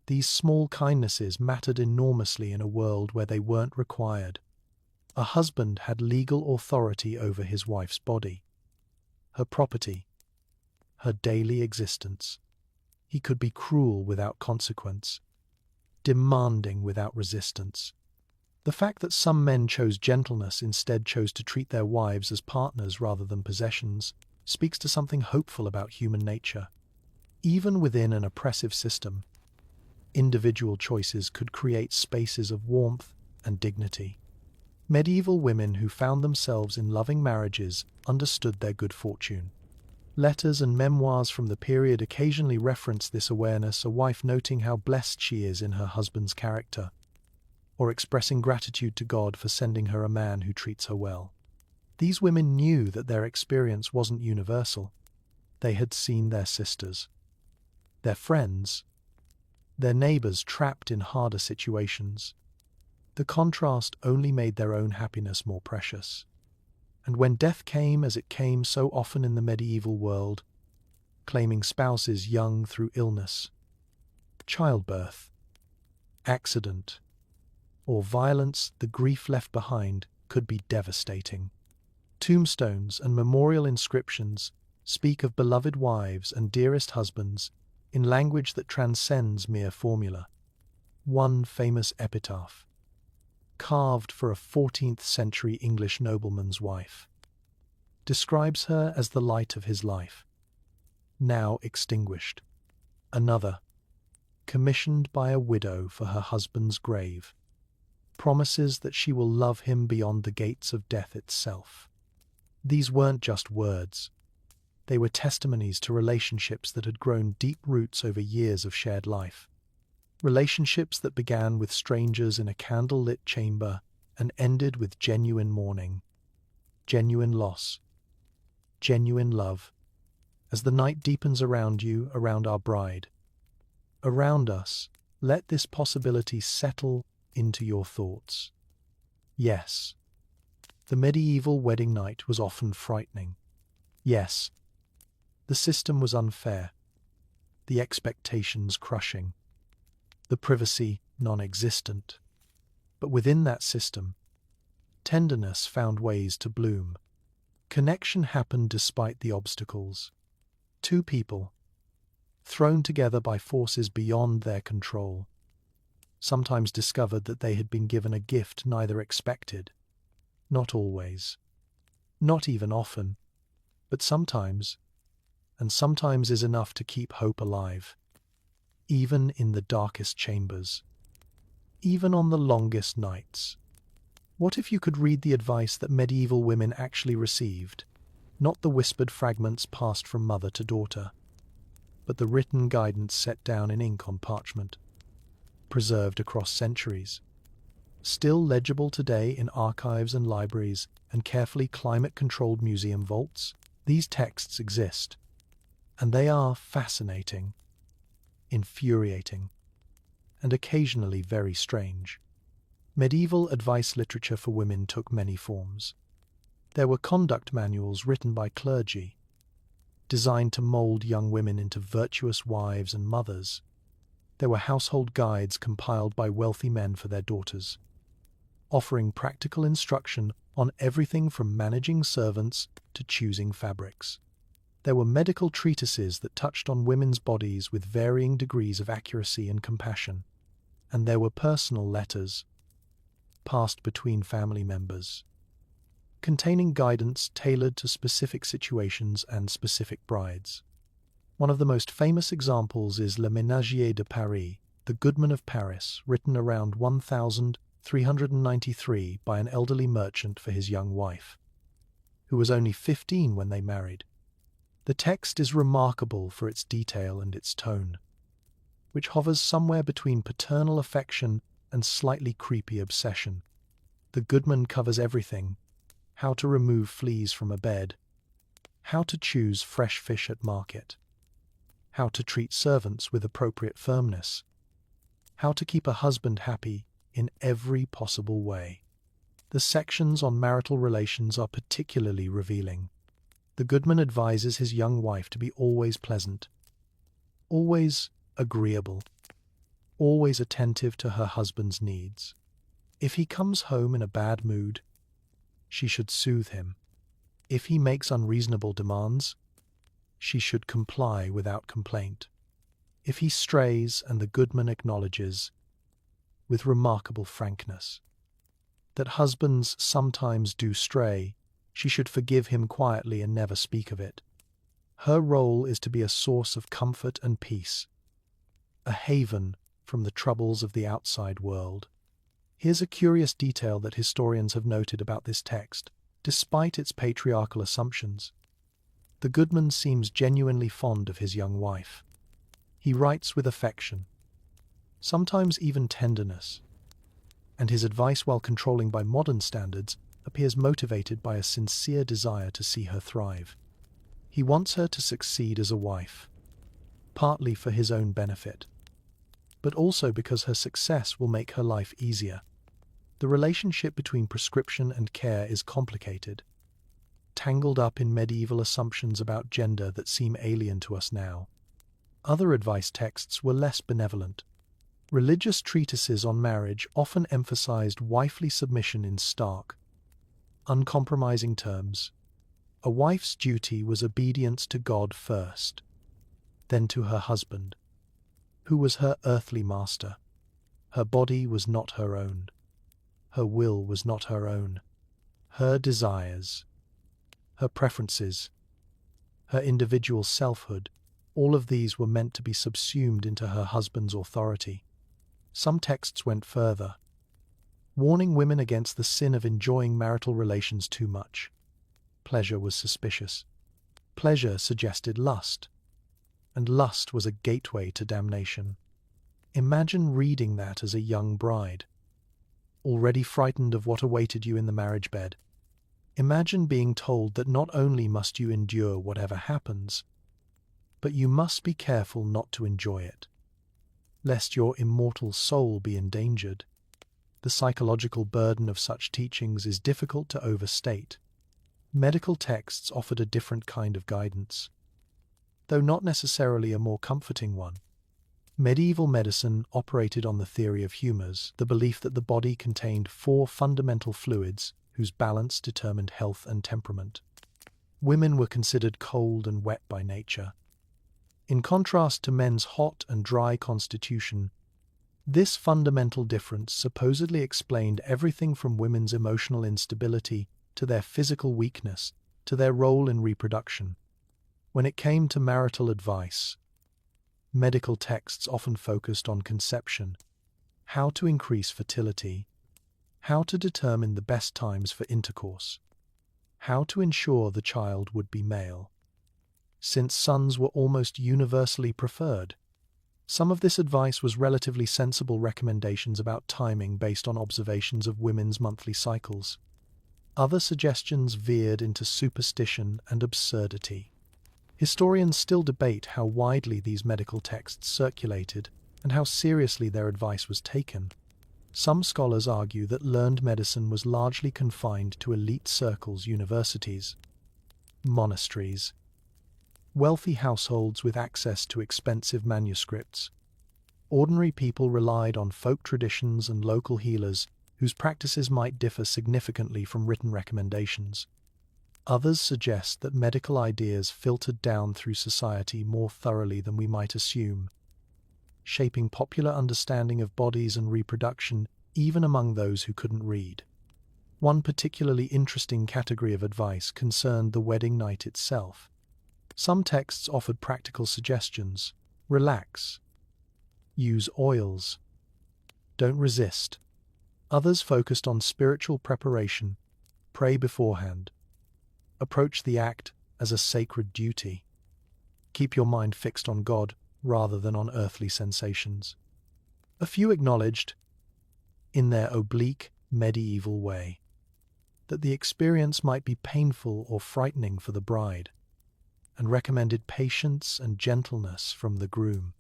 These small kindnesses mattered enormously in a world where they weren't required. A husband had legal authority over his wife's body, her property, her daily existence. He could be cruel without consequence, demanding without resistance. The fact that some men chose gentleness instead chose to treat their wives as partners rather than possessions speaks to something hopeful about human nature. Even within an oppressive system, individual choices could create spaces of warmth and dignity. Medieval women who found themselves in loving marriages understood their good fortune. Letters and memoirs from the period occasionally reference this awareness, a wife noting how blessed she is in her husband's character, or expressing gratitude to God for sending her a man who treats her well. These women knew that their experience wasn't universal. They had seen their sisters, their friends, their neighbors trapped in harder situations. The contrast only made their own happiness more precious. And when death came, as it came so often in the medieval world, claiming spouses young through illness, childbirth, accident, or violence, the grief left behind could be devastating. Tombstones and memorial inscriptions speak of beloved wives and dearest husbands in language that transcends mere formula. One famous epitaph, carved for a 14th century English nobleman's wife, describes her as the light of his life, now extinguished. Another, commissioned by a widow for her husband's grave, promises that she will love him beyond the gates of death itself. These weren't just words. They were testimonies to relationships that had grown deep roots over years of shared life. Relationships that began with strangers in a candle-lit chamber and ended with genuine mourning, genuine loss, genuine love. As the night deepens around you, around our bride, around us, let this possibility settle into your thoughts. Yes, the medieval wedding night was often frightening. Yes, the system was unfair, the expectations crushing, the privacy non-existent. But within that system, tenderness found ways to bloom. Connection happened despite the obstacles. Two people, thrown together by forces beyond their control, sometimes discovered that they had been given a gift neither expected. Not always, not even often, but sometimes, and sometimes is enough to keep hope alive, even in the darkest chambers, even on the longest nights. What if you could read the advice that medieval women actually received, not the whispered fragments passed from mother to daughter, but the written guidance set down in ink on parchment, preserved across centuries, still legible today in archives and libraries and carefully climate-controlled museum vaults? These texts exist, and they are fascinating, infuriating, and occasionally very strange. Medieval advice literature for women took many forms. There were conduct manuals written by clergy, designed to mold young women into virtuous wives and mothers. There were household guides compiled by wealthy men for their daughters, offering practical instruction on everything from managing servants to choosing fabrics. There were medical treatises that touched on women's bodies with varying degrees of accuracy and compassion. And there were personal letters, passed between family members, containing guidance tailored to specific situations and specific brides. One of the most famous examples is Le Ménagier de Paris, The Goodman of Paris, written around 1393 by an elderly merchant for his young wife, who was only 15 when they married. The text is remarkable for its detail and its tone, which hovers somewhere between paternal affection and slightly creepy obsession. The goodman covers everything: how to remove fleas from a bed, how to choose fresh fish at market, how to treat servants with appropriate firmness, how to keep a husband happy in every possible way. The sections on marital relations are particularly revealing. The goodman advises his young wife to be always pleasant, always agreeable, always attentive to her husband's needs. If he comes home in a bad mood, she should soothe him. If he makes unreasonable demands, she should comply without complaint. If he strays, and the goodman acknowledges, with remarkable frankness, that husbands sometimes do stray, she should forgive him quietly and never speak of it. Her role is to be a source of comfort and peace, a haven from the troubles of the outside world. Here's a curious detail that historians have noted about this text. Despite its patriarchal assumptions, the goodman seems genuinely fond of his young wife. He writes with affection, sometimes even tenderness, and his advice, while controlling by modern standards, appears motivated by a sincere desire to see her thrive. He wants her to succeed as a wife, partly for his own benefit, but also because her success will make her life easier. The relationship between prescription and care is complicated, tangled up in medieval assumptions about gender that seem alien to us now. Other advice texts were less benevolent. Religious treatises on marriage often emphasized wifely submission in stark, uncompromising terms. A wife's duty was obedience to God first, then to her husband, who was her earthly master. Her body was not her own. Her will was not her own. Her desires, her preferences, her individual selfhood, all of these were meant to be subsumed into her husband's authority. Some texts went further, warning women against the sin of enjoying marital relations too much. Pleasure was suspicious. Pleasure suggested lust, and lust was a gateway to damnation. Imagine reading that as a young bride, already frightened of what awaited you in the marriage bed. Imagine being told that not only must you endure whatever happens, but you must be careful not to enjoy it, lest your immortal soul be endangered. The psychological burden of such teachings is difficult to overstate. Medical texts offered a different kind of guidance, though not necessarily a more comforting one. Medieval medicine operated on the theory of humors, the belief that the body contained 4 fundamental fluids whose balance determined health and temperament. Women were considered cold and wet by nature. In contrast to men's hot and dry constitution, this fundamental difference supposedly explained everything from women's emotional instability to their physical weakness to their role in reproduction. When it came to marital advice, medical texts often focused on conception, how to increase fertility, how to determine the best times for intercourse, how to ensure the child would be male. Since sons were almost universally preferred, some of this advice was relatively sensible recommendations about timing based on observations of women's monthly cycles. Other suggestions veered into superstition and absurdity. Historians still debate how widely these medical texts circulated and how seriously their advice was taken. Some scholars argue that learned medicine was largely confined to elite circles, universities, monasteries, wealthy households with access to expensive manuscripts. Ordinary people relied on folk traditions and local healers whose practices might differ significantly from written recommendations. Others suggest that medical ideas filtered down through society more thoroughly than we might assume, shaping popular understanding of bodies and reproduction even among those who couldn't read. One particularly interesting category of advice concerned the wedding night itself. Some texts offered practical suggestions: relax, use oils, don't resist. Others focused on spiritual preparation, pray beforehand, approach the act as a sacred duty, keep your mind fixed on God rather than on earthly sensations. A few acknowledged, in their oblique medieval way, that the experience might be painful or frightening for the bride, and recommended patience and gentleness from the groom.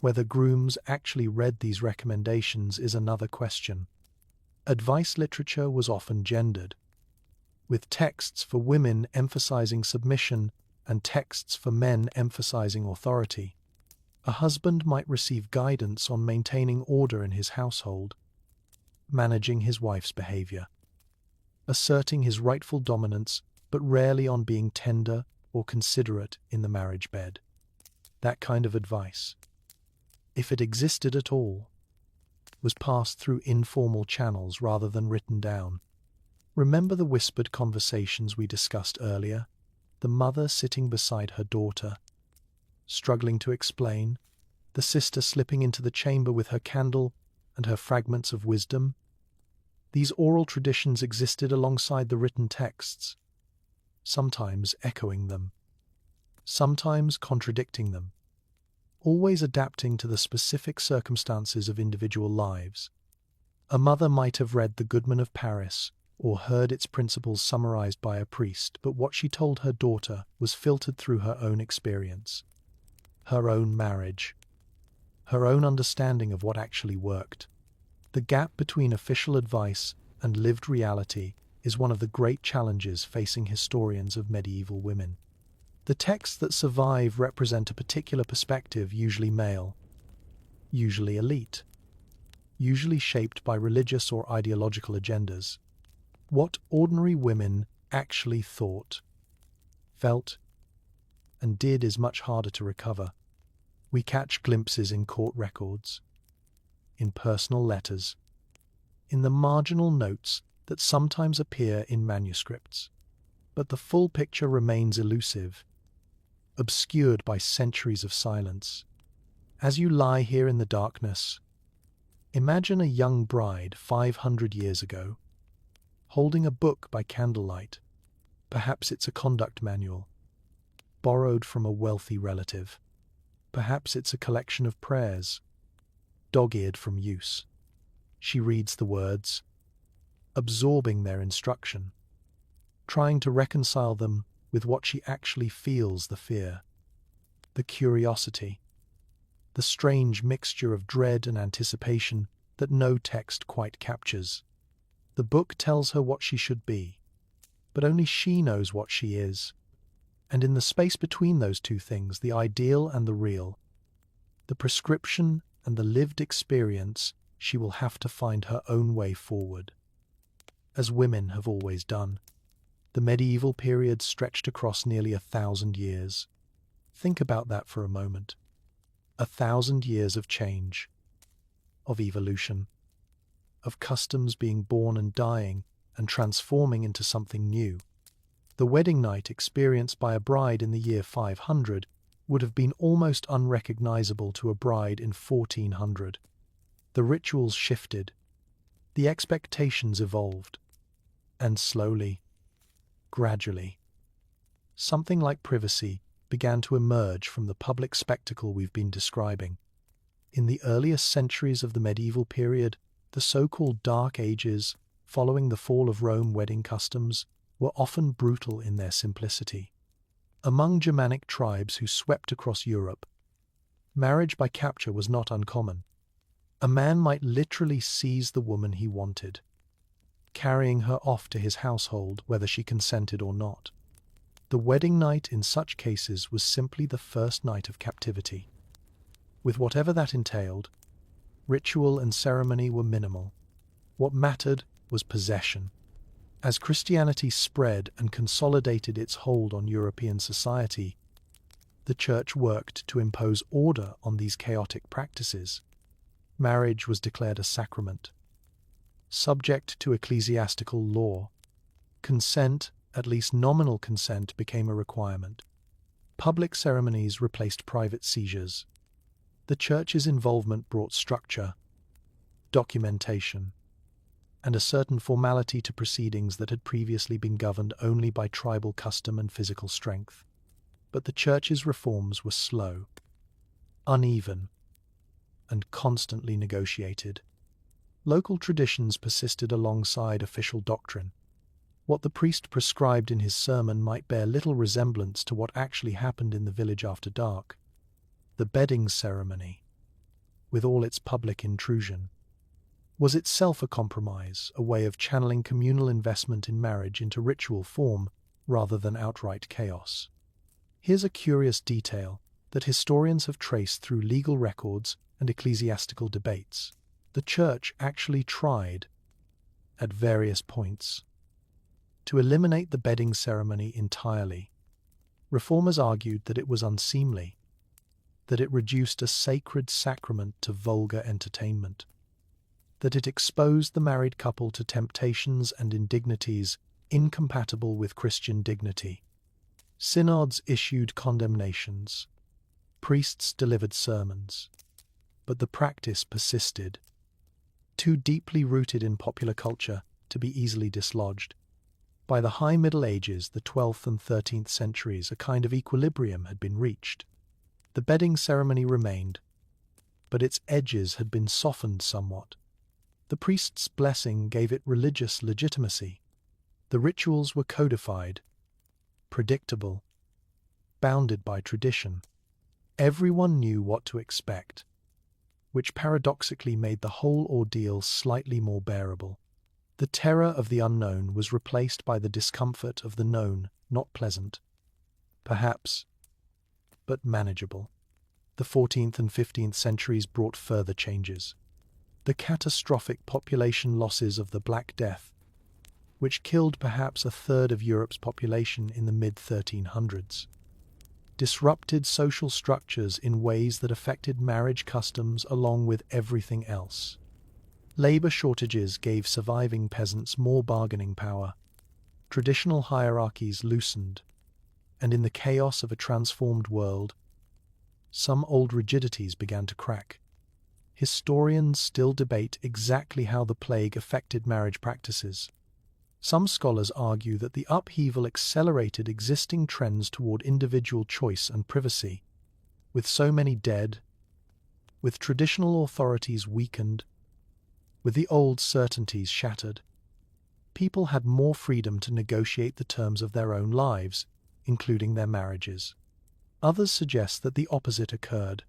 Whether grooms actually read these recommendations is another question. Advice literature was often gendered. with texts for women emphasizing submission and texts for men emphasizing authority. A husband might receive guidance on maintaining order in his household, managing his wife's behavior, asserting his rightful dominance, but rarely on being tender or considerate in the marriage bed. That kind of advice, if it existed at all, was passed through informal channels rather than written down. Remember the whispered conversations we discussed earlier? The mother sitting beside her daughter, struggling to explain, the sister slipping into the chamber with her candle and her fragments of wisdom. These oral traditions existed alongside the written texts, sometimes echoing them, sometimes contradicting them, always adapting to the specific circumstances of individual lives. A mother might have read The Goodman of Paris or heard its principles summarized by a priest, but what she told her daughter was filtered through her own experience, her own marriage, her own understanding of what actually worked. The gap between official advice and lived reality is one of the great challenges facing historians of medieval women. The texts that survive represent a particular perspective, usually male, usually elite, usually shaped by religious or ideological agendas. What ordinary women actually thought, felt, and did is much harder to recover. We catch glimpses in court records, in personal letters, in the marginal notes that sometimes appear in manuscripts. But the full picture remains elusive, obscured by centuries of silence. As you lie here in the darkness, imagine a young bride 500 years ago, holding a book by candlelight. Perhaps it's a conduct manual, borrowed from a wealthy relative. Perhaps it's a collection of prayers, dog-eared from use. She reads the words, absorbing their instruction, trying to reconcile them with what she actually feels: the fear, the curiosity, the strange mixture of dread and anticipation that no text quite captures. The book tells her what she should be, but only she knows what she is. And in the space between those two things, the ideal and the real, the prescription and the lived experience, she will have to find her own way forward, as women have always done. The medieval period stretched across nearly 1,000 years. Think about that for a moment. 1,000 years of change, of evolution, of customs being born and dying and transforming into something new. The wedding night experienced by a bride in the year 500 would have been almost unrecognizable to a bride in 1400. The rituals shifted, the expectations evolved, and slowly, gradually, something like privacy began to emerge from the public spectacle we've been describing. In the earliest centuries of the medieval period, the so-called Dark Ages, following the fall of Rome, wedding customs were often brutal in their simplicity. Among Germanic tribes who swept across Europe, marriage by capture was not uncommon. A man might literally seize the woman he wanted, carrying her off to his household whether she consented or not. The wedding night in such cases was simply the first night of captivity. With whatever that entailed, ritual and ceremony were minimal. What mattered was possession. As Christianity spread and consolidated its hold on European society, the Church worked to impose order on these chaotic practices. Marriage was declared a sacrament, subject to ecclesiastical law. Consent, at least nominal consent, became a requirement. Public ceremonies replaced private seizures. The Church's involvement brought structure, documentation, and a certain formality to proceedings that had previously been governed only by tribal custom and physical strength. But the Church's reforms were slow, uneven, and constantly negotiated. Local traditions persisted alongside official doctrine. What the priest prescribed in his sermon might bear little resemblance to what actually happened in the village after dark. The bedding ceremony, with all its public intrusion, was itself a compromise, a way of channeling communal investment in marriage into ritual form rather than outright chaos. Here's a curious detail that historians have traced through legal records and ecclesiastical debates. The Church actually tried, at various points, to eliminate the bedding ceremony entirely. Reformers argued that it was unseemly, that it reduced a sacred sacrament to vulgar entertainment, that it exposed the married couple to temptations and indignities incompatible with Christian dignity. Synods issued condemnations, priests delivered sermons, but the practice persisted, too deeply rooted in popular culture to be easily dislodged. By the High Middle Ages, the 12th and 13th centuries, a kind of equilibrium had been reached. The bedding ceremony remained, but its edges had been softened somewhat. The priest's blessing gave it religious legitimacy. The rituals were codified, predictable, bounded by tradition. Everyone knew what to expect, which paradoxically made the whole ordeal slightly more bearable. The terror of the unknown was replaced by the discomfort of the known, not pleasant, perhaps, but manageable. The 14th and 15th centuries brought further changes. The catastrophic population losses of the Black Death, which killed perhaps a third of Europe's population in the mid-1300s, disrupted social structures in ways that affected marriage customs along with everything else. Labor shortages gave surviving peasants more bargaining power. Traditional hierarchies loosened, and in the chaos of a transformed world, some old rigidities began to crack. Historians still debate exactly how the plague affected marriage practices. Some scholars argue that the upheaval accelerated existing trends toward individual choice and privacy. With so many dead, with traditional authorities weakened, with the old certainties shattered, people had more freedom to negotiate the terms of their own lives, including their marriages. Others suggest that the opposite occurred,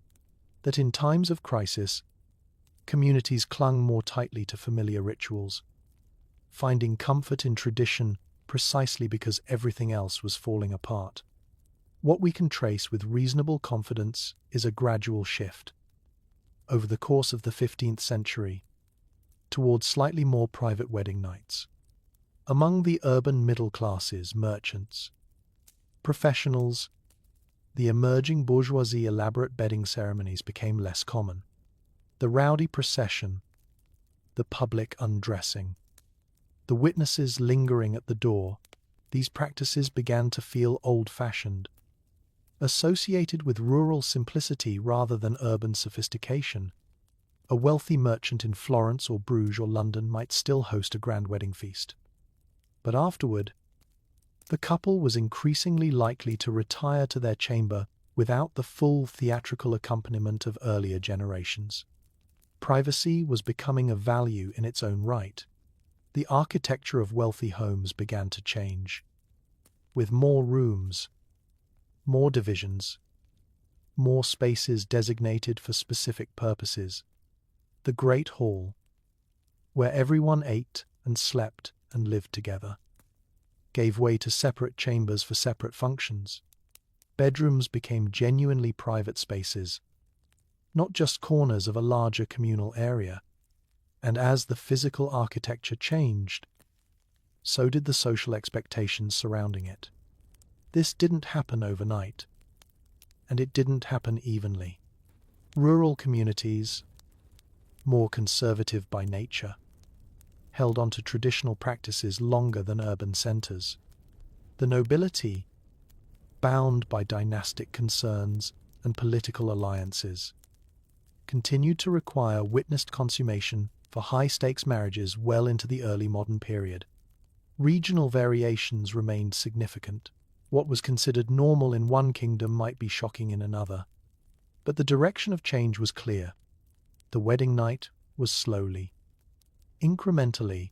that in times of crisis, communities clung more tightly to familiar rituals, finding comfort in tradition precisely because everything else was falling apart. What we can trace with reasonable confidence is a gradual shift, over the course of the 15th century, towards slightly more private wedding nights. Among the urban middle classes, merchants, professionals, the emerging bourgeoisie, elaborate bedding ceremonies became less common. The rowdy procession, the public undressing, the witnesses lingering at the door, these practices began to feel old-fashioned, associated with rural simplicity rather than urban sophistication. A wealthy merchant in Florence or Bruges or London might still host a grand wedding feast. But afterward, the couple was increasingly likely to retire to their chamber without the full theatrical accompaniment of earlier generations. Privacy was becoming a value in its own right. The architecture of wealthy homes began to change, with more rooms, more divisions, more spaces designated for specific purposes. The Great Hall, where everyone ate and slept and lived together, gave way to separate chambers for separate functions. Bedrooms became genuinely private spaces, not just corners of a larger communal area. And as the physical architecture changed, so did the social expectations surrounding it. This didn't happen overnight, and it didn't happen evenly. Rural communities, more conservative by nature, held on to traditional practices longer than urban centers. The nobility, bound by dynastic concerns and political alliances, continued to require witnessed consummation for high-stakes marriages well into the early modern period. Regional variations remained significant. What was considered normal in one kingdom might be shocking in another. But the direction of change was clear. The wedding night was slowly, incrementally,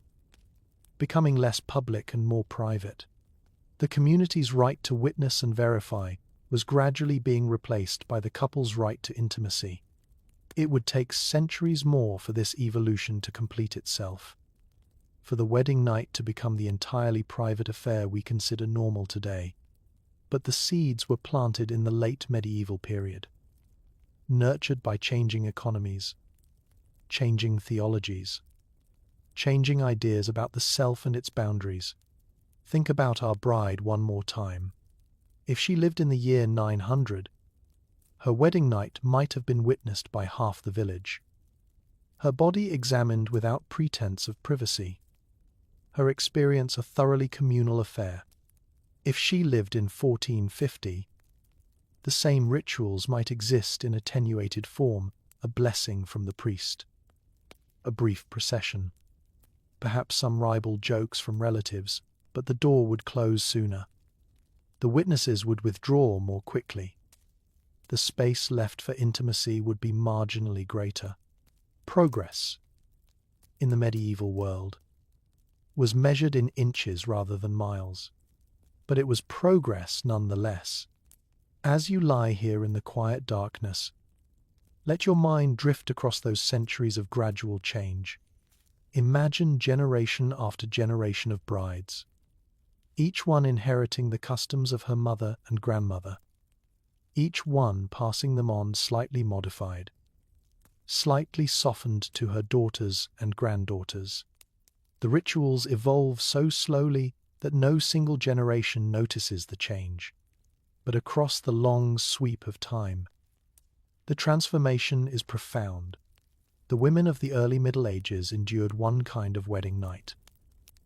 becoming less public and more private. The community's right to witness and verify was gradually being replaced by the couple's right to intimacy. It would take centuries more for this evolution to complete itself, for the wedding night to become the entirely private affair we consider normal today. But the seeds were planted in the late medieval period, nurtured by changing economies, changing theologies, changing ideas about the self and its boundaries. Think about our bride one more time. If she lived in the year 900, her wedding night might have been witnessed by half the village. Her body examined without pretense of privacy. Her experience a thoroughly communal affair. If she lived in 1450, the same rituals might exist in attenuated form, a blessing from the priest, a brief procession, perhaps some ribald jokes from relatives, but the door would close sooner. The witnesses would withdraw more quickly. The space left for intimacy would be marginally greater. Progress, in the medieval world, was measured in inches rather than miles. But it was progress nonetheless. As you lie here in the quiet darkness, let your mind drift across those centuries of gradual change. Imagine generation after generation of brides, each one inheriting the customs of her mother and grandmother, each one passing them on slightly modified, slightly softened to her daughters and granddaughters. The rituals evolve so slowly that no single generation notices the change. But across the long sweep of time, the transformation is profound. The women of the early Middle Ages endured one kind of wedding night.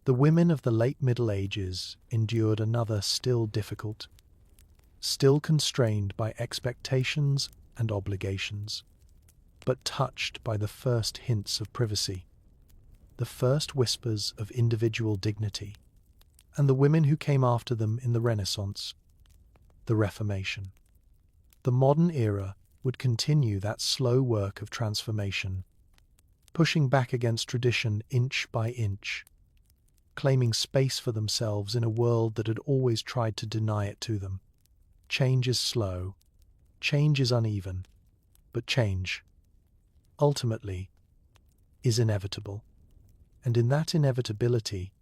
The women of the late Middle Ages endured another, still difficult, still constrained by expectations and obligations, but touched by the first hints of privacy, the first whispers of individual dignity. And the women who came after them in the Renaissance, the Reformation, the modern era would continue that slow work of transformation, pushing back against tradition inch by inch, claiming space for themselves in a world that had always tried to deny it to them. Change is slow, change is uneven, but change, ultimately, is inevitable. And in that inevitability,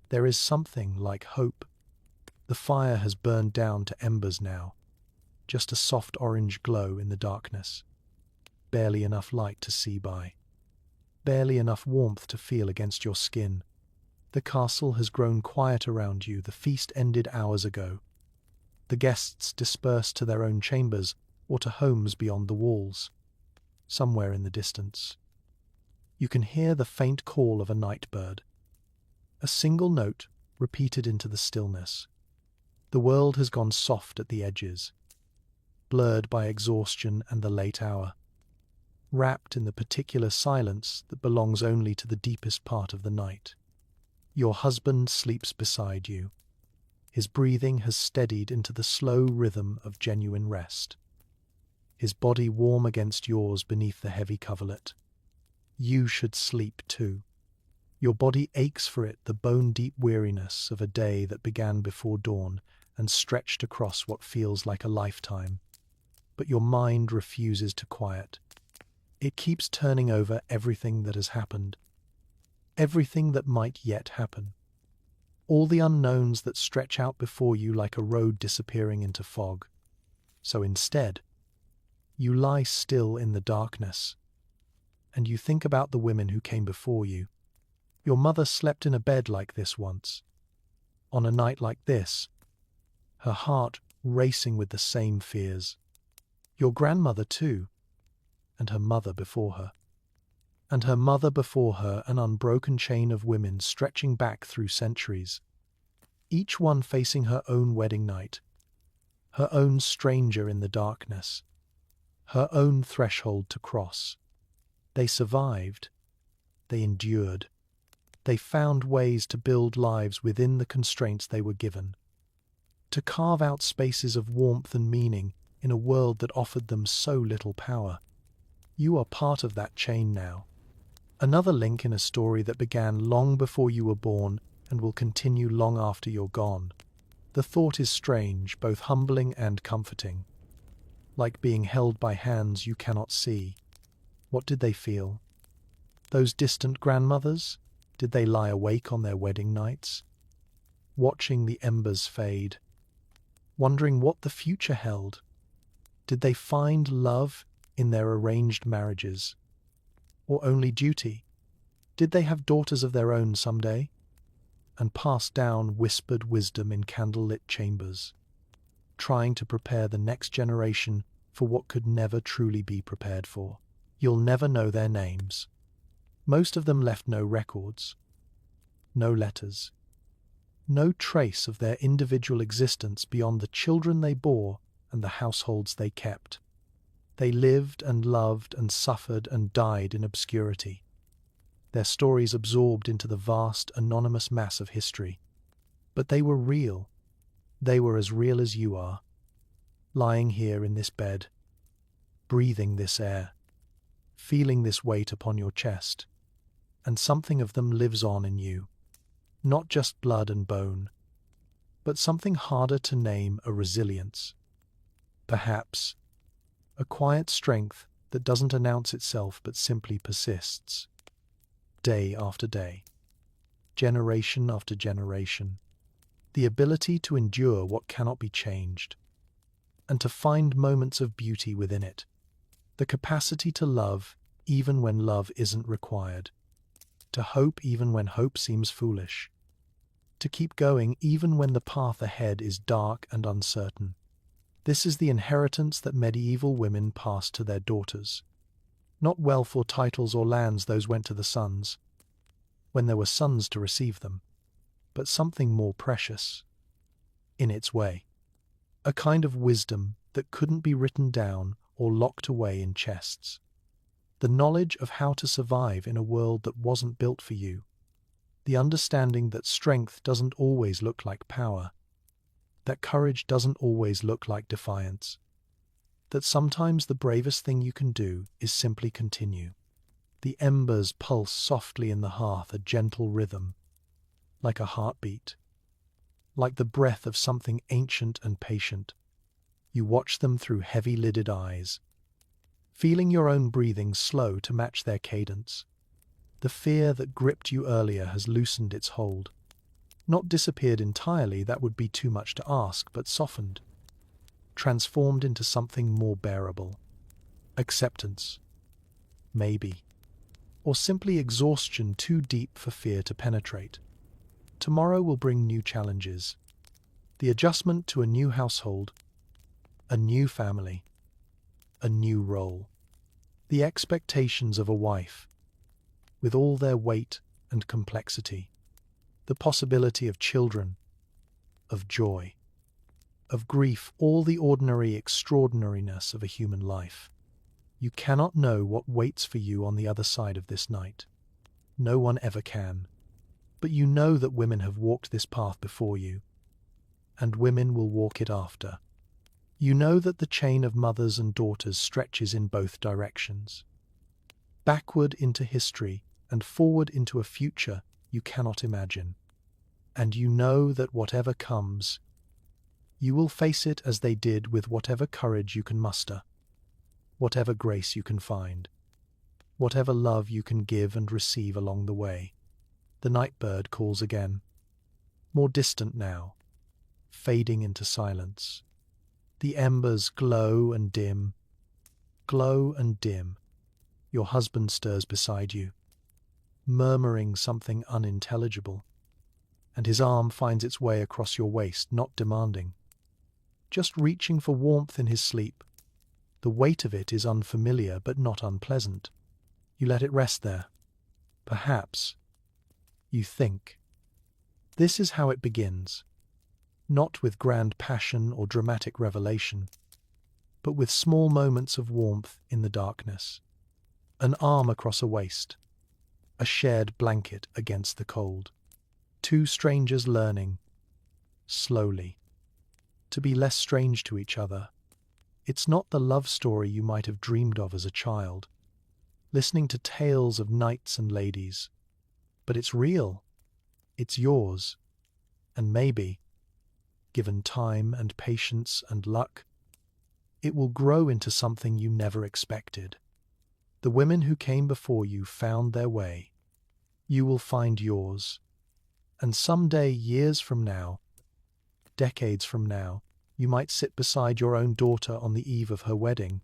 there is something like hope. The fire has burned down to embers now, just a soft orange glow in the darkness, barely enough light to see by, barely enough warmth to feel against your skin. The castle has grown quiet around you. The feast ended hours ago. The guests dispersed to their own chambers or to homes beyond the walls. Somewhere in the distance, you can hear the faint call of a night bird, a single note repeated into the stillness. The world has gone soft at the edges, blurred by exhaustion and the late hour, wrapped in the particular silence that belongs only to the deepest part of the night. Your husband sleeps beside you. His breathing has steadied into the slow rhythm of genuine rest, his body warm against yours beneath the heavy coverlet. You should sleep too. Your body aches for it, the bone-deep weariness of a day that began before dawn and stretched across what feels like a lifetime. But your mind refuses to quiet. It keeps turning over everything that has happened, everything that might yet happen, all the unknowns that stretch out before you like a road disappearing into fog. So instead, you lie still in the darkness, and you think about the women who came before you. Your mother slept in a bed like this once. On a night like this, her heart racing with the same fears. Your grandmother too, and her mother before her. And her mother before her, an unbroken chain of women stretching back through centuries, each one facing her own wedding night, her own stranger in the darkness, her own threshold to cross. They survived, they endured, they found ways to build lives within the constraints they were given, to carve out spaces of warmth and meaning in a world that offered them so little power. You are part of that chain now, another link in a story that began long before you were born and will continue long after you're gone. The thought is strange, both humbling and comforting, like being held by hands you cannot see, What did they feel? Those distant grandmothers? Did they lie awake on their wedding nights, watching the embers fade, wondering what the future held? Did they find love in their arranged marriages, or only duty? Did they have daughters of their own someday, and pass down whispered wisdom in candlelit chambers, trying to prepare the next generation for what could never truly be prepared for? You'll never know their names. Most of them left no records, no letters, no trace of their individual existence beyond the children they bore and the households they kept. They lived and loved and suffered and died in obscurity, their stories absorbed into the vast, anonymous mass of history. But they were real. They were as real as you are, lying here in this bed, breathing this air, feeling this weight upon your chest. And something of them lives on in you, not just blood and bone, but something harder to name, a resilience. Perhaps a quiet strength that doesn't announce itself but simply persists, day after day, generation after generation. The ability to endure what cannot be changed, and to find moments of beauty within it. The capacity to love even when love isn't required. To hope even when hope seems foolish. To keep going even when the path ahead is dark and uncertain. This is the inheritance that medieval women passed to their daughters. Not wealth or titles or lands, those went to the sons, when there were sons to receive them, but something more precious, in its way. A kind of wisdom that couldn't be written down or locked away in chests. The knowledge of how to survive in a world that wasn't built for you. The understanding that strength doesn't always look like power. That courage doesn't always look like defiance. That sometimes the bravest thing you can do is simply continue. The embers pulse softly in the hearth, a gentle rhythm, like a heartbeat, like the breath of something ancient and patient. You watch them through heavy-lidded eyes, feeling your own breathing slow to match their cadence. The fear that gripped you earlier has loosened its hold. Not disappeared entirely, that would be too much to ask, but softened, transformed into something more bearable. Acceptance, maybe, or simply exhaustion too deep for fear to penetrate. Tomorrow will bring new challenges. The adjustment to a new household, a new family, a new role. The expectations of a wife, with all their weight and complexity. The possibility of children, of joy, of grief, all the ordinary extraordinariness of a human life. You cannot know what waits for you on the other side of this night. No one ever can. But you know that women have walked this path before you, and women will walk it after. You know that the chain of mothers and daughters stretches in both directions, backward into history and forward into a future you cannot imagine. And you know that whatever comes, you will face it as they did, with whatever courage you can muster, whatever grace you can find, whatever love you can give and receive along the way. The night bird calls again, more distant now, fading into silence. The embers glow and dim, glow and dim. Your husband stirs beside you, murmuring something unintelligible, and his arm finds its way across your waist, not demanding, just reaching for warmth in his sleep. The weight of it is unfamiliar but not unpleasant. You let it rest there. Perhaps you think. This is how it begins, not with grand passion or dramatic revelation, but with small moments of warmth in the darkness. An arm across a waist, a shared blanket against the cold. Two strangers learning, slowly, to be less strange to each other. It's not the love story you might have dreamed of as a child, listening to tales of knights and ladies, but it's real, it's yours, and maybe, given time and patience and luck, it will grow into something you never expected. The women who came before you found their way. You will find yours. And someday, years from now, decades from now, you might sit beside your own daughter on the eve of her wedding,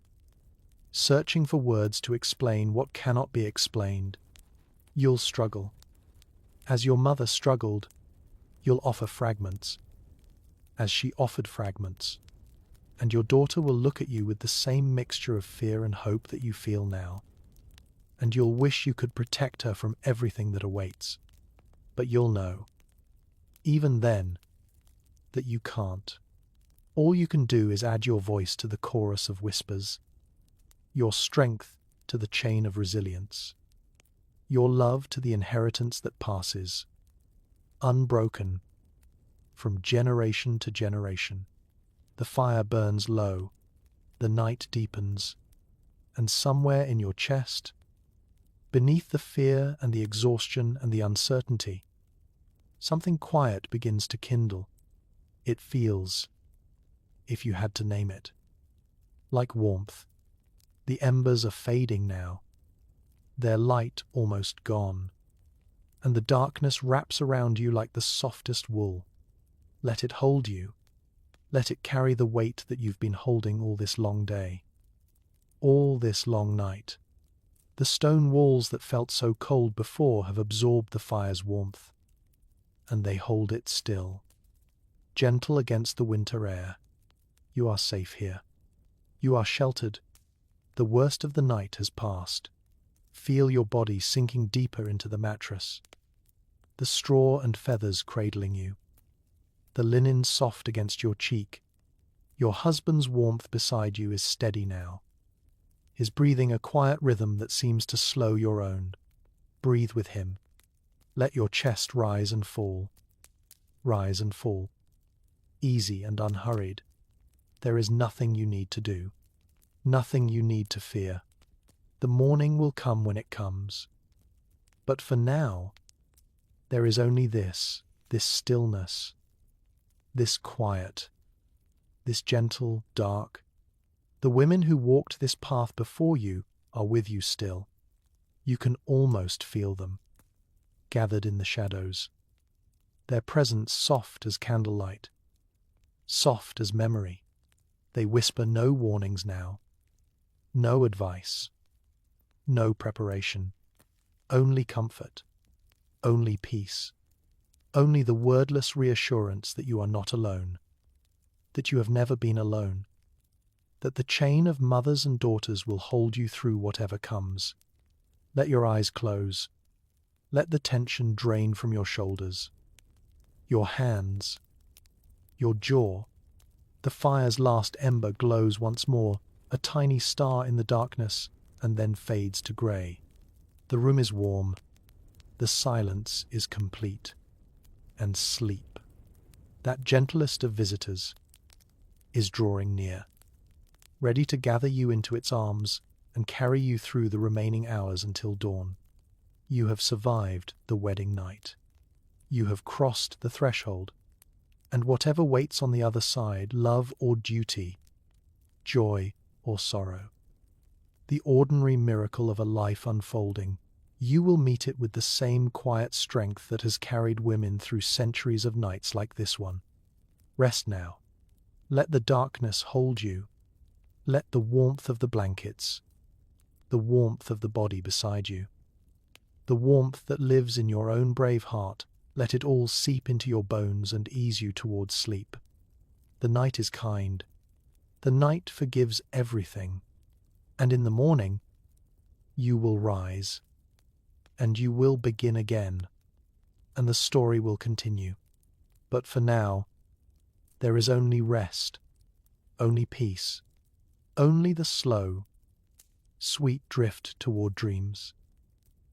searching for words to explain what cannot be explained. You'll struggle. As your mother struggled, you'll offer fragments, as she offered fragments, and your daughter will look at you with the same mixture of fear and hope that you feel now. And you'll wish you could protect her from everything that awaits. But you'll know, even then, that you can't. All you can do is add your voice to the chorus of whispers, your strength to the chain of resilience, your love to the inheritance that passes, unbroken, from generation to generation. The fire burns low, the night deepens, and somewhere in your chest, beneath the fear and the exhaustion and the uncertainty, something quiet begins to kindle. It feels, if you had to name it, like warmth. The embers are fading now, their light almost gone, and the darkness wraps around you like the softest wool. Let it hold you. Let it carry the weight that you've been holding all this long day, all this long night. The stone walls that felt so cold before have absorbed the fire's warmth, and they hold it still, gentle against the winter air. You are safe here. You are sheltered. The worst of the night has passed. Feel your body sinking deeper into the mattress, the straw and feathers cradling you, the linen soft against your cheek. Your husband's warmth beside you is steady now, his breathing a quiet rhythm that seems to slow your own. Breathe with him. Let your chest rise and fall, easy and unhurried. There is nothing you need to do, nothing you need to fear. The morning will come when it comes. But for now, there is only this stillness, this quiet, this gentle, dark. The women who walked this path before you are with you still. You can almost feel them, gathered in the shadows, their presence soft as candlelight, soft as memory. They whisper no warnings now, no advice, no preparation, only comfort, only peace, only the wordless reassurance that you are not alone, that you have never been alone, that the chain of mothers and daughters will hold you through whatever comes. Let your eyes close. Let the tension drain from your shoulders, your hands, your jaw. The fire's last ember glows once more, a tiny star in the darkness, and then fades to grey. The room is warm. The silence is complete. And sleep, that gentlest of visitors, is drawing near, ready to gather you into its arms and carry you through the remaining hours until dawn. You have survived the wedding night. You have crossed the threshold, and whatever waits on the other side, love or duty, joy or sorrow, the ordinary miracle of a life unfolding, you will meet it with the same quiet strength that has carried women through centuries of nights like this one. Rest now. Let the darkness hold you. Let the warmth of the blankets, the warmth of the body beside you, the warmth that lives in your own brave heart, let it all seep into your bones and ease you towards sleep. The night is kind. The night forgives everything. And in the morning, you will rise. And you will begin again, and the story will continue. But for now, there is only rest, only peace, only the slow, sweet drift toward dreams.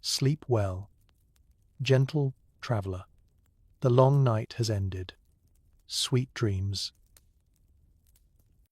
Sleep well, gentle traveler. The long night has ended. Sweet dreams.